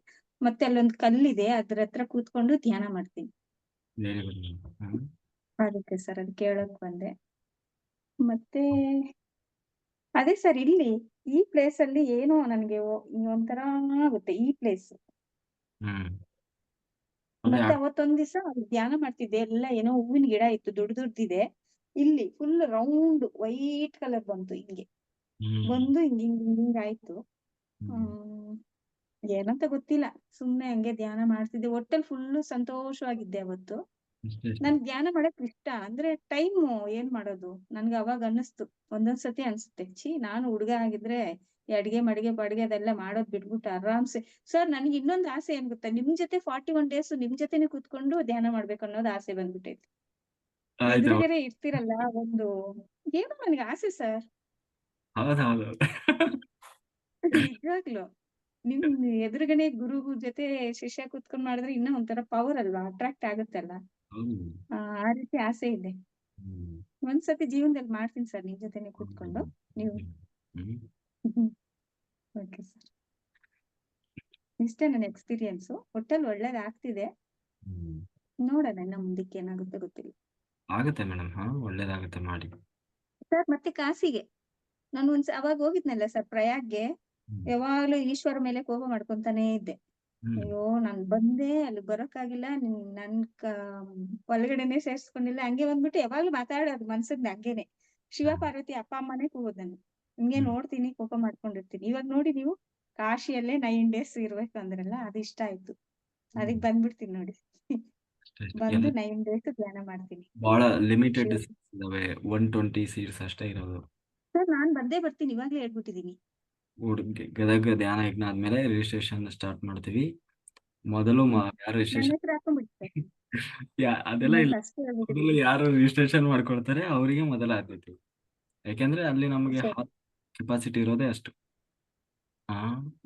S6: ಮತ್ತೆ ಅಲ್ಲೊಂದು ಕಲ್ಲಿದೆ, ಅದ್ರ ಹತ್ರ ಕೂತ್ಕೊಂಡು ಧ್ಯಾನ ಮಾಡ್ತೀನಿ.
S1: Very good.
S6: ಅದಕ್ಕೆ ಸರ್ ಅದಕ್ಕೆ ಕೇಳಕ್ ಬಂದೆ. ಮತ್ತೆ ಅದೇ ಸರ್, ಇಲ್ಲಿ ಈ ಪ್ಲೇಸ್ ಅಲ್ಲಿ ಏನೋ ನನಗೆ ಒಂಥರ ಆಗುತ್ತೆ ಈ ಪ್ಲೇಸ್.
S1: ಹ್ಮ್ ಅದೇ
S6: ಮತ್ತೆ ಅವತ್ತೊಂದ್ ದಿವಸ ಧ್ಯಾನ ಮಾಡ್ತಿದ್ದೆ, ಎಲ್ಲ ಏನೋ ಹೂವಿನ ಗಿಡ ಇತ್ತು, ದೊಡ್ಡದಿದೆ. ಇಲ್ಲಿ ಫುಲ್ ರೌಂಡ್ ವೈಟ್ ಕಲರ್ ಬಂತು, ಹಿಂಗೆ ಬಂದು ಹಿಂಗ್ ಆಯ್ತು. ಹ್ಮ್ ಏನಂತ ಗೊತ್ತಿಲ್ಲ, ಸುಮ್ನೆ ಹಂಗೆ ಧ್ಯಾನ ಮಾಡ್ತಿದ್ದೆ. ಒಟ್ಟಲ್ಲಿ ಫುಲ್ ಸಂತೋಷವಾಗಿದ್ದೆ ಅವತ್ತು. ನನ್ ಧ್ಯಾನ ಮಾಡಕ್ ಇಷ್ಟ, ಅಂದ್ರೆ ಟೈಮ್ ಏನ್ ಮಾಡೋದು ನನ್ಗೆ ಅವಾಗ ಅನ್ನಿಸ್ತು. ಒಂದೊಂದ್ಸತಿ ಅನ್ಸುತ್ತೆ, ನಾನು ಹುಡ್ಗ ಆಗಿದ್ರೆ ಈ ಅಡ್ಗೆ ಮಡಿಗೆ ಬಡ್ಗೆ ಅದೆಲ್ಲ ಮಾಡೋದ್ ಬಿಟ್ಬಿಟ್ಟು ಆರಾಮ್ಸೆ. ಸರ್ ನನ್ಗೆ ಇನ್ನೊಂದು ಆಸೆ ಏನ್ ಗೊತ್ತಾ, ನಿಮ್ ಜೊತೆ 41 days ನಿಮ್ ಜೊತೆನೆ ಕೂತ್ಕೊಂಡು ಧ್ಯಾನ ಮಾಡ್ಬೇಕು ಅನ್ನೋದು ಆಸೆ ಬಂದ್ಬಿಟ್ಟೈತೆ.
S1: ಆಯ್ತು.
S6: ಎದುರುಗಡೆ ಇರ್ತಿರಲ್ಲ ಒಂದು, ಏನೋ ನನ್ಗೆ ಆಸೆ ಸರ್.
S1: ಹೌದೌದು.
S6: ನಿಜವಾಗ್ಲು ನಿಮ್ ಎದುರುಗಡೆ ಗುರು ಜೊತೆ ಶಿಷ್ಯ ಕೂತ್ಕೊಂಡ್ ಮಾಡಿದ್ರೆ ಇನ್ನೂ ಒಂಥರ ಪವರ್ ಅಲ್ವಾ, ಅಟ್ರಾಕ್ಟ್ ಆಗುತ್ತಲ್ಲ. ಆ ರೀತಿ ಆಸೆ ಇದೆ. ಒಂದ್ಸತಿ ಜೀವನದಲ್ಲಿ ಮಾಡ್ತೀನಿ ಸರ್, ನಿಮ್ ಜೊತೆನೆ ಕೂತ್ಕೊಂಡು. ನೀವು ಓಕೆ ಸರ್. ಇಷ್ಟೇ ನನ್ನ ಎಕ್ಸ್ಪೀರಿಯನ್ಸು. ಒಟ್ಟಲ್ಲಿ ಒಳ್ಳೇದಾಗ್ತಿದೆ. ನೋಡೋಣ ಇನ್ನ ಮುಂದಕ್ಕೆ ಏನಾಗುತ್ತೆ ಗೊತ್ತಿಲ್ಲ.
S1: ಆಗುತ್ತೆ ಮೇಡಮ್. ಒಳ್ಳೇದಾಗುತ್ತೆ, ಮಾಡಿ.
S6: ಸರ್ ಮತ್ತೆ ಕಾಸಿಗೆ ನಾನು ಅವಾಗ ಹೋಗಿದ್ನಲ್ಲ ಸರ್ ಪ್ರಯಾಗ್ಗೆ, ಯಾವಾಗ್ಲೂ ಈಶ್ವರ ಮೇಲೆ ಕೋಪ ಮಾಡ್ಕೊಂತಾನೆ ಇದ್ದೆ. ಅಯ್ಯೋ ನಾನ್ ಬಂದೆ, ಅಲ್ಲಿ ಬರೋಕ್ಕಾಗಿಲ್ಲ, ನನ್ ಒಳಗಡೆನೆ ಸೇರ್ಸ್ಕೊಂಡಿಲ್ಲ, ಹಂಗೆ ಬಂದ್ಬಿಟ್ಟು ಯಾವಾಗ್ಲೂ ಮಾತಾಡೋದು ಮನ್ಸದ್ ಹಂಗೇನೆ. ಶಿವ ಪಾರ್ವತಿ ಅಪ್ಪ ಅಮ್ಮನೇ ಕೂಗೋದು ನಾನು. ಹಿಂಗೆ ನೋಡ್ತೀನಿ, ಕೋಪ ಮಾಡ್ಕೊಂಡಿರ್ತೀನಿ. ಇವಾಗ ನೋಡಿ ನೀವು ಕಾಶಿಯಲ್ಲೇ 9 days ಇರ್ಬೇಕು ಅಂದ್ರಲ್ಲ, ಅದು ಇಷ್ಟ ಆಯ್ತು. ಅದಕ್ ಬಂದ್ಬಿಡ್ತೀನಿ ನೋಡಿ. ಬಂದು 9 days ಧ್ಯಾನ ಮಾಡ್ತೀನಿ.
S1: ಬಹಳ ಲಿಮಿಟೆಡ್ ಇದಾವೆ, 120 ಸೀಟ್ಸ್ ಅಷ್ಟೇ ಇರೋದು.
S6: ಸರ್ ನಾನ್ ಬಂದೇ ಬರ್ತೀನಿ, ಇವಾಗ್ಲೇ ಹೇಳ್ಬಿಟ್ಟಿದೀನಿ.
S1: ಗದಗ ಧ್ಯಾನ ಯಜ್ಞ ಆದ್ಮೇಲೆ ರಿಜಿಸ್ಟ್ರೇಷನ್ ಸ್ಟಾರ್ಟ್ ಮಾಡ್ತೀವಿ. ಮೊದಲು ಯಾರು ರಿಜಿಸ್ಟ್ರೇಷನ್ ಅದೆಲ್ಲ ಇಲ್ಲ, ಮೊದಲು ಯಾರು ರಿಜಿಸ್ಟ್ರೇಷನ್ ಮಾಡ್ಕೊಳ್ತಾರೆ ಅವರಿಗೆ ಮೊದಲ ಆದ್ಯತೆ. ಯಾಕೆಂದ್ರೆ ಅಲ್ಲಿ ನಮಗೆ ಕೆಪಾಸಿಟಿ ಇರೋದೇ ಅಷ್ಟು.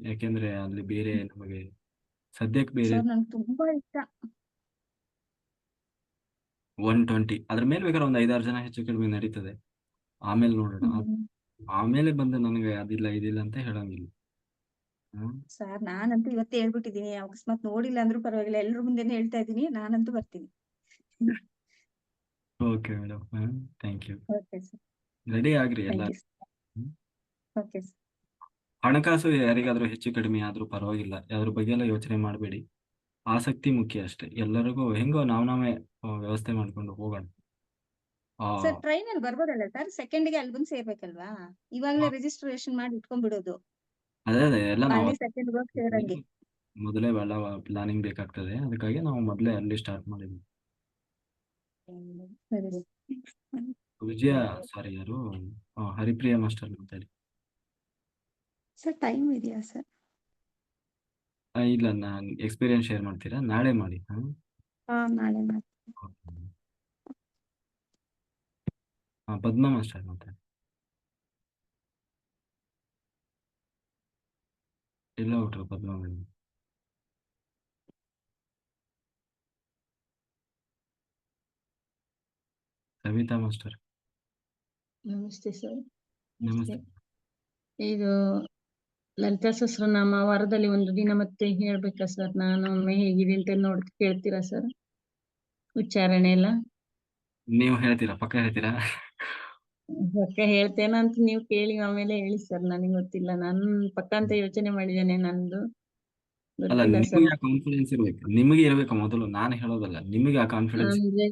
S1: ಯಾಕೆಂದ್ರೆ ಅಲ್ಲಿ ಬೇರೆ ನಮಗೆ ಸದ್ಯಕ್ಕೆ ಬೇರೆ
S6: ತುಂಬಾ ಇಷ್ಟ
S1: 120. ಅದ್ರ ಮೇಲೆ ಬೇಕಾದ್ರೆ ಒಂದು 5-6 ಜನ ಹೆಚ್ಚು ಕಡಿಮೆ ನಡೀತದೆ. ಆಮೇಲೆ ನೋಡೋಣ. ಆಮೇಲೆ ಬಂದು ನನಗೆ ಅದಿಲ್ಲ ಇದಿಲ್ಲ ಅಂತ ಹೇಳಂಗಿಲ್ಲ.
S6: ಸರ್ ನಾನಂತೂ ಇವತ್ತೇ ಹೇಳ್ಬಿಟ್ಟಿದೀನಿ, ಅಕಸ್ಮಾತ್ ನೋಡಿಲ್ಲ ಅಂದ್ರೂ ಪರವಾಗಿಲ್ಲ, ಎಲ್ರ ಮುಂದೆನೆ ಹೇಳ್ತಾ ಇದೀನಿ, ನಾನಂತೂ ಬರ್ತೀನಿ.
S1: Okay madam. Thank you.
S6: Okay sir.
S1: Ready ಆಗ್ರಿ ಎಲ್ಲ.
S6: Okay sir.
S1: ಹಣಕಾಸು ಯಾರಿಗಾದ್ರೂ ಹೆಚ್ಚು ಕಡಿಮೆ ಆದ್ರೂ ಪರವಾಗಿಲ್ಲ, ಅದ್ರ ಬಗ್ಗೆ ಎಲ್ಲ ಯೋಚನೆ ಮಾಡಬೇಡಿ. ಆಸಕ್ತಿ ಮುಖ್ಯ ಅಷ್ಟೇ. ಎಲ್ಲರಿಗೂ ಹೆಂಗೋ ನಾವೇ ವ್ಯವಸ್ಥೆ ಮಾಡ್ಕೊಂಡು ಹೋಗೋಣ.
S6: ಸರ್ ಟ್ರೈನ್ ಅಲ್ಲಿ ಬರ್ಬೋದಲ್ಲ ಸರ್? ಸೆಕೆಂಡ್ಗೆ ಅಲ್ಲಿ ಬಂದು ಸೇರ್ಬೇಕಲ್ವಾ? ಇವಾಗ್ಲೇ ರಿಜಿಸ್ಟ್ರೇಷನ್ ಮಾಡಿ ಇಟ್ಕೊಂಡ್ಬಿಡೋದು.
S1: ಅದೇ ಎಲ್ಲ ನಾವು ಮೊದಲೇ ಎಲ್ಲ ಪ್ಲಾನಿಂಗ್ ಬೇಕಾಗ್ತದೆ. ಅದಕ್ಕಾಗಿ ನಾವು ಮೊದಲೇ ಅಲ್ಲಿ ಸ್ಟಾರ್ಟ್ ಮಾಡಿದ್ವಿ. ವಿಜಯ ಸಾರಿ ಯಾರು ಹರಿಪ್ರಿಯಾ ಮಾಸ್ಟರ್ ಮಾತಾಡಿ.
S2: ಸರ್ ಟೈಮ್ ಇದೆಯಾ ಸರ್?
S1: ಇಲ್ಲ, ನಾನು ಎಕ್ಸ್ಪೀರಿಯನ್ಸ್ ಶೇರ್ ಮಾಡ್ತೀರಾ? ನಾಳೆ ಮಾಡಿ.
S2: ನಾಳೆ ಮಾಡಿ.
S1: ಪದ್ಮಾ ಮಾಸ್ಟರ್ ಮಾತಾಡಿ. ಎಲ್ಲ ಹೊಟ್ರು ಪದ್ಮಾ ಮೇಡಮ್. ಸವಿತಾ ಮಾಸ್ಟರ್
S7: ನಮಸ್ತೆ ಸರ್.
S1: ನಮಸ್ತೆ.
S7: ಇದು ಲಲಿತಾ ಸಹಸ್ರನಾಮ ವಾರದಲ್ಲಿ ಒಂದು ದಿನ ಮತ್ತೆ ಹೇಳ್ಬೇಕಾ ಸರ್? ನಾನು ಒಮ್ಮೆ ಹೇಗಿದೆ ಅಂತ ನೋಡಿ ಕೇಳ್ತೀರಾ ಸರ್? ಉಚ್ಚಾರಣೆ ಎಲ್ಲ
S1: ನೀವು ಹೇಳ್ತೀರಾ? ಪಕ್ಕ ಹೇಳ್ತೀರಾ?
S7: ಪಕ್ಕ ಹೇಳ್ತೇನೆ ಅಂತ ನೀವು ಕೇಳಿ ಆಮೇಲೆ ಹೇಳಿ ಸರ್. ನನಗೆ ಗೊತ್ತಿಲ್ಲ, ನಾನು ಪಕ್ಕ ಅಂತ ಯೋಚನೆ ಮಾಡಿದ್ದೇನೆ, ನಂದು ಗೊತ್ತಿಲ್ಲ ಸರ್.
S1: ಕಾನ್ಫಿಡೆನ್ಸ್ ಇರ್ಬೇಕು, ನಿಮಗೆ ಇರ್ಬೇಕು ಮೊದಲು. ನಾನು ಹೇಳೋದಲ್ಲ, ನಿಮಗೆ ಆ ಕಾನ್ಫಿಡೆನ್ಸ್.
S7: ಅಂದ್ರೆ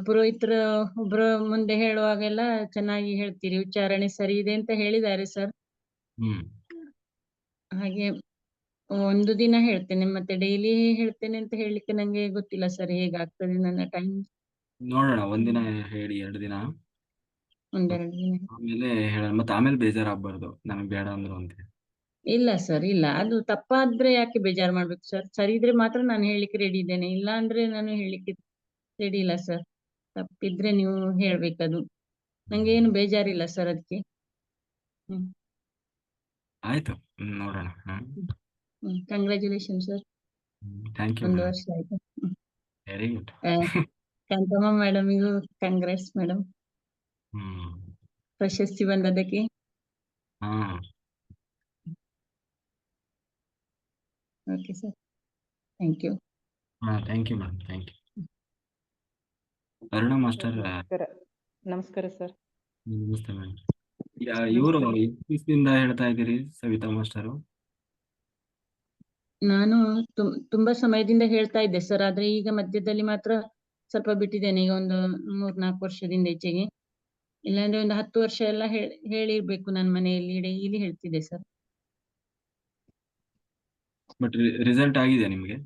S7: ಪುರೋಹಿತರು ಒಬ್ರು ಮುಂದೆ ಹೇಳುವಾಗೆಲ್ಲ ಚೆನ್ನಾಗಿ ಹೇಳ್ತೀರಿ, ಉಚ್ಚಾರಣೆ ಸರಿ ಇದೆ ಅಂತ ಹೇಳಿದ್ದಾರೆ ಸರ್. ಹಾಗೆ ಒಂದು ದಿನ ಹೇಳ್ತೇನೆ, ಮತ್ತೆ ಡೈಲಿ ಹೇಳ್ತೇನೆ ಅಂತ ಹೇಳಲಿಕ್ಕೆ ನಂಗೆ ಗೊತ್ತಿಲ್ಲ ಸರ್, ಹೇಗಾಗ್ತದೆ ನನ್ನ ಟೈಮ್.
S1: ನೋಡೋಣ, ಒಂದಿನ ಹೇಳಿ, 2 ದಿನ,
S7: ಒಂದೆರಡು ದಿನ.
S1: ಆಮೇಲೆ ಹೇಳೋಣ. ಮತ್ತೆ ಆಮೇಲೆ ಬೇಜಾರಾಗ್ಬಾರ್ದು ನಮಗೆ ಬೇಡ ಅಂದ್ರು ಅಂತ.
S7: ಇಲ್ಲ ಸರ್, ಇಲ್ಲ, ಅದು ತಪ್ಪಾದ್ರೆ ಯಾಕೆ ಬೇಜಾರು ಮಾಡ್ಬೇಕು ಸರ್? ಸರಿ ಇದ್ರೆ ಮಾತ್ರ ನಾನು ಹೇಳಲಿಕ್ಕೆ ರೆಡಿ ಇದ್ದೇನೆ, ಇಲ್ಲ ಅಂದ್ರೆ ನಾನು ಹೇಳಲಿಕ್ಕೆ ರೆಡಿ ಇಲ್ಲ ಸರ್. ತಪ್ಪಿದ್ರೆ ನೀವು ಹೇಳ್ಬೇಕದು, ನಂಗೆ ಏನು ಬೇಜಾರಿಲ್ಲ ಸರ್ ಅದಕ್ಕೆ. ಹ್ಮ್
S1: ಆಯ್ತು, ನೋಡೋಣ.
S7: Congratulation sir,
S1: thank you
S7: 1
S1: madam,
S7: ವರ್ಷ ಆಯ್ತು.
S1: Very good.
S7: ಕಾಂತಮ್ಮ ಮೇಡಮಿಗೂ ಕಂಗ್ರೆಸ್ ಮೇಡಮ್, ಪ್ರಶಸ್ತಿ ಬಂದದಕ್ಕೆ.
S1: ಹಾ,
S7: okay sir, thank you.
S1: Thank you madam, thank you. Aruna master,
S8: ನಮಸ್ಕಾರ. ನಮಸ್ಕಾರ ಸರ್.
S1: ನಮಸ್ತೆ ಮೇಡಮ್. ಇವರು ಇಂದ ಹೇಳ್ತಾ ಇದ್ದೀರಿ ಸವಿತಾ ಮಾಸ್ಟರು?
S7: ನಾನು ತುಂಬಾ ಸಮಯದಿಂದ ಹೇಳ್ತಾ ಇದ್ದೆ ಸರ್, ಆದ್ರೆ ಈಗ ಮಧ್ಯದಲ್ಲಿ ಮಾತ್ರ ಸ್ವಲ್ಪ ಬಿಟ್ಟಿದ್ದೇನೆ, ಈಗ ಒಂದು 3-4 ವರ್ಷದಿಂದ ಈಚೆಗೆ. ಇಲ್ಲಾಂದ್ರೆ ಒಂದು 10 ವರ್ಷ ಎಲ್ಲ ಹೇಳಿರ್ಬೇಕು ನನ್ನ ಮನೆಯಲ್ಲಿ ಡೈಲಿ ಹೇಳ್ತಿದ್ದೆ ಸರ್.
S1: ಬಟ್ ರಿಸಲ್ಟ್ ಆಗಿದೆ ನಿಮ್ಗೆ?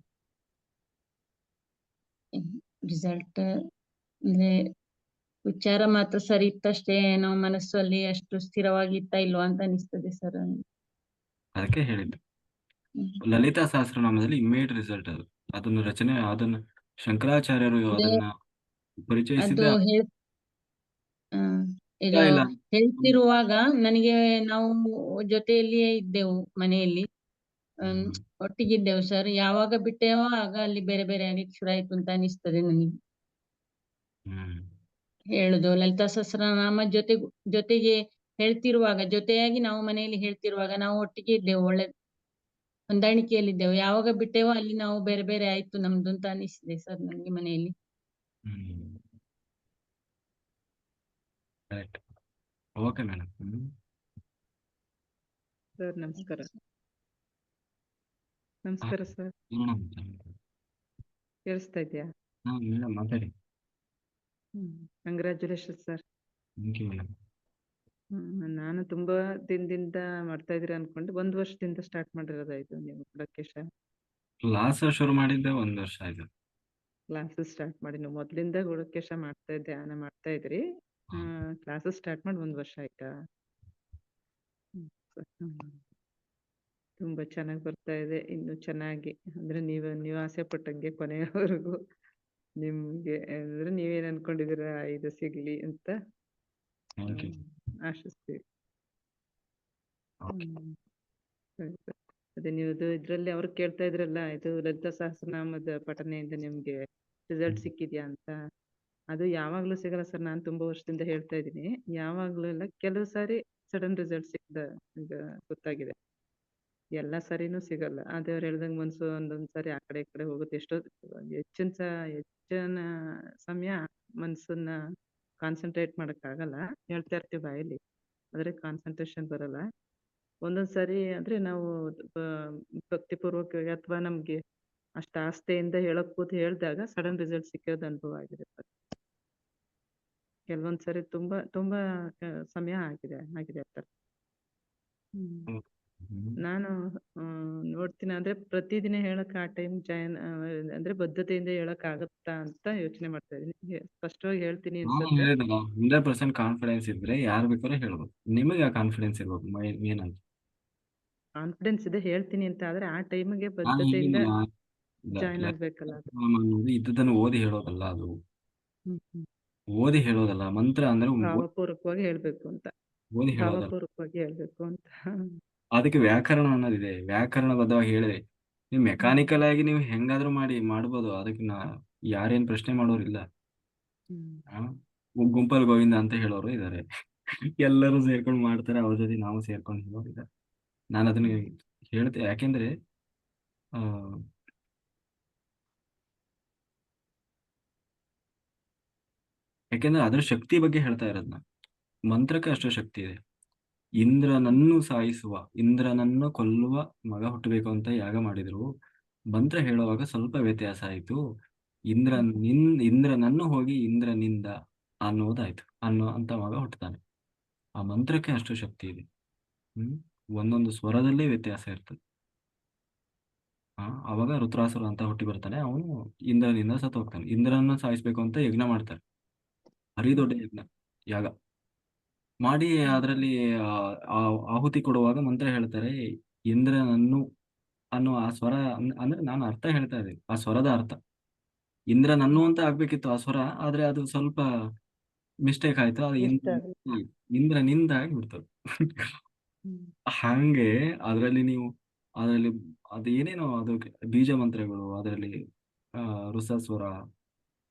S7: ರಿಸಲ್ಟ್ ಅಂದ್ರೆ ವಿಚಾರ ಮಾತ್ರ ಸರಿ ಇತ್ತಷ್ಟೇ, ನಾವು ಮನಸ್ಸಲ್ಲಿ ಅಷ್ಟು ಸ್ಥಿರವಾಗಿ ಇತ್ತಾ ಇಲ್ವಾ ಅಂತ ಅನಿಸ್ತದೆ ಸರ್.
S1: ಅದಕ್ಕೆ ಹೇಳಿದ್ದು, ಲಲಿತಾ ಸಹಸ್ರನಾಮದಲ್ಲಿ ಇಮ್ಮಿಡಿಯೇಟ್ ರಿಸಲ್ಟ್ ಅದನ್ನ ಶಂಕರಾಚಾರ್ಯರು ಅದನ್ನ ಪರಿಚಯಿಸಿದ.
S7: ಅದು ಈಗ
S1: ಇಲ್ಲ.
S7: ಹೇಳ್ತಿರುವಾಗ ನನಗೆ ನಾವು ಜೊತೆಯಲ್ಲಿಯೇ ಇದ್ದೆವು ಮನೆಯಲ್ಲಿ, ಒಟ್ಟಿಗಿದ್ದೆವು ಸರ್. ಯಾವಾಗ ಬಿಟ್ಟೆವೋ ಆಗ ಅಲ್ಲಿ ಬೇರೆ ಬೇರೆ ಆಗ್ಲಿಕ್ಕೆ ಶುರು ಆಯ್ತು ಅಂತ ಅನಿಸ್ತದೆ ನನಗೆ. ಹೇಳುದು ಲಲಿತಾ ಸಹಸ್ರನಾಮ ಜೊತೆಗೆ ಹೇಳ್ತಿರುವಾಗ, ಜೊತೆಯಾಗಿ ನಾವು ಮನೆಯಲ್ಲಿ ಹೇಳ್ತಿರುವಾಗ ನಾವು ಒಟ್ಟಿಗೆ ಇದ್ದೆವು, ಒಳ್ಳೆ ಹೊಂದಾಣಿಕೆಯಲ್ಲಿದ್ದೆವು. ಯಾವಾಗ ಬಿಟ್ಟೆವೋ ಅಲ್ಲಿ ನಾವು ಬೇರೆ ಬೇರೆ ಆಯ್ತು ನಮ್ದು ಅಂತ ಅನಿಸಿದೆ ಸರ್ ನನಗೆ ಮನೆಯಲ್ಲಿ.
S1: Okay madam.
S8: ಸರ್ ನಮಸ್ಕಾರ. ನಮಸ್ಕಾರ ಸರ್, ಕೇಳಿಸ್ತಾ ಇದೆಯಾ?
S1: ಮೇಡಮ್ ಮಾತಾಡಿ.
S8: Congratulation sir.
S1: Thank you madam.
S8: ನಾನು ತುಂಬಾ ದಿನದಿಂದ ಮಾಡ್ತಾ ಇದ್ದೀರಾ ಅನ್ಕೊಂಡು 1 ವರ್ಷದಿಂದ ಸ್ಟಾರ್ಟ್ ಮಾಡಿರೋದಾಯ್ತು ನೀವು ಗುಡಕೇಶ
S1: ಕ್ಲಾಸ್ ಶುರು ಮಾಡಿದ್ದೆ 1 ವರ್ಷ ಆಯ್ತು.
S8: ಕ್ಲಾಸಸ್ ಸ್ಟಾರ್ಟ್ ಮಾಡಿ ನೀವು ಮೊದಲಿಂದ ಗುಡಕೇಶ ಧ್ಯಾನ ಮಾಡ್ತಾ ಇದ್ರಿ. ಕ್ಲಾಸಸ್ ಸ್ಟಾರ್ಟ್ ಮಾಡಿ 1 ವರ್ಷ ಆಯ್ತಾ? ತುಂಬಾ ಚೆನ್ನಾಗಿ ಬರ್ತಾ ಇದೆ. ಇನ್ನು ಚೆನ್ನಾಗಿ ಅಂದ್ರೆ ನೀವು ಆಸೆ ಪಟ್ಟಂಗೆ ಕೊನೆಯವರೆಗೂ ನಿಮ್ಗೆ ಅಂದ್ರೆ ನೀವೇನ್ ಅನ್ಕೊಂಡಿದೀರಾ ಇದು ಸಿಗ್ಲಿ ಅಂತ
S1: ಥ್ಯಾಂಕ್ ಯು.
S8: ಆಶಿಸ್ತೀವಿ. ಸರಿ ಸರ್. ಅದೇ ನೀವು ಇದ್ರಲ್ಲಿ ಅವ್ರು ಕೇಳ್ತಾ ಇದ್ರಲ್ಲ, ಇದು ಲಲಿತಾ ಸಹಸ್ರನಾಮದ ಪಠನೆಯಿಂದ ನಿಮ್ಗೆ ರಿಸಲ್ಟ್ ಸಿಕ್ಕಿದ್ಯಾ ಅಂತ. ಅದು ಯಾವಾಗ್ಲೂ ಸಿಗಲ್ಲ ಸರ್, ನಾನು ತುಂಬಾ ವರ್ಷದಿಂದ ಹೇಳ್ತಾ ಇದ್ದೀನಿ. ಯಾವಾಗ್ಲೂ ಇಲ್ಲ, ಕೆಲವು ಸಾರಿ ಸಡನ್ ರಿಸಲ್ಟ್ ಈಗ ಗೊತ್ತಾಗಿದೆ. ಎಲ್ಲ ಸರಿನೂ ಸಿಗಲ್ಲ. ದೇವ್ರು ಹೇಳ್ದಂಗೆ ಮನ್ಸು ಒಂದೊಂದ್ ಸಾರಿ ಆ ಕಡೆ ಈ ಕಡೆ ಹೋಗುತ್ತೆ. ಹೆಚ್ಚಿನ ಸಮಯ ಮನ್ಸನ್ನ ಕಾನ್ಸಂಟ್ರೇಟ್ ಮಾಡಕ್ ಆಗಲ್ಲ. ಹೇಳ್ತಾ ಇರ್ತೀವಿ ಬಾಯಲ್ಲಿ, ಆದ್ರೆ ಕಾನ್ಸಂಟ್ರೇಷನ್ ಬರಲ್ಲ. ಒಂದೊಂದ್ ಸಾರಿ ಅಂದ್ರೆ ನಾವು ಭಕ್ತಿಪೂರ್ವಕವಾಗಿ ಅಥವಾ ನಮ್ಗೆ ಅಷ್ಟ ಆಸ್ಥೆಯಿಂದ ಹೇಳಕ್ ಹೇಳ್ದಾಗ ಸಡನ್ ರಿಸಲ್ಟ್ ಸಿಕ್ಕೋದು ಅನುಭವ ಆಗಿದೆ. ಕೆಲವೊಂದ್ ಸರಿ ತುಂಬಾ ತುಂಬಾ ಸಮಯ ಆಗಿದೆ ಆ ಥರ. ನಾನು ನೋಡ್ತೀನಿ ಅಂದ್ರೆ ಪ್ರತಿದಿನ ಹೇಳಕ್ ಆ ಟೈಮ್ ಅಂದ್ರೆ ಬದ್ಧತೆಯಿಂದ ಹೇಳಕ್ ಆಗತ್ತಾ ಅಂತ ಯೋಚನೆ ಮಾಡ್ತಾ ಇದೀನಿ. ಸ್ಪಷ್ಟವಾಗಿ ಹೇಳ್ತೀನಿ
S1: ನಾನು
S8: ಅನ್ಸುತ್ತೆ.
S1: ಹೇಳಿದಲ್ಲ, 100% ಕಾನ್ಫಿಡೆನ್ಸ್ ಇದ್ರೆ ಯಾರು ಬೇಕಾದ್ರೂ ಹೇಳ್ಬೋದು. ನಿಮಗೆ ಆ ಕಾನ್ಫಿಡೆನ್ಸ್ ಇರ್ಬೇಕು ಮೇನ್ ಅಂತ.
S8: ಕಾನ್ಫಿಡೆನ್ಸ್ ಇದೆ, ಹೇಳ್ತೀನಿ ಅಂತ. ಆದ್ರೆ ಆ ಟೈಮ್ಗೆ
S1: ನಾನು
S8: ಬದ್ಧತೆಯಿಂದ
S1: ಹೇಳಿಲ್ಲ,
S8: ಜಾಯ್ನ್ ಆಗ್ಬೇಕಲ್ಲ ಅದು.
S1: ಇದ್ದದನ್ನು ಓದಿ ಹೇಳೋದಲ್ಲ ಅದು.
S8: ಹ್ಮ್ ಹ್ಮ್.
S1: ಓದಿ ಹೇಳೋದಲ್ಲ. ಮಂತ್ರ ಅಂದ್ರೆ
S8: ಭಾವಪೂರ್ವಕವಾಗಿ ಹೇಳ್ಬೇಕು ಅಂತ.
S1: ಓದಿ ಹೇಳೋದಲ್ಲ.
S8: ಭಾವಪೂರ್ವಕವಾಗಿ ಹೇಳ್ಬೇಕು ಅಂತ.
S1: ಅದಕ್ಕೆ ವ್ಯಾಕರಣ ಅನ್ನೋದಿದೆ. ವ್ಯಾಕರಣಬದ್ಧವಾಗಿ ಹೇಳಿದೆ. ನೀವು ಮೆಕ್ಯಾನಿಕಲ್ ಆಗಿ ನೀವು ಹೆಂಗಾದ್ರೂ ಮಾಡ್ಬೋದು. ಅದಕ್ಕೆ ಯಾರೇನ್ ಪ್ರಶ್ನೆ ಮಾಡೋರಿಲ್ಲ. ಗುಂಪಲ್ ಗೋವಿಂದ ಅಂತ ಹೇಳೋರು ಇದಾರೆ. ಎಲ್ಲರೂ ಸೇರ್ಕೊಂಡು ಮಾಡ್ತಾರೆ, ಅವ್ರ ಜೊತೆ ನಾವು ಸೇರ್ಕೊಂಡು ಹೇಳೋರು ಇದ್ದಾರೆ. ನಾನು ಅದನ್ನ ಹೇಳ್ತೆ ಯಾಕೆಂದ್ರೆ ಅದ್ರ ಶಕ್ತಿ ಬಗ್ಗೆ ಹೇಳ್ತಾ ಇರೋದ್ನ. ಮಂತ್ರಕ್ಕೆ ಅಷ್ಟು ಶಕ್ತಿ ಇದೆ. ಇಂದ್ರನನ್ನು ಸಾಯಿಸುವ, ಇಂದ್ರನನ್ನು ಕೊಲ್ಲುವ ಮಗ ಹುಟ್ಟಬೇಕು ಅಂತ ಯಾಗ ಮಾಡಿದ್ರು. ಮಂತ್ರ ಹೇಳುವಾಗ ಸ್ವಲ್ಪ ವ್ಯತ್ಯಾಸ ಆಯ್ತು. ಇಂದ್ರನನ್ನು ಹೋಗಿ ಇಂದ್ರನಿಂದ ಅನ್ನೋದಾಯ್ತು. ಅಂತ ಮಗ ಹುಟ್ಟುತ್ತಾನೆ. ಆ ಮಂತ್ರಕ್ಕೆ ಅಷ್ಟು ಶಕ್ತಿ ಇದೆ. ಒಂದೊಂದು ಸ್ವರದಲ್ಲೇ ವ್ಯತ್ಯಾಸ ಇರ್ತದೆ. ಅವಾಗ ರುದ್ರಾಸುರ ಅಂತ ಹುಟ್ಟಿ ಬರ್ತಾನೆ. ಅವನು ಇಂದ್ರನಿಂದ ಸತ್ತು ಹೋಗ್ತಾನೆ. ಇಂದ್ರನ ಸಾಯಿಸ್ಬೇಕು ಅಂತ ಯಜ್ಞ ಮಾಡ್ತಾರೆ. ಭಾರಿ ದೊಡ್ಡ ಯಜ್ಞ, ಯಾಗ ಮಾಡಿ ಅದರಲ್ಲಿ ಆಹುತಿ ಕೊಡುವಾಗ ಮಂತ್ರ ಹೇಳ್ತಾರೆ, ಇಂದ್ರನನ್ನು ಅನ್ನೋ ಆ ಸ್ವರ ಅಂದ್ರೆ ನಾನು ಅರ್ಥ ಹೇಳ್ತಾ ಇದ್ದೀನಿ, ಆ ಸ್ವರದ ಅರ್ಥ ಇಂದ್ರನನ್ನು ಅಂತ ಆಗ್ಬೇಕಿತ್ತು ಆ ಸ್ವರ, ಆದ್ರೆ ಅದು ಸ್ವಲ್ಪ ಮಿಸ್ಟೇಕ್ ಆಯ್ತು. ಅದು
S8: ಇಷ್ಟ ಆಗುತ್ತೆ.
S1: ಇಂದ್ರನಿಂದ ಆಗ್ಬಿಡ್ತು. ಹಂಗೆ ಅದರಲ್ಲಿ ನೀವು ಅದರಲ್ಲಿ ಅದು ಏನೇನೋ ಅದು ಬೀಜ ಮಂತ್ರಗಳು ಅದರಲ್ಲಿ ಋಷಸ್ವರ,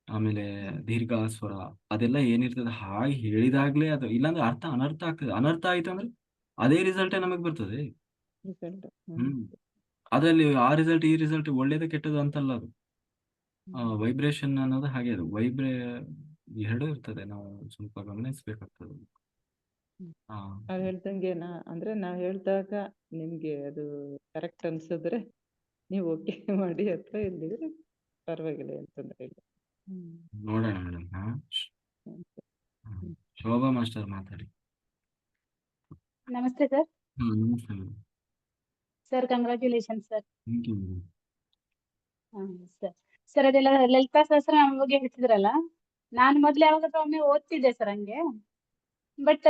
S1: ಆಮೇಲೆ ದೀರ್ಘ ಸ್ವರ, ಅದೆಲ್ಲ ಏನಿರ್ತದೆ ಹಾಗೆ ಹೇಳಿದಾಗ್ಲೇ ಅದು, ಇಲ್ಲಾಂದ್ರೆ ಅನರ್ಥ ಆಗ್ತದೆ. ಅನರ್ಥ ಆಯ್ತು ಅಂದ್ರೆ ಅದೇ ರಿಸಲ್ಟೇ ನಮಗ್ ಬರ್ತದೆ.
S8: ರಿಸಲ್ಟ್.
S1: ಹ್ಮ್ ಅದರಲ್ಲಿ ಆ ರಿಸಲ್ಟ್ ಈ ರಿಸಲ್ಟ್ ಒಳ್ಳೇದು ಕೆಟ್ಟದ್ದು ಅಂತಲ್ಲ. ಅದು ವೈಬ್ರೇಷನ್ ಅನ್ನೋದು ಹಾಗೆ, ಅದು ಎರಡೂ ಇರ್ತದೆ. ನಾವು ಸ್ವಲ್ಪ ಗಮನಿಸ್ಬೇಕಾಗ್ತದೆ.
S8: ನಾವ್ ಹೇಳ್ದಂಗೆ ಅಂದ್ರೆ ನಾವ್ ಹೇಳ್ದಾಗ ನಿಮ್ಗೆ ಅದು ಕರೆಕ್ಟ್ ಅನ್ಸಿದ್ರೆ ನೀವು ಓಕೆ ಮಾಡಿ ಅಥವಾ ಇಲ್ಲಿದ್ರೆ ಪರವಾಗಿಲ್ಲ, ಏನ್ ತೊಂದ್ರೆ ಇಲ್ಲ.
S1: ನೋಡೋಣ ಮೇಡಮ್. ಶೋಭಾ ಮಾಸ್ಟರ್ ಮಾತಾಡಿ.
S9: ನಮಸ್ತೆ ಸರ್.
S1: ನಮಸ್ತೆ madam.
S9: Sir congratulation sir.
S1: Thank you madam.
S9: Sir sir ಅದೆಲ್ಲ ಲಲಿತಾ ಸಹಸ್ರನಾಮ ಬಗ್ಗೆ ಹೇಳ್ತಿದ್ರಲ್ಲ, ನಾನು ಮೊದ್ಲು ಯಾವಾಗಾದ್ರೂ ಒಮ್ಮೆ ಓದ್ತಿದ್ದೆ ಸರ್ ಹಂಗೆ. ಬಟ್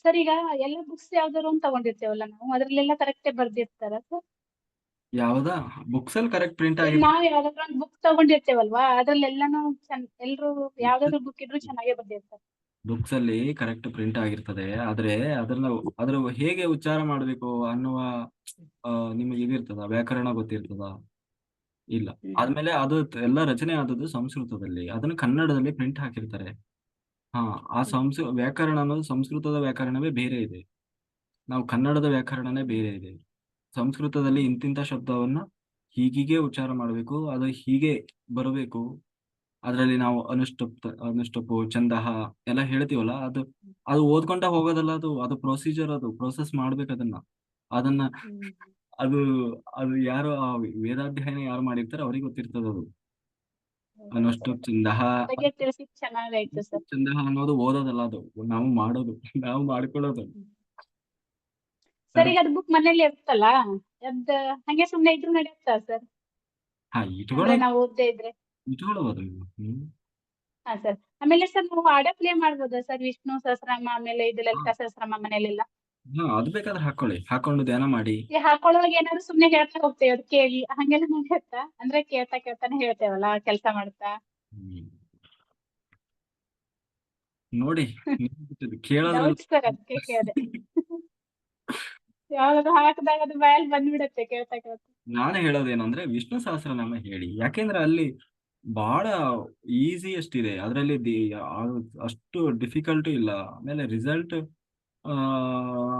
S9: ಸರ್ ಈಗ ಎಲ್ಲ ಬುಕ್ಸ್ ಯಾವ್ದಾದ್ರು ಒಂದು ತಗೊಂಡಿರ್ತೇವಲ್ಲ ನಾವು, ಅದ್ರಲ್ಲೆಲ್ಲ ಕರೆಕ್ಟೇ ಬರ್ದಿರ್ತಾರ ಸರ್?
S1: ಯಾವ್ದಾ ಬುಕ್ಸ್ ಅಲ್ಲಿ ಕರೆಕ್ಟ್ ಪ್ರಿಂಟ್ ಆಗಿದೆ?
S9: ನಾವು ಯಾವ್ದಾದ್ರು ಒಂದು ಬುಕ್ ತಗೊಂಡಿರ್ತೇವಲ್ವಾ, ಅದ್ರಲ್ಲೆಲ್ಲಾನು ಎಲ್ರು ಯಾವ್ದಾದ್ರು ಬುಕ್ ಇದ್ರು ಚೆನ್ನಾಗೇ ಬರ್ದಿರ್ತಾರೆ.
S1: ಬುಕ್ಸ್ ಅಲ್ಲಿ ಕರೆಕ್ಟ್ ಪ್ರಿಂಟ್ ಆಗಿರ್ತದೆ, ಆದ್ರೆ ಅದ್ರ ಹೇಗೆ ಉಚ್ಚಾರ ಮಾಡ್ಬೇಕು ಅನ್ನುವ ನಿಮಗೆ ಇದಿರ್ತದ, ವ್ಯಾಕರಣ ಗೊತ್ತಿರ್ತದ? ಇಲ್ಲ. ಆದ್ಮೇಲೆ ಅದು ಎಲ್ಲ ರಚನೆ ಆದದ್ದು ಸಂಸ್ಕೃತದಲ್ಲಿ, ಅದನ್ನ ಕನ್ನಡದಲ್ಲಿ ಪ್ರಿಂಟ್ ಹಾಕಿರ್ತಾರೆ. ಆ ವ್ಯಾಕರಣ ಅನ್ನೋದು ಸಂಸ್ಕೃತದ ವ್ಯಾಕರಣವೇ ಬೇರೆ ಇದೆ, ನಾವು ಕನ್ನಡದ ವ್ಯಾಕರಣನೇ ಬೇರೆ ಇದೆ. ಸಂಸ್ಕೃತದಲ್ಲಿ ಇಂತಿಂತ ಶಬ್ದವನ್ನ ಹೀಗೀಗೆ ಉಚ್ಚಾರ ಮಾಡಬೇಕು, ಅದು ಹೀಗೆ ಬರಬೇಕು. ಅದರಲ್ಲಿ ನಾವು ಅನುಷ್ಟಪು ಛಂದಃ ಎಲ್ಲ ಹೇಳ್ತೀವಲ್ಲ, ಅದು ಓದ್ಕೊಂಡ ಹೋಗೋದಲ್ಲ, ಅದು ಪ್ರೊಸೀಜರ್, ಅದು ಪ್ರೊಸೆಸ್ ಮಾಡ್ಬೇಕು ಅದನ್ನ ಅದು ಯಾರು ಆ ವೇದಾಧ್ಯಯನ ಯಾರು ಮಾಡಿರ್ತಾರೆ ಅವ್ರಿಗೆ ಗೊತ್ತಿರ್ತದ. ಅದು ಅನುಷ್ಟಪ್ ಛಂದಃ
S9: ಬಗ್ಗೆ ತಿಳಿಸಿ ಚೆನ್ನಾಗಾಯ್ತು ಸರ್.
S1: ಛಂದಃ ಅನ್ನೋದು ಓದೋದಲ್ಲ, ಅದು ನಾವು ಮಾಡೋದು, ನಾವು ಮಾಡ್ಕೊಳ್ಳೋದು.
S9: ಸರ್ ಈಗ ಅದು ಬುಕ್ ಮನೇಲಿ ಇರುತ್ತಲ್ಲ, ಅದ್ ಹಂಗೆ ಸುಮ್ನೆ ಇದ್ರು ನಡೆಯುತ್ತಾ ಸರ್? ಅಂದ್ರೆ ನಾವು ಓದದೇ ಇದ್ರೆ?
S1: ಇಟ್ಕೊಳ್ಳಬಹುದು.
S9: ಸರ್ ಆಮೇಲೆ ಸರ್ ನಾವು ಆಡಿಯೋ ಪ್ಲೇ ಮಾಡ್ಬೋದಾ ಸರ್? ವಿಷ್ಣು ಸಹಸ್ರನಾಮ ಆಮೇಲೆ ಇದು ಲಲಿತಾ ಸಹಸ್ರನಾಮ ಮನೇಲೆಲ್ಲ
S1: ಅದು ಬೇಕಾದ್ರೆ ಹಾಕೊಂಡು ಧ್ಯಾನ ಮಾಡಿ.
S9: ಹಾಕೊಳ್ಳುವಾಗ ಏನಾದ್ರು ಸುಮ್ನೆ ಹೇಳ್ತಾ ಹೋಗ್ತೇವೆ, ಅದು ಕೇಳಿ ಹಂಗೆಲ್ಲ ನಡೆಯುತ್ತಾ? ಅಂದ್ರೆ ಕೇಳ್ತಾನೆ ಹೇಳ್ತೇವಲ್ಲ ಕೆಲಸ ಮಾಡ್ತಾ.
S1: ನೋಡಿ ಕೇಳೋದ್ರಲ್ಲಿ
S9: ಡೌಟ್ ಸರ್, ಅದಕ್ಕೆ ಕೇಳಿದೆ. ಯಾವ್ದಾದ್ರು ಹಾಕಿದಾಗ ಅದು ಬಾಯಲ್ಲಿ ಬಂದ್ಬಿಡತ್ತೆ ಕೇಳ್ತಾ.
S1: ನಾನು ಹೇಳೋದೇನಂದ್ರೆ ವಿಷ್ಣು ಸಹಸ್ರನಾಮ ಹೇಳಿ, ಯಾಕೆಂದ್ರೆ ಅಲ್ಲಿ ಬಹಳ ಈಸಿಯೆಸ್ಟ್ ಇದೆ, ಅದರಲ್ಲಿ ಅಷ್ಟು ಡಿಫಿಕಲ್ಟ್ ಇಲ್ಲ. ಆಮೇಲೆ ರಿಸಲ್ಟ್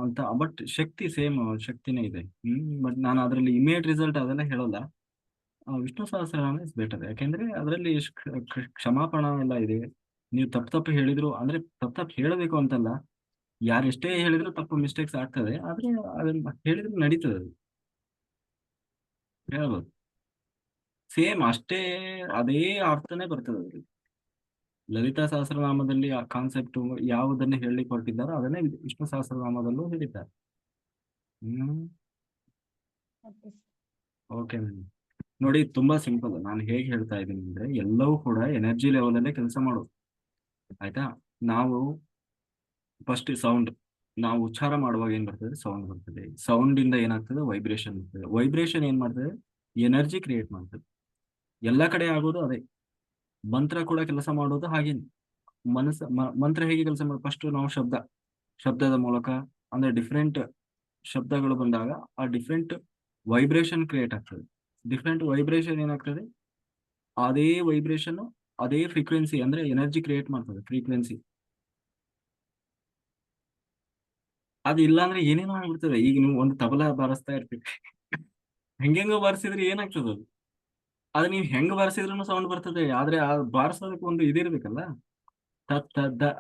S1: ಅಂತ, ಬಟ್ ಶಕ್ತಿ ಸೇಮ್ ಶಕ್ತಿನೇ ಇದೆ. ಬಟ್ ನಾನು ಅದರಲ್ಲಿ ಇಮಿಡಿಯೇಟ್ ರಿಸಲ್ಟ್ ಅದೆಲ್ಲ ಹೇಳೋಲ್ಲ. ವಿಷ್ಣು ಸಹಸ್ರನಾಮ ಇಸ್ ಬೆಟರ್, ಯಾಕೆಂದ್ರೆ ಅದರಲ್ಲಿ ಕ್ಷಮಾಪಣ ಎಲ್ಲ ಇದೆ. ನೀವು ತಪ್ಪು ಹೇಳಿದ್ರು ಅಂದ್ರೆ ತಪ್ಪು ಹೇಳಬೇಕು ಅಂತಲ್ಲ, ಯಾರು ಎಷ್ಟೇ ಹೇಳಿದ್ರು ತಪ್ಪು ಮಿಸ್ಟೇಕ್ಸ್ ಆಗ್ತದೆ, ಆದ್ರೆ ಅದನ್ನ ಹೇಳಿದ್ರು ನಡೀತದೆ, ಅದು ಹೇಳ್ಬೋದು. ಸೇಮ್ ಅಷ್ಟೇ ಅದೇ ಅರ್ಥನೇ ಬರ್ತದೆ ಅದರಲ್ಲಿ. ಲಲಿತಾ ಸಹಸ್ರನಾಮದಲ್ಲಿ ಆ ಕಾನ್ಸೆಪ್ಟ್ ಯಾವುದನ್ನ ಹೇಳಲಿಕ್ಕೆ ಹೊರಟಿದ್ದಾರೋ ಅದನ್ನೇ ವಿಷ್ಣು ಸಹಸ್ರನಾಮದಲ್ಲೂ ಹೇಳಿದ್ದಾರೆ. Okay madam. ನೋಡಿ, ತುಂಬಾ ಸಿಂಪಲ್. ನಾನು ಹೇಗೆ ಹೇಳ್ತಾ ಇದ್ದೀನಿ ಅಂದ್ರೆ, ಎಲ್ಲವೂ ಕೂಡ ಎನರ್ಜಿ ಲೆವೆಲ್ ಅಲ್ಲೇ ಕೆಲಸ ಮಾಡೋದು, ಆಯ್ತಾ? ನಾವು ಫಸ್ಟ್ ಸೌಂಡ್, ನಾವು ಉಚ್ಚಾರ ಮಾಡುವಾಗ ಏನ್ ಬರ್ತದೆ? ಸೌಂಡ್ ಬರ್ತದೆ. ಸೌಂಡ್ ಇಂದ ಏನಾಗ್ತದೆ? ವೈಬ್ರೇಷನ್ ಬರ್ತದೆ. ವೈಬ್ರೇಷನ್ ಏನ್ ಮಾಡ್ತದೆ? ಎನರ್ಜಿ ಕ್ರಿಯೇಟ್ ಮಾಡ್ತದೆ. ಎಲ್ಲ ಕಡೆ ಆಗೋದು ಅದೇ. ಮಂತ್ರ ಕೂಡ ಕೆಲಸ ಮಾಡೋದು ಹಾಗೇನೆ. ಮಂತ್ರ ಹೇಗೆ ಕೆಲಸ ಮಾಡೋದು? ಫಸ್ಟ್ ನಾವು ಶಬ್ದದ ಮೂಲಕ, ಅಂದ್ರೆ ಡಿಫ್ರೆಂಟ್ ಶಬ್ದಗಳು ಬಂದಾಗ ಆ ಡಿಫ್ರೆಂಟ್ ವೈಬ್ರೇಷನ್ ಕ್ರಿಯೇಟ್ ಆಗ್ತದೆ. ಡಿಫ್ರೆಂಟ್ ವೈಬ್ರೇಷನ್ ಏನಾಗ್ತದೆ? ಅದೇ ವೈಬ್ರೇಷನ್ ಅದೇ ಫ್ರೀಕ್ವೆನ್ಸಿ, ಅಂದ್ರೆ ಎನರ್ಜಿ ಕ್ರಿಯೇಟ್ ಮಾಡ್ತದೆ, ಫ್ರೀಕ್ವೆನ್ಸಿ. ಅದು ಇಲ್ಲ ಅಂದ್ರೆ ಏನೇನೋ ಆಗ್ಬಿಡ್ತದೆ. ಈಗ ನೀವು ಒಂದು ತಬಲ ಬಾರಿಸ್ತಾ ಇರ್ತೀವಿ, ಹೆಂಗೆಂಗೋ ಬಾರಿಸಿದ್ರೆ ಏನಾಗ್ತದೆ? ಅದು ನೀವು ಹೆಂಗ್ ಬಾರಿಸಿದ್ರು ಸೌಂಡ್ ಬರ್ತದೆ, ಆದ್ರೆ ಆ ಬಾರಿಸೋದಕ್ಕೆ ಒಂದು ಇದಿರ್ಬೇಕಲ್ಲ,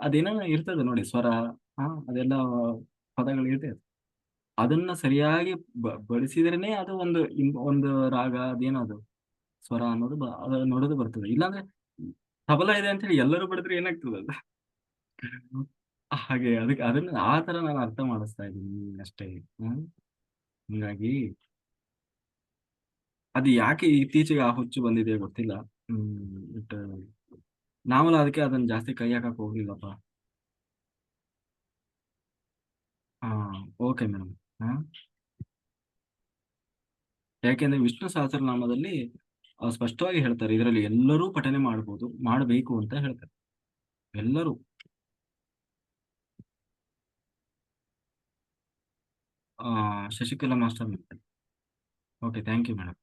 S1: ಅದೇನೋ ಇರ್ತದೆ ನೋಡಿ, ಸ್ವರ, ಅದೆಲ್ಲ ಪದಗಳು ಇರ್ತದೆ. ಅದನ್ನ ಸರಿಯಾಗಿ ಬಳಸಿದ್ರೇನೆ ಅದು ಒಂದು ರಾಗ, ಅದೇನದು ಸ್ವರ ಅನ್ನೋದು ಅದು ನೋಡೋದು ಬರ್ತದೆ. ಇಲ್ಲಾಂದ್ರೆ ತಬಲ ಇದೆ ಅಂತ ಹೇಳಿ ಎಲ್ಲರೂ ಬಡಿದ್ರೆ ಏನಾಗ್ತದೆ ಅದು? ಹಾಗೆ ಅದನ್ನ ಆ ತರ ನಾನು ಅರ್ಥ ಮಾಡಿಸ್ತಾ ಇದ್ದೀನಿ ಅಷ್ಟೇ. ಹಿಂಗಾಗಿ ಅದು ಯಾಕೆ ಇತ್ತೀಚೆಗೆ ಆ ಹುಚ್ಚು ಬಂದಿದೆ ಗೊತ್ತಿಲ್ಲ. ಬಟ್ ನಾವೆಲ್ಲ ಅದಕ್ಕೆ ಅದನ್ನ ಜಾಸ್ತಿ ಕೈ ಹಾಕಕ್ ಹೋಗ್ಲಿಲ್ಲಪ್ಪ. ಹಾ, ಓಕೆ ಮೇಡಮ್. ಹಾ, ಯಾಕೆಂದ್ರೆ ವಿಷ್ಣು ಸಹಸ್ರನಾಮದಲ್ಲಿ ಸ್ಪಷ್ಟವಾಗಿ ಹೇಳ್ತಾರೆ, ಇದರಲ್ಲಿ ಎಲ್ಲರೂ ಪಠನೆ ಮಾಡ್ಬೋದು, ಮಾಡಬೇಕು ಅಂತ ಹೇಳ್ತಾರೆ ಎಲ್ಲರೂ. ಶಶಿಕಲಾ ಮಾಸ್ಟರ್ ಮಾಡ್ತಾರೆ. Okay, thank you madam.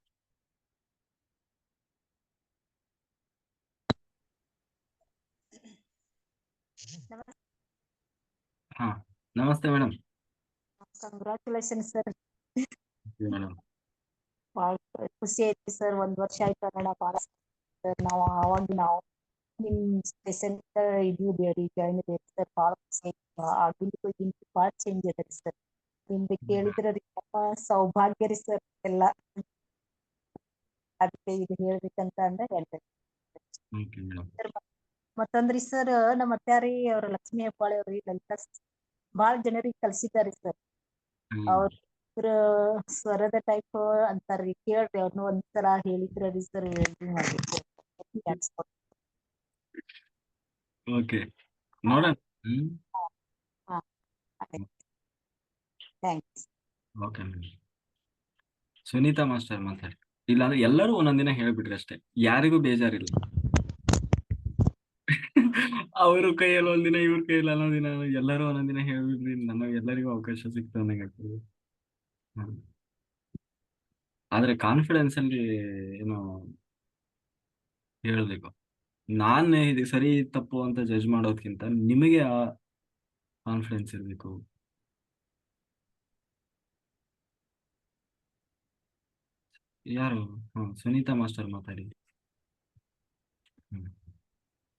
S1: ಹಾ, ನಮಸ್ತೆ ಮೇಡಮ್.
S10: Congratulation sir.
S1: ಮೇಡಮ್,
S10: ಭಾಳ ಖುಷಿ ಐತಿ ಸರ್. 1 ವರ್ಷ ಆಯ್ತು ಕನ್ನಡ ಪಾಠ ಸರ್. ನಾವು ನಿಮ್ ಸ್ಪೆಷಲ್ ಇದು ದೇವ್ರಿ ಜಾಯಿನ್ ಇದೆ ಸರ್. ಭಾಳ ಖುಷಿ ಐತಿ. ಭಾಳ ಚೇಂಜ್ ಅದ ರೀ ಸರ್. ನಿಮ್ದು ಕೇಳಿದ್ರ ರೀ ಸೌಭಾಗ್ಯ ರೀ ಸರ್ ಎಲ್ಲ. ಅದಕ್ಕೆ ಇದು ಹೇಳ್ಬೇಕಂತ ಅಂದ ಹೇಳ್ತೇನೆ
S1: ಓಕೆ ಮೇಡಮ್.
S10: ಸರ್. ಮತ್ತಂದ್ರಿ ಸರ್, ನಮ್ಮ ಅತ್ಯಾರಿ ಅವ್ರ ಲಕ್ಷ್ಮೀ ಹೆಬ್ಬಾಳೆ ಅವ್ರಿ ಲಲಿತಾ ಭಾಳ ಜನರಿಗೆ ಕಲ್ಸಿದಾರಿ ಸರ್. ಅವ್ರ ಸ್ವರದ ಟೈಪ್ ಅಂತಾರ್ರಿ, ಕೇಳ್ರಿ ಅವ್ರನ್ನ ಒಂದ್ಸಲ ಹೇಳಿದ್ರಿ ಸರ್. ಮಾಡ್ಬೇಕು.
S1: ಓಕೆ, ನೋಡೋಣ.
S10: Thanks.
S1: Okay madam. Sunita master ಮಾತಾಡಿ. ಇಲ್ಲಾಂದ್ರೆ ಎಲ್ಲರೂ ಒಂದೊಂದಿನ ಹೇಳ್ಬಿಟ್ರಿ ಅಷ್ಟೇ, ಯಾರಿಗೂ ಬೇಜಾರಿಲ್ಲ. ಅವ್ರ ಕೈಯಲ್ಲಿ ಒಂದಿನ, ಇವ್ರ ಕೈಯಲ್ಲಿ ಅನ್ನೋದಿನ, ಎಲ್ಲರೂ ಒಂದೊಂದಿನ ಹೇಳ್ಬಿಡ್ರಿ, ನಮಗೆ ಎಲ್ಲರಿಗೂ ಅವಕಾಶ ಸಿಗ್ತದೆ ಆಗ್ತದೆ. ಆದ್ರೆ ಕಾನ್ಫಿಡೆನ್ಸ್ ಅಲ್ಲಿ ಏನೋ ಹೇಳ್ಬೇಕು. ನಾನ್ ಇದು ಸರಿ ತಪ್ಪು ಅಂತ ಜಡ್ಜ್ ಮಾಡೋದ್ಕಿಂತ ನಿಮಗೆ ಆ ಕಾನ್ಫಿಡೆನ್ಸ್ ಇರ್ಬೇಕು. ಯಾರು? ಸುನೀತಾ ಮಾಸ್ಟರ್ ಮಾತಾಡಿ.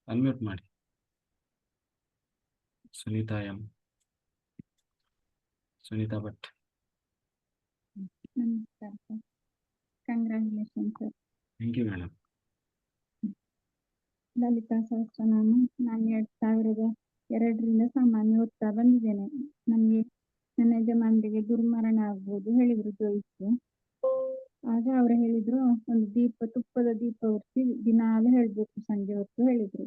S1: ಅನ್ಮ್ಯೂಟ್ ಮಾಡಿ. ಸುನೀತಾ ಸುನೀತಾ ಭಟ್.
S6: ನಮಸ್ಕಾರ sir. Congratulation sir.
S1: Thank you madam.
S6: Lalita Sahasranama ನಾನು 2002ರಿಂದ ಸಾಮಾನ್ಯ ಓದ್ತಾ ಬಂದಿದ್ದೇನೆ. ನಮ್ಗೆ ನನ್ನ ಯಜಮಾನರಿಗೆ ದುರ್ಮರಣ ಆಗ್ಬೋದು ಹೇಳಿದ್ರು ಜೋಯಿಸ್ರು. ಆಗ ಅವ್ರು ಹೇಳಿದ್ರು, ಒಂದು ತುಪ್ಪದ ದೀಪ ಉರಿಸಿ ದಿನಾಲು ಹೇಳ್ಬೇಕು ಸಂಜೆ ಹೊತ್ತು ಹೇಳಿದ್ರು.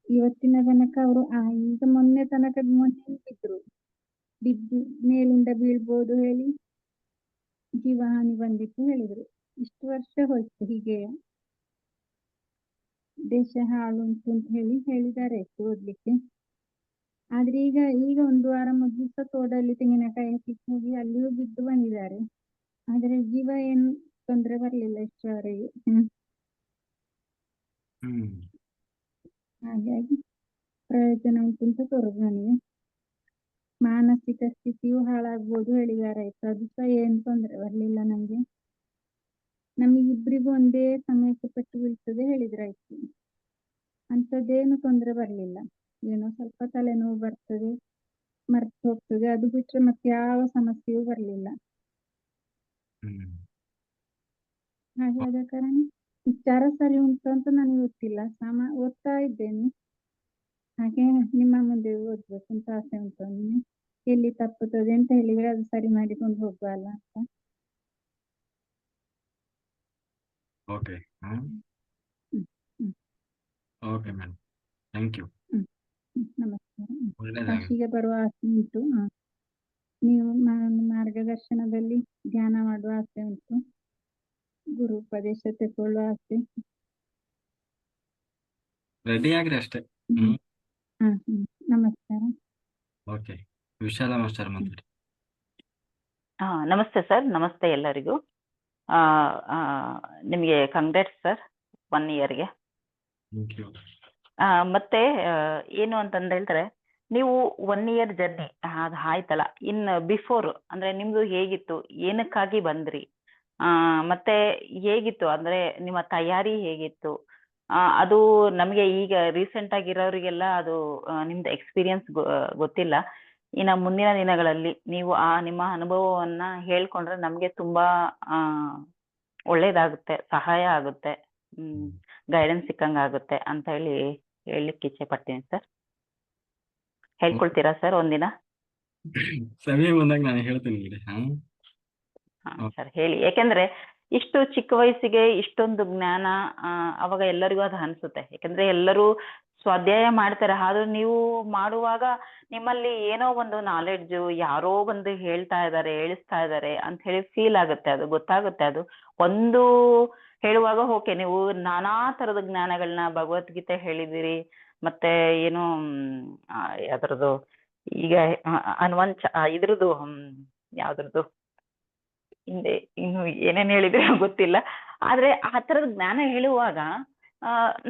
S6: ಇವತ್ತಿನ ತನಕ ಅವರು ಈಗ ಮೊನ್ನೆ ತನಕ ಬಿದ್ದು ಮೇಲಿಂದ ಬೀಳ್ಬೋದು ಹೇಳಿ ಜೀವಹಾನಿ ಬಂದಿತ್ತು ಹೇಳಿದ್ರು. ಇಷ್ಟು ವರ್ಷ ಹೋಯ್ತು ಹೀಗೆ ದೇಶ ಹಾಳು ಉಂಟು ಅಂತ ಹೇಳಿದ್ದಾರೆ ಓದ್ಲಿಕ್ಕೆ. ಆದ್ರೆ ಈಗ 1 ವಾರ ಮೊದಲು ತೋಡಲ್ಲಿ ತೆಂಗಿನಕಾಯಿ ಹಾಕಿಟ್ಟು ಹೋಗಿ ಅಲ್ಲಿಯೂ ಬಿದ್ದು ಬಂದಿದ್ದಾರೆ. ಆದ್ರೆ ಜೀವ ಏನು ತೊಂದ್ರೆ ಬರ್ಲಿಲ್ಲ ಇಷ್ಟರವರೆಗೆ. ಹಾಗಾಗಿ ಪ್ರಯೋಜನ ಉಂಟು ಅಂತ ತೋರುದು ನನಗೆ. ಮಾನಸಿಕ ಸ್ಥಿತಿಯು ಹಾಳಾಗ್ಬೋದು ಹೇಳಿದ್ದಾರೆ. ಅದು ಸಹ ಏನು ತೊಂದ್ರೆ ಬರ್ಲಿಲ್ಲ ನಂಗೆ. ನಮಗಿಬ್ರಿಗೂ ಒಂದೇ ಸಮಯಕ್ಕೆ ಪೆಟ್ಟು ಬೀಳ್ತದೆ ಹೇಳಿದ್ರಾಯ್ತು. ಅಂಥದ್ದೇನು ತೊಂದ್ರೆ ಬರ್ಲಿಲ್ಲ. ಏನೋ ಸ್ವಲ್ಪ ತಲೆನೋವು ಬರ್ತದೆ, ಮರ್ತು ಹೋಗ್ತದೆ, ಅದು ಬಿಟ್ರೆ ಮತ್ತೆ ಯಾವ ಸಮಸ್ಯೆಯೂ ಬರ್ಲಿಲ್ಲ. ಹಾಗೆ ಆದ ಕಾರಣ ವಿಚಾರ ಸರಿ ಉಂಟು ಅಂತ ನನಗೆ ಗೊತ್ತಿಲ್ಲ. ಓದ್ತಾ ಇದ್ದೇನೆ. ಹಾಗೆ ನಿಮ್ಮ ಮುಂದೆ ಓದ್ಬೇಕು ಅಂತ ಆಸೆ ಉಂಟು. ಎಲ್ಲಿ ತಪ್ಪುತ್ತದೆ ಅಂತ ಹೇಳಿದ್ರೆ ಅದು ಸರಿ ಮಾಡಿಕೊಂಡು ಹೋಗುವಲ್ಲ ಅಂತ.
S1: Okay. Okay madam, thank you.
S6: ನಮಸ್ಕಾರ. ಕಾಶಿಗೆ ಬರುವ ಆಸೆ ಉಂಟು. ನೀವು ಮಾರ್ಗದರ್ಶನದಲ್ಲಿ ಧ್ಯಾನ ಮಾಡುವ ಆಸೆ ಉಂಟು. ಗುರು ಉಪದೇಶ ತಗೊಳ್ಳುವ ಆಸೆ.
S1: ರೆಡಿ ಆಗ್ರಿ ಅಷ್ಟೇ.
S6: ನಮಸ್ಕಾರ.
S1: ಓಕೆ, ವಿಶಾಲ ಮಾಸ್ಟರ್ ಮಾತಾಡಿ.
S11: ನಮಸ್ತೆ ಸರ್. ನಮಸ್ತೆ ಎಲ್ಲರಿಗೂ. ನಿಮಗೆ ಕಂಗ್ರಾಟ್ಸ್ ಸರ್ 1 ಇಯರ್ಗೆ. ಮತ್ತೆ ಏನು ಅಂತಂದ ಹೇಳ್ತಾರೆ, ನೀವು 1 ಇಯರ್ ಜರ್ನಿ ಅದು ಆಯ್ತಲ್ಲ, ಇನ್ ಬಿಫೋರ್ ಅಂದ್ರೆ ನಿಮ್ದು ಹೇಗಿತ್ತು, ಏನಕ್ಕಾಗಿ ಬಂದ್ರಿ, ಮತ್ತೆ ಹೇಗಿತ್ತು ಅಂದ್ರೆ ನಿಮ್ಮ ತಯಾರಿ ಹೇಗಿತ್ತು, ಅದು ನಮಗೆ ಈಗ ರೀಸೆಂಟ್ ಆಗಿರೋರಿಗೆಲ್ಲ ಅದು ನಿಮ್ದು ಎಕ್ಸ್ಪೀರಿಯನ್ಸ್ ಗೊತ್ತಿಲ್ಲ. ಇನ್ನು ಮುಂದಿನ ದಿನಗಳಲ್ಲಿ ನೀವು ನಿಮ್ಮ ಅನುಭವವನ್ನ ಹೇಳ್ಕೊಂಡ್ರೆ ನಮ್ಗೆ ತುಂಬಾ ಒಳ್ಳೇದಾಗುತ್ತೆ, ಸಹಾಯ ಆಗುತ್ತೆ, ಗೈಡೆನ್ಸ್ ಸಿಕ್ಕಂಗ ಆಗುತ್ತೆ ಅಂತ ಹೇಳಲಿಕ್ಕೆ ಇಚ್ಛೆ ಪಡ್ತೀನಿ ಸರ್. ಹೇಳ್ಕೊಳ್ತೀರಾ ಸರ್ ಒಂದಿನ?
S1: ಸಮಯ ಬಂದಾಗ ನಾನು ಹೇಳ್ತೀನಿ.
S11: ಸರ್ ಹೇಳಿ. ಯಾಕೆಂದ್ರೆ ಇಷ್ಟು ಚಿಕ್ಕ ವಯಸ್ಸಿಗೆ ಇಷ್ಟೊಂದು ಜ್ಞಾನ, ಅವಾಗ ಎಲ್ಲರಿಗೂ ಅದು ಅನ್ಸುತ್ತೆ. ಯಾಕಂದ್ರೆ ಎಲ್ಲರೂ ಸ್ವಾಧ್ಯಾಯ ಮಾಡ್ತಾರೆ, ಆದ್ರೂ ನೀವು ಮಾಡುವಾಗ ನಿಮ್ಮಲ್ಲಿ ಏನೋ ಒಂದು ನಾಲೆಡ್ಜು ಯಾರೋ ಬಂದು ಹೇಳ್ತಾ ಇದ್ದಾರೆ, ಹೇಳಿಸ್ತಾ ಇದ್ದಾರೆ ಅಂತ ಹೇಳಿ ಫೀಲ್ ಆಗುತ್ತೆ, ಅದು ಗೊತ್ತಾಗುತ್ತೆ. ಅದು ಒಂದು ಹೇಳುವಾಗ ಓಕೆ, ನೀವು ನಾನಾ ತರದ ಜ್ಞಾನಗಳನ್ನ ಭಗವದ್ಗೀತೆ ಹೇಳಿದಿರಿ, ಮತ್ತೆ ಏನು ಯಾವ್ದ್ರದ್ದು ಈಗ ಹನುಮಂತ ಇದ್ರದ್ದು ಯಾವ್ದ್ರದ್ದು ಹಿಂದೆ ಇನ್ನು ಏನೇನ್ ಹೇಳಿದ್ರೆ ಗೊತ್ತಿಲ್ಲ. ಆದ್ರೆ ಆ ತರದ ಜ್ಞಾನ ಹೇಳುವಾಗ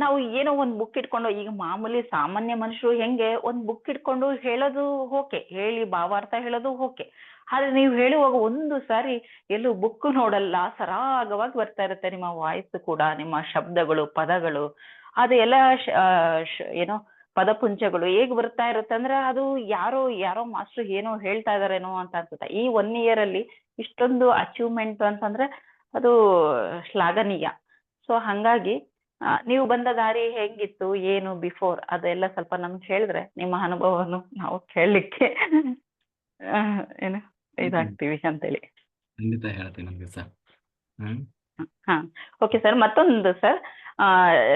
S11: ನಾವು ಏನೋ ಒಂದ್ ಬುಕ್ ಇಟ್ಕೊಂಡು, ಈಗ ಮಾಮೂಲಿ ಸಾಮಾನ್ಯ ಮನುಷ್ಯರು ಹೆಂಗೆ ಒಂದ್ ಬುಕ್ ಇಟ್ಕೊಂಡು ಹೇಳೋದು ಓಕೆ, ಹೇಳಿ ಭಾವಾರ್ಥ ಹೇಳೋದು ಓಕೆ. ಆದ್ರೆ ನೀವು ಹೇಳುವಾಗ ಒಂದು ಸಾರಿ ಎಲ್ಲೂ ಬುಕ್ ನೋಡಲ್ಲ, ಸರಾಗವಾಗಿ ಬರ್ತಾ ಇರುತ್ತೆ ನಿಮ್ಮ ವಾಯ್ಸ್ ಕೂಡ, ನಿಮ್ಮ ಶಬ್ದಗಳು, ಪದಗಳು, ಅದು ಎಲ್ಲ ಏನೋ ಪದಪುಂಜಗಳು ಹೇಗ್ ಬರ್ತಾ ಇರುತ್ತೆ ಅಂದ್ರೆ ಅದು ಯಾರೋ ಮಾಸ್ಟರ್ ಏನೋ ಹೇಳ್ತಾ ಇದಾರೇನೋ ಅಂತ ಅನ್ಸುತ್ತೆ. ಈ 1 year ಅಲ್ಲಿ ಇಷ್ಟೊಂದು ಅಚೀವ್ಮೆಂಟ್ ಅಂತಂದ್ರೆ ಅದು ಶ್ಲಾಘನೀಯ. ಸೊ ಹಂಗಾಗಿ ನೀವು ಬಂದ ದಾರಿ ಹೆಂಗಿತ್ತು, ಏನು ಬಿಫೋರ್, ಅದೆಲ್ಲ ಸ್ವಲ್ಪ ನಮ್ಗೆ ಹೇಳಿದ್ರೆ ನಿಮ್ಮ ಅನುಭವವನ್ನು ನಾವು ಕೇಳಲಿಕ್ಕೆ ಏನು ಇದಾಗ್ತೀವಿ ಅಂತೇಳಿ.
S1: ಖಂಡಿತ ಹೇಳ್ತೀನಿ ನಮ್ಗೆ ಸರ್.
S11: ಹಾ, ಓಕೆ ಸರ್. ಮತ್ತೊಂದು ಸರ್,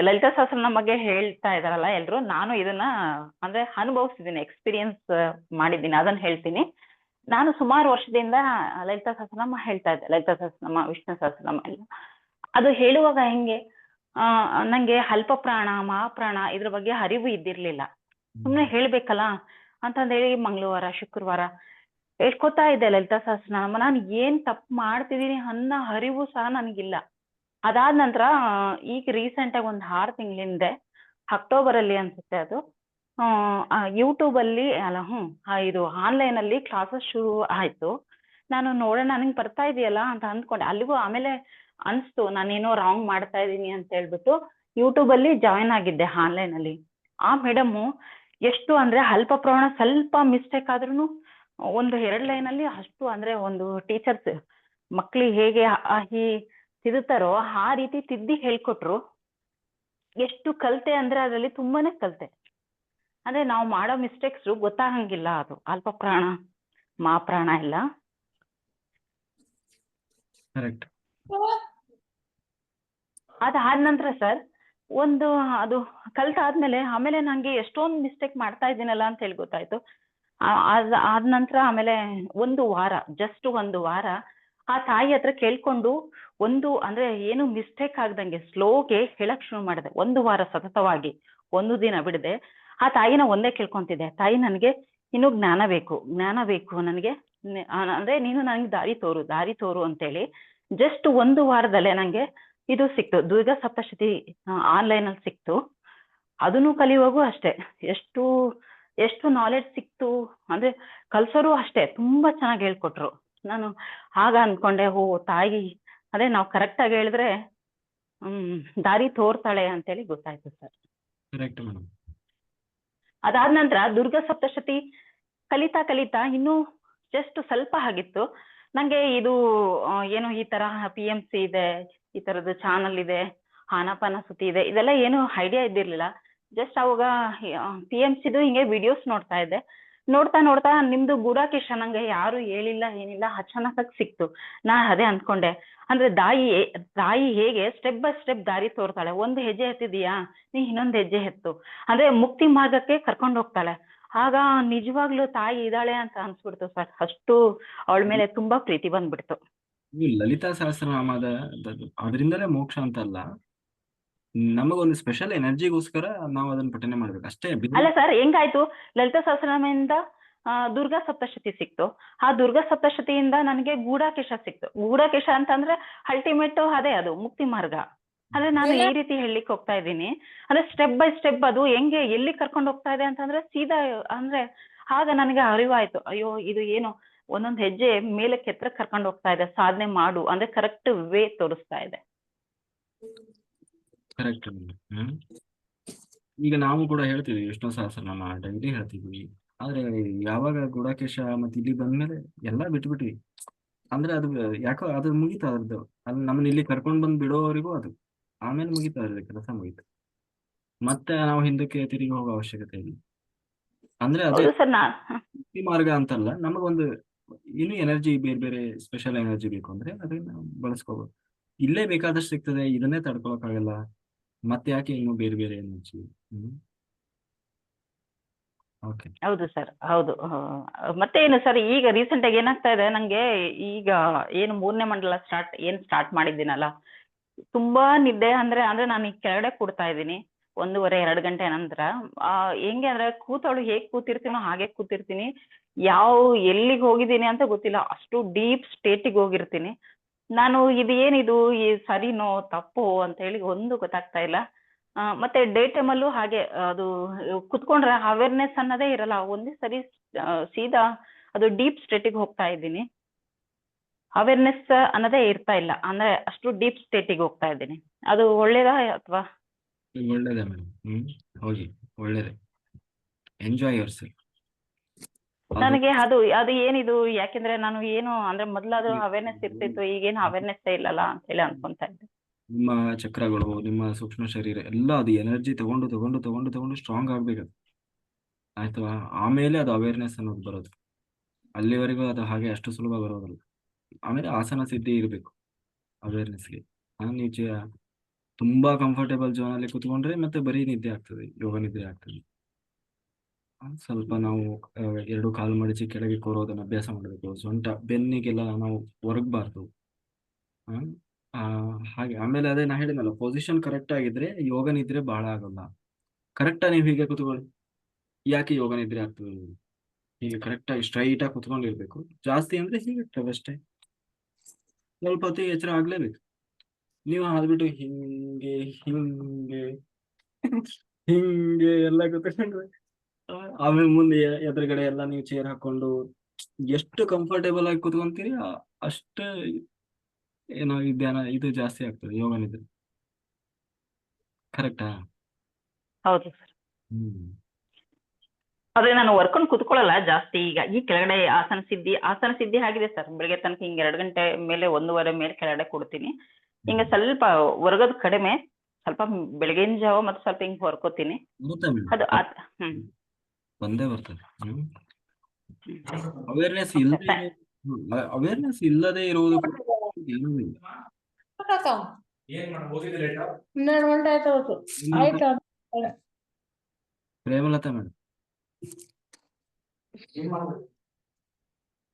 S11: ಲಲಿತಾ ಸಹಸ್ರನಾಮ ಬಗ್ಗೆ ಹೇಳ್ತಾ ಇದಾರಲ್ಲ ಎಲ್ರು, ನಾನು ಇದನ್ನ ಅಂದ್ರೆ ಅನುಭವಿಸಿದ್ದೀನಿ, ಎಕ್ಸ್ಪೀರಿಯನ್ಸ್ ಮಾಡಿದ್ದೀನಿ, ಅದನ್ನ ಹೇಳ್ತೀನಿ. ನಾನು ಸುಮಾರು ವರ್ಷದಿಂದ ಲಲಿತಾ ಸಹಸ್ರನಾಮ ಹೇಳ್ತಾ ಇದ್ದೆ, ಲಲಿತಾ ಸಹಸ್ರನಾಮ, ವಿಷ್ಣು ಸಹಸ್ರನಾಮ ಎಲ್ಲ. ಅದು ಹೇಳುವಾಗ ಹೆಂಗೆ ನಂಗೆ ಅಲ್ಪ ಪ್ರಾಣ, ಮಹಾಪ್ರಾಣ ಇದ್ರ ಬಗ್ಗೆ ಅರಿವು ಇದ್ದಿರ್ಲಿಲ್ಲ. ಸುಮ್ನೆ ಹೇಳ್ಬೇಕಲ್ಲ ಅಂತಂದೇಳಿ ಮಂಗಳವಾರ, ಶುಕ್ರವಾರ ಹೇಳ್ಕೊತಾ ಇದ್ದೆ ಲಲಿತಾ ಸಹಸ್ರನಾಮ. ನಾನು ಏನ್ ತಪ್ಪು ಮಾಡ್ತಿದೀನಿ ಅನ್ನೋ ಅರಿವು ಸಹ ನನಗಿಲ್ಲ. ಅದಾದ ನಂತರ ಈಗ ರೀಸೆಂಟ್ ಆಗಿ ಒಂದು 6 ತಿಂಗಳಿಂದೆ ಅಕ್ಟೋಬರ್ ಅಲ್ಲಿ ಅನ್ಸುತ್ತೆ ಅದು, ಯೂಟ್ಯೂಬ್ ಅಲ್ಲಿ ಇದು ಆನ್ಲೈನ್ ಅಲ್ಲಿ ಕ್ಲಾಸಸ್ ಶುರು ಆಯ್ತು. ನಾನು ನೋಡೋಣ ನನಗೆ ಬರ್ತಾ ಇದೆಯಲ್ಲ ಅಂತ ಅಂದ್ಕೊಂಡೆ. ಅಲ್ಲಿಗೂ ಆಮೇಲೆ ಅನ್ಸ್ತು ನಾನೇನೋ ರಾಂಗ್ ಮಾಡ್ತಾ ಇದ್ದೀನಿ ಅಂತ ಹೇಳ್ಬಿಟ್ಟು ಯೂಟ್ಯೂಬ್ ಅಲ್ಲಿ ಜಾಯಿನ್ ಆಗಿದ್ದೆ ಆನ್ಲೈನ್ ಅಲ್ಲಿ. ಆ ಮೇಡಮ್ಮು ಎಷ್ಟು ಅಂದ್ರೆ ಅಲ್ಪ ಪ್ರಮಾಣ ಸ್ವಲ್ಪ ಮಿಸ್ಟೇಕ್ ಆದ್ರೂ 1-2 ಲೈನ್ ಅಲ್ಲಿ ಅಷ್ಟು, ಅಂದ್ರೆ ಒಂದು ಟೀಚರ್ಸ್ ಮಕ್ಳಿಗೆ ಹೇಗೆ ತಿದ್ದುತ್ತಾರೋ ಆ ರೀತಿ ತಿದ್ದಿ ಹೇಳ್ಕೊಟ್ರು. ಎಷ್ಟು ಕಲ್ತೆ ಅಂದ್ರೆ ಅದರಲ್ಲಿ ತುಂಬಾನೇ ಕಲ್ತೆ. ಅಂದ್ರೆ ನಾವು ಮಾಡೋ ಮಿಸ್ಟೇಕ್ಸ್ ಗೊತ್ತಾಗಂಗಿಲ್ಲ, ಅದು ಅಲ್ಪ ಪ್ರಾಣ, ಮಹಾಪ್ರಾಣ ಎಲ್ಲ.
S1: ಕರೆಕ್ಟ್.
S11: ಅದಾದ ನಂತರ ಸರ್ ಅದು ಕಲ್ತಾದ್ಮೇಲೆ ಆಮೇಲೆ ನಂಗೆ ಎಷ್ಟೊಂದು ಮಿಸ್ಟೇಕ್ ಮಾಡ್ತಾ ಇದ್ದೀನಲ್ಲ ಅಂತ ಹೇಳಿ ಗೊತ್ತಾಯ್ತು. ಆದ ನಂತರ ಆಮೇಲೆ ಜಸ್ಟ್ ಒಂದು ವಾರ ಆ ತಾಯಿ ಹತ್ರ ಕೇಳ್ಕೊಂಡು ಅಂದ್ರೆ ಏನು ಮಿಸ್ಟೇಕ್ ಆಗ್ದಂಗೆ ಸ್ಲೋಗೆ ಹೇಳಕ್ ಶುರು ಮಾಡಿದೆ. 1 ವಾರ ಸತತವಾಗಿ, 1 ದಿನ ಬಿಡದೆ ಆ ತಾಯಿನ ಒಂದೇ ಕೇಳ್ಕೊಂತಿದ್ದೆ, ತಾಯಿ ನನಗೆ ಇನ್ನೂ ಜ್ಞಾನ ಬೇಕು ನನಗೆ, ಅಂದ್ರೆ ನೀನು ನನಗೆ ದಾರಿ ತೋರು ಅಂತೇಳಿ. ಜಸ್ಟ್ 1 ವಾರದಲ್ಲೇ ನಂಗೆ ಇದು ಸಿಕ್ತು, ದುರ್ಗಾ ಸಪ್ತಶತಿ ಆನ್ಲೈನ್ ಅಲ್ಲಿ ಸಿಕ್ತು. ಅದನ್ನು ಕಲಿಯುವಾಗೂ ಅಷ್ಟೇ ಎಷ್ಟು ನಾಲೆಡ್ಜ್ ಸಿಕ್ತು ಅಂದ್ರೆ ಕಲ್ಸೋರು ಅಷ್ಟೇ ತುಂಬಾ ಚೆನ್ನಾಗಿ ಹೇಳ್ಕೊಟ್ರು. ನಾನು ಆಗ ಅನ್ಕೊಂಡೆ, ತಾಯಿ ಅದೇ ನಾವು ಕರೆಕ್ಟ್ ಆಗಿ ಹೇಳಿದ್ರೆ ದಾರಿ ತೋರ್ತಾಳೆ ಅಂತೇಳಿ ಗೊತ್ತಾಯ್ತು ಸರ್.
S1: Correct madam.
S11: ಅದಾದ ನಂತರ ದುರ್ಗಾ ಸಪ್ತಶತಿ ಕಲಿತಾ ಇನ್ನೂ ಜಸ್ಟ್ ಸ್ವಲ್ಪ ಆಗಿತ್ತು. ನಂಗೆ ಇದು ಏನು ಈ ತರ PMC ಇದೆ, ಈ ತರದ್ದು ಚಾನಲ್ ಇದೆ, ಆನಾಪಾನಸತಿ ಇದೆ, ಇದೆಲ್ಲ ಏನು ಐಡಿಯಾ ಇದ್ದಿರ್ಲಿಲ್ಲ. ಜಸ್ಟ್ ಅವಾಗ PMCದು ಹಿಂಗೆ ವಿಡಿಯೋಸ್ ನೋಡ್ತಾ ಇದ್ದೆ. ನೋಡ್ತಾ ನಿಮ್ದು ಗೂಢಾಕೇಶ ನಂಗೆ ಯಾರು ಹೇಳಿಲ್ಲ, ಏನಿಲ್ಲ, ಅಚಾನಕ್ ಸಿಕ್ತು. ನಾ ಅದೇ ಅನ್ಕೊಂಡೆ, ಅಂದ್ರೆ ತಾಯಿ ಹೇಗೆ ಸ್ಟೆಪ್ ಬೈ ಸ್ಟೆಪ್ ದಾರಿ ತೋರ್ತಾಳೆ. 1 ಹೆಜ್ಜೆ ಎತ್ತಿದೀಯಾ, ನೀ ಇನ್ನೊಂದು ಹೆಜ್ಜೆ ಎತ್ತು, ಅಂದ್ರೆ ಮುಕ್ತಿ ಮಾರ್ಗಕ್ಕೆ ಕರ್ಕೊಂಡು ಹೋಗ್ತಾಳೆ. ಆಗ ನಿಜವಾಗ್ಲೂ ತಾಯಿ ಇದ್ದಾಳೆ ಅಂತ ಅನ್ಸ್ಬಿಡ್ತು ಸರ್. ಅಷ್ಟು ಅವಳ ಮೇಲೆ ತುಂಬಾ ಪ್ರೀತಿ ಬಂದ್ಬಿಡ್ತು.
S1: ಲಲಿತಾ ಸಹಸ್ರನಾಮದ ಅದರಿಂದಲೇ ಮೋಕ್ಷ ಅಂತಲ್ಲ, ನಮಗೊಂದು ಸ್ಪೆಷಲ್ ಎನರ್ಜಿಗೋಸ್ಕರ ನಾವು ಅದನ್ನ ಪಠನೆ ಮಾಡ್ಬೇಕು ಅಷ್ಟೇ.
S11: ಅಲ್ಲ ಸರ್, ಹೆಂಗಾಯ್ತು ಲಲಿತಾ ಸಹಸ್ರನಾಮದಿಂದ ದುರ್ಗಾ ಸಪ್ತಶತಿ ಸಿಕ್ತು. ಆ ದುರ್ಗಾ ಸಪ್ತಶತಿಯಿಂದ ನನಗೆ ಗೂಢಾಕೇಶ ಸಿಕ್ತು. ಗೂಢಾಕೇಶ ಅಂತಂದ್ರೆ ಅಲ್ಟಿಮೇಟ್ ಅದೇ, ಅದು ಮುಕ್ತಿ ಮಾರ್ಗ. ಅಂದ್ರೆ ನಾನು ಈ ರೀತಿ ಹೇಳಲಿಕ್ಕೆ ಹೋಗ್ತಾ ಇದ್ದೀನಿ, ಅಂದ್ರೆ ಸ್ಟೆಪ್ ಬೈ ಸ್ಟೆಪ್ ಅದು ಹೆಂಗೆ ಎಲ್ಲಿ ಕರ್ಕೊಂಡು ಹೋಗ್ತಾ ಇದೆ ಅಂತಂದ್ರೆ ಸೀದಾ, ಅಂದ್ರೆ ಆಗ ನನಗೆ ಅರಿವಾಯ್ತು, ಅಯ್ಯೋ ಇದು ಏನು ಒಂದೊಂದು ಹೆಜ್ಜೆ ಮೇಲಕ್ಕೆ ಎತ್ತರ ಕರ್ಕೊಂಡು ಹೋಗ್ತಾ ಇದೆ, ಸಾಧನೆ ಮಾಡು ಅಂದ್ರೆ ಕರೆಕ್ಟ್ ವೇ ತೋರಿಸ್ತಾ ಇದೆ.
S1: ಕರೆಕ್ಟ್. ಈಗ ನಾವು ಕೂಡ ಹೇಳ್ತೀವಿ ವಿಷ್ಣು ಸಹಸ್ರನಾಮ ಡೈಲಿ ಹೇಳ್ತಿದ್ವಿ. ಆದ್ರೆ ಯಾವಾಗ ಗೂಢಾಕೇಶ ಮತ್ತೆ ಇಲ್ಲಿ ಬಂದ್ಮೇಲೆ ಎಲ್ಲಾ ಬಿಟ್ಬಿಟ್ವಿ. ಅಂದ್ರೆ ಅದು ಯಾಕೋ ಅದು ಮುಗೀತು ಅದ್ರದ್ದು. ಅಲ್ಲಿ ನಮ್ಮನ್ನ ಇಲ್ಲಿ ಕರ್ಕೊಂಡ್ ಬಂದ್ ಬಿಡೋವರೆಗೂ ಅದು ಆಮೇಲೆ ಮುಗೀತು, ಅದ್ರದ್ದು ಕೆಲಸ ಮುಗೀತು. ಮತ್ತೆ ನಾವು ಹಿಂದಕ್ಕೆ ತಿರುಗಿ ಹೋಗೋ ಅವಶ್ಯಕತೆ ಇಲ್ಲ. ಅಂದ್ರೆ ಅದೇ ಮುಕ್ತಿ ಮಾರ್ಗ ಅಂತಲ್ಲ, ನಮಗೊಂದು ಇನ್ನೂ ಎನರ್ಜಿ ಬೇರೆ ಬೇರೆ ಸ್ಪೆಷಲ್ ಎನರ್ಜಿ ಬೇಕು ಅಂದ್ರೆ ಅದನ್ನ ಬಳಸ್ಕೋಬಹುದು. ಇಲ್ಲೇ ಬೇಕಾದಷ್ಟು ಸಿಗ್ತದೆ, ಇದನ್ನೇ ತಡ್ಕೊಳಕ್ಕಾಗಲ್ಲ, ಮತ್ತೆ ಯಾಕೆ ಇನ್ನು ಬೇರೆ ಬೇರೆ ಎನರ್ಜಿ? ಓಕೆ.
S11: ಹೌದು ಸರ್, ಹೌದು. ಮತ್ತೆ ಏನು ಸರ್, ಈಗ ರೀಸೆಂಟ್ ಆಗಿ ಏನಾಗ್ತಾ ಇದೆ ನಂಗೆ, ಈಗ ಏನು 3ನೇ ಮಂಡಲ ಸ್ಟಾರ್ಟ್ ಮಾಡಿದ್ದೀನಲ್ಲ, ತುಂಬಾ ನಿದ್ದೆ ಅಂದ್ರೆ ನಾನು ಈ ಕೆಳಗಡೆ ಕೂಡ್ತಾ ಇದ್ದೀನಿ 1:30-2 ಗಂಟೆ ನಂತರ. ಹೆಂಗೆ ಅಂದ್ರೆ ಕೂತವಳು ಹೇಗ್ ಕೂತಿರ್ತೀನೋ ಹಾಗೆ ಕೂತಿರ್ತೀನಿ, ಎಲ್ಲಿಗೆ ಹೋಗಿದ್ದೀನಿ ಅಂತ ಗೊತ್ತಿಲ್ಲ, ಅಷ್ಟು ಡೀಪ್ ಸ್ಟೇಟಿಗೆ ಹೋಗಿರ್ತೀನಿ ನಾನು. ಏನಿದು ಸರಿನೋ ತಪ್ಪೋ ಅಂತ ಹೇಳಿ ಒಂದು ಗೊತ್ತಾಗ್ತಾ ಇಲ್ಲ. ಮತ್ತೆ ಡೇ ಟೈಮಲ್ಲೂ ಹಾಗೆ, ಅದು ಕುತ್ಕೊಂಡ್ರೆ ಅವೇರ್ನೆಸ್ ಅನ್ನೋದೇ ಇರಲ್ಲ, ಒಂದೇ ಸರಿ ಸೀದಾ ಅದು ಡೀಪ್ ಸ್ಟೇಟಿಗೆ ಹೋಗ್ತಾ ಇದ್ದೀನಿ, ಅವೇರ್ನೆಸ್ ಅನ್ನೋದೇ ಇರ್ತಾ ಇಲ್ಲ, ಅಂದ್ರೆ ಅಷ್ಟು ಡೀಪ್ ಸ್ಟೇಟಿಗೆ ಹೋಗ್ತಾ ಇದ್ದೀನಿ. ಅದು ಒಳ್ಳೇದಾ ಅಥವಾ?
S1: ಒಳ್ಳೇದೇ ಮೇಡಮ್. ಹೋಗಿ, ಒಳ್ಳೇದೇ. Enjoy your self.
S11: ನನಗೆ ಅದು ಏನಿದು, ಯಾಕೆಂದ್ರೆ ನಾನು ಏನು ಅಂದ್ರೆ ಮೊದ್ಲಾದ್ರೂ ಅವೇರ್ನೆಸ್ ಇರ್ತಿತ್ತು, ಈಗೇನು ಅವೇರ್ನೆಸ್ ಇಲ್ಲಲ್ಲ ಅಂತ ಹೇಳಿ ಅನ್ಕೊಂತಾ ಇದ್ದೆ.
S1: ನಿಮ್ಮ ಚಕ್ರಗಳು, ನಿಮ್ಮ ಸೂಕ್ಷ್ಮ ಶರೀರ ಎಲ್ಲ ಅದು ಎನರ್ಜಿ ತಗೊಂಡು ತಗೊಂಡು ತಗೊಂಡು ತಗೊಂಡು ಸ್ಟ್ರಾಂಗ್ ಆಗ್ಬೇಕು, ಆಯ್ತಾ? ಆಮೇಲೆ ಅದು ಅವೇರ್ನೆಸ್ ಅನ್ನೋದು ಬರೋದು. ಅಲ್ಲಿವರೆಗೂ ಅದು ಹಾಗೆ ಅಷ್ಟು ಸುಲಭ ಬರೋದಲ್ಲ. ಆಮೇಲೆ ಆಸನ ಸಿದ್ಧಿ ಇರಬೇಕು ಅವೇರ್ನೆಸ್ಗೆ. ನೀವು ತುಂಬಾ ಕಂಫರ್ಟೇಬಲ್ ಝೋನ್ ಅಲ್ಲಿ ಕುತ್ಕೊಂಡ್ರೆ ಮತ್ತೆ ಬರೀ ನಿದ್ದೆ ಆಗ್ತದೆ, ಯೋಗ ನಿದ್ದೆ ಆಗ್ತದೆ. ಸ್ವಲ್ಪ ನಾವು 2 ಕಾಲು ಮಡಚಿ ಕೆಳಗೆ ಕೂರೋದನ್ನ ಅಭ್ಯಾಸ ಮಾಡಬೇಕು. ಸೊಂಟ ಬೆನ್ನಿಗೆಲ್ಲ ನಾವು ಒರಗಬಾರ್ದು. ಹಾಗೆ ಆಮೇಲೆ ಅದೇ ನಾ ಹೇಳಿದ್ನಲ್ಲ, ಪೊಸಿಷನ್ ಕರೆಕ್ಟ್ ಆಗಿದ್ರೆ ಯೋಗ ನಿದ್ರೆ ಬಹಳ ಆಗಲ್ಲ. ಕರೆಕ್ಟ್ ನೀವು ಹೀಗೆ ಕುತ್ಕೊಳ್ಳಿ, ಯಾಕೆ ಯೋಗ ನಿದ್ರೆ ಆಗ್ತದೆ? ಹೀಗೆ ಕರೆಕ್ಟ್ ಆಗಿ ಸ್ಟ್ರೈಟ್ ಆಗಿ ಕುತ್ಕೊಂಡಿರ್ಬೇಕು. ಜಾಸ್ತಿ ಅಂದ್ರೆ ಹೀಗೆ ಅಷ್ಟೇ, ಸ್ವಲ್ಪ ಹೊತ್ತಿಗೆ ಎಚ್ಚರ ಆಗ್ಲೇಬೇಕು. ನೀವು ಆದ್ಬಿಟ್ಟು ಹಿಂಗೆ ಹಿಂಗೆ ಹಿಂಗೆ ಎಲ್ಲ ಕುತ್ಕೊಂಡ್ರೆ ಆಮೇಲೆ ಮುಂದೆ ಎದುರುಗಡೆ ಎಲ್ಲ ನೀವು ಚೇರ್ ಹಾಕೊಂಡು ಎಷ್ಟು ಕಂಫರ್ಟೇಬಲ್ ಆಗಿ ಕುತ್ಕೊಂತೀರಿ, ಅಷ್ಟೇ ಏನೋ ಇದು ಜಾಸ್ತಿ ಆಗ್ತದೆ ಯೋಗ ನಿದ್ರೆ. ಕರೆಕ್ಟಾ?
S11: ಹೌದು ಸರ್.
S1: ಹ್ಮ್.
S11: ಆದ್ರೆ ನಾನು ವರ್ಕೊಂಡು ಕುತ್ಕೊಳ್ಳಲ್ಲ ಜಾಸ್ತಿ. ಈಗ ಈ ಕೆಳಗಡೆ ಆಸನ ಸಿದ್ಧಿ ಆಗಿದೆ ಸರ್. ಬೆಳಗ್ಗೆ ತನಕ ಹಿಂಗೆ 2 ಗಂಟೆ ಮೇಲೆ 1:30 ಮೇಲೆ ಕೆಳಗಡೆ ಕೊಡ್ತೀನಿ. ಹಿಂಗೆ ಸ್ವಲ್ಪ ಹೊರಗೋದು ಕಡಿಮೆ, ಸ್ವಲ್ಪ ಬೆಳಗಿನ ಜಾವ ಮತ್ತೆ ಸ್ವಲ್ಪ ಹಿಂಗೆ ಹೊರ್ಕೋತೀನಿ. ಅದು
S1: ಬಂದೇ ಬರ್ತದೆ. ಅವೇರ್ನೆಸ್ ಇಲ್ಲದೆ ಇರುವುದು ಏನೂ ಇಲ್ಲ. ಪ್ರೇಮಲತಾ ಮೇಡಮ್.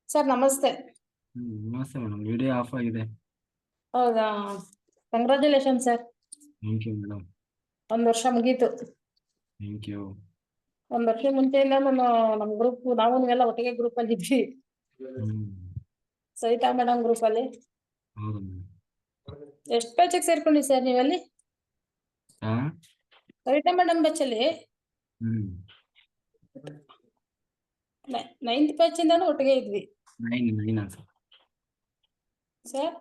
S10: ಸರ್ ನಮಸ್ತೆ.
S1: ನಮಸ್ತೆ ಮೇಡಮ್. ವಿಡಿಯೋ ಆಫ್ ಆಗಿದೆ.
S10: ಹೌದಾ? Congratulation sir.
S1: Thank you madam.
S10: 1 ವರ್ಷ ಮುಗೀತು.
S1: Thank you.
S10: 1 ವರ್ಷ ಮುಂಚೆಯಿಂದ ನಮ್ಮ ಗ್ರೂಪ್, ನಾವು ನೀವೆಲ್ಲ ಒಟ್ಟಿಗೆ ಗ್ರೂಪ್ ಅಲ್ಲಿ ಇದ್ವಿ, ಸವಿತಾ ಮೇಡಮ್ ಗ್ರೂಪ್ ಅಲ್ಲಿ.
S1: ಹೌದು ಮೇಡಮ್.
S10: ಎಷ್ಟು ಬ್ಯಾಚಿಗೆ ಸೇರ್ಕೊಂಡಿ ಸರ್ ನೀವಲ್ಲಿ? ಸವಿತಾ ಮೇಡಮ್ ಬ್ಯಾಚ್ ಅಲ್ಲಿ 9th ಬ್ಯಾಚ್ ಇಂದಾನು ಒಟ್ಟಿಗೆ ಇದ್ವಿ
S1: 9 ಅನ್ಸುತ್ತೆ
S10: ಸರ್.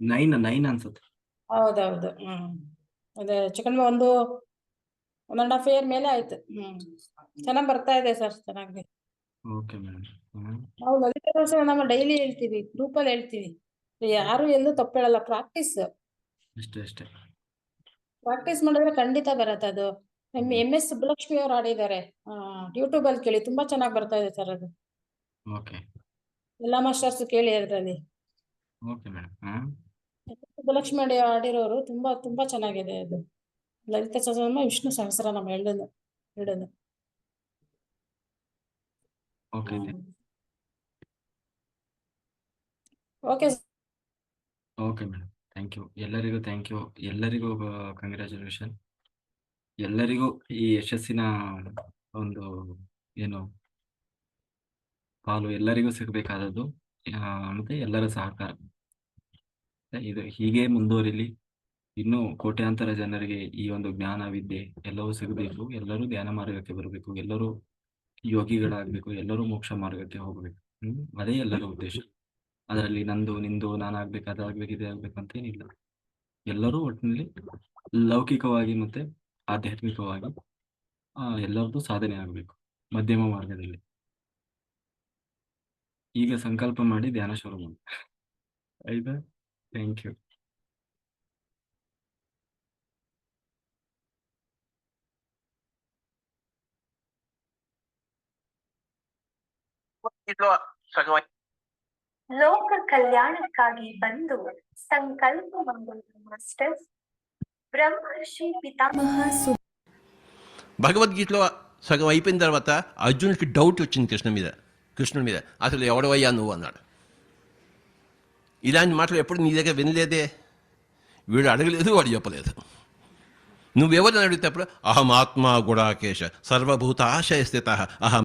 S1: 9 ಅನ್ಸುತ್ತೆ.
S10: ಹೌದೌದು. ಅದೇ ಚಿಕನ್ 1.5 ಇಯರ್ ಮೇಲೆ ಆಯ್ತು. ಚೆನ್ನಾಗ್ ಬರ್ತಾ ಇದೆ ಸರ್, ಚೆನ್ನಾಗಿದೆ.
S1: Okay madam.
S10: ನಾವು ಲಲಿತ ನಮ್ಮ ಡೈಲಿ ಹೇಳ್ತೀವಿ, ಗ್ರೂಪ್ ಅಲ್ಲಿ ಹೇಳ್ತೀವಿ, ಯಾರು ಎಲ್ಲೂ ತಪ್ಪು ಹೇಳಲ್ಲ.
S1: ಅಷ್ಟೇ.
S10: ಪ್ರಾಕ್ಟೀಸ್ ಮಾಡಿದ್ರೆ ಖಂಡಿತ ಬರತ್ತೆ ಅದು. MS ಸುಬ್ಬಲಕ್ಷ್ಮಿ ಅವ್ರು ಆಡಿದ್ದಾರೆ, ಯೂಟ್ಯೂಬ್ ಅಲ್ಲಿ ಕೇಳಿ, ತುಂಬಾ ಚೆನ್ನಾಗಿ ಬರ್ತಾ ಇದೆ ಸರ್ ಅದು.
S1: ಓಕೆ.
S10: ಎಲ್ಲಾ ಮಾಸ್ಟರ್ಸ್ ಕೇಳಿ ಅದ್ರಲ್ಲಿ.
S1: Okay madam.
S10: ಸುಬ್ಬಲಕ್ಷ್ಮಿ ಆಡಿರೋರು ತುಂಬಾ ತುಂಬಾ ಚೆನ್ನಾಗಿದೆ ಅದು. ಲಲಿತ ಸಹಸ್ರನಾಮ, ವಿಷ್ಣು ಸಹಸ್ರನಾಮ ಎರಡನ್ನು.
S1: Okay.
S10: Okay
S1: okay madam. Thank you. ಎಲ್ಲರಿಗೂ ಥ್ಯಾಂಕ್ ಯು. ಎಲ್ಲರಿಗೂ ಕಂಗ್ರ್ಯಾಚುಲೇಷನ್. ಎಲ್ಲರಿಗೂ ಈ ಯಶಸ್ಸಿನ ಒಂದು ಏನು ಪಾಲು ಎಲ್ಲರಿಗೂ ಸಿಗಬೇಕಾದದ್ದು, ಮತ್ತೆ ಎಲ್ಲರ ಸಹಕಾರ. ಇದು ಹೀಗೆ ಮುಂದುವರಿಲಿ. ಇನ್ನೂ ಕೋಟ್ಯಾಂತರ ಜನರಿಗೆ ಈ ಒಂದು ಜ್ಞಾನ ವಿದ್ಯೆ ಎಲ್ಲವೂ ಸಿಗಬೇಕು. ಎಲ್ಲರೂ ಧ್ಯಾನ ಮಾರ್ಗಕ್ಕೆ ಬರಬೇಕು, ಎಲ್ಲರೂ ಯೋಗಿಗಳಾಗಬೇಕು, ಎಲ್ಲರೂ ಮೋಕ್ಷ ಮಾರ್ಗಕ್ಕೆ ಹೋಗಬೇಕು. ಅದೇ ಎಲ್ಲರ ಉದ್ದೇಶ. ಅದರಲ್ಲಿ ನಂದು ನಿಂದು ನಾನಾಗ್ಬೇಕು, ಅದಾಗ್ಬೇಕು, ಇದೇ ಆಗ್ಬೇಕು ಅಂತ ಏನಿಲ್ಲ. ಎಲ್ಲರೂ ಒಟ್ಟಿನಲ್ಲಿ ಲೌಕಿಕವಾಗಿ ಮತ್ತೆ ಆಧ್ಯಾತ್ಮಿಕವಾಗಿ ಎಲ್ಲರದ್ದು ಸಾಧನೆ ಆಗಬೇಕು ಮಧ್ಯಮ ಮಾರ್ಗದಲ್ಲಿ. ಈಗ ಸಂಕಲ್ಪ ಮಾಡಿ ಧ್ಯಾನ ಶುರು ಮಾಡಿ. ಆಯ್ತಾ? Thank you.
S12: ಲೋಕ ಕಲ್ಯಾಣಕ್ಕಾಗಿ ಬಂದು ಸಂಕಲ್ಪ ಮಂಗಳ మాస్టర్స్ బ్రహ్మర్షి పితామహ
S13: భగవద్గీతలో సగం అయిపోయిన తర్వాత అర్జునుడికి డౌట్ వచ్చింది కృష్ణుడి మీద అసలు ఎవడవయ్యా నువ్వు అన్నాడు. ఇలాంటి మాటలు ఎప్పుడు నీ దగ్గర వినలేదే. వీడు అడగలేదు, వాడు చెప్పలేదు. నువ్వెవరిని అడిగితే అప్పుడు అహం ఆత్మ గుడాకేశ సర్వభూతాశయ స్థిత అహం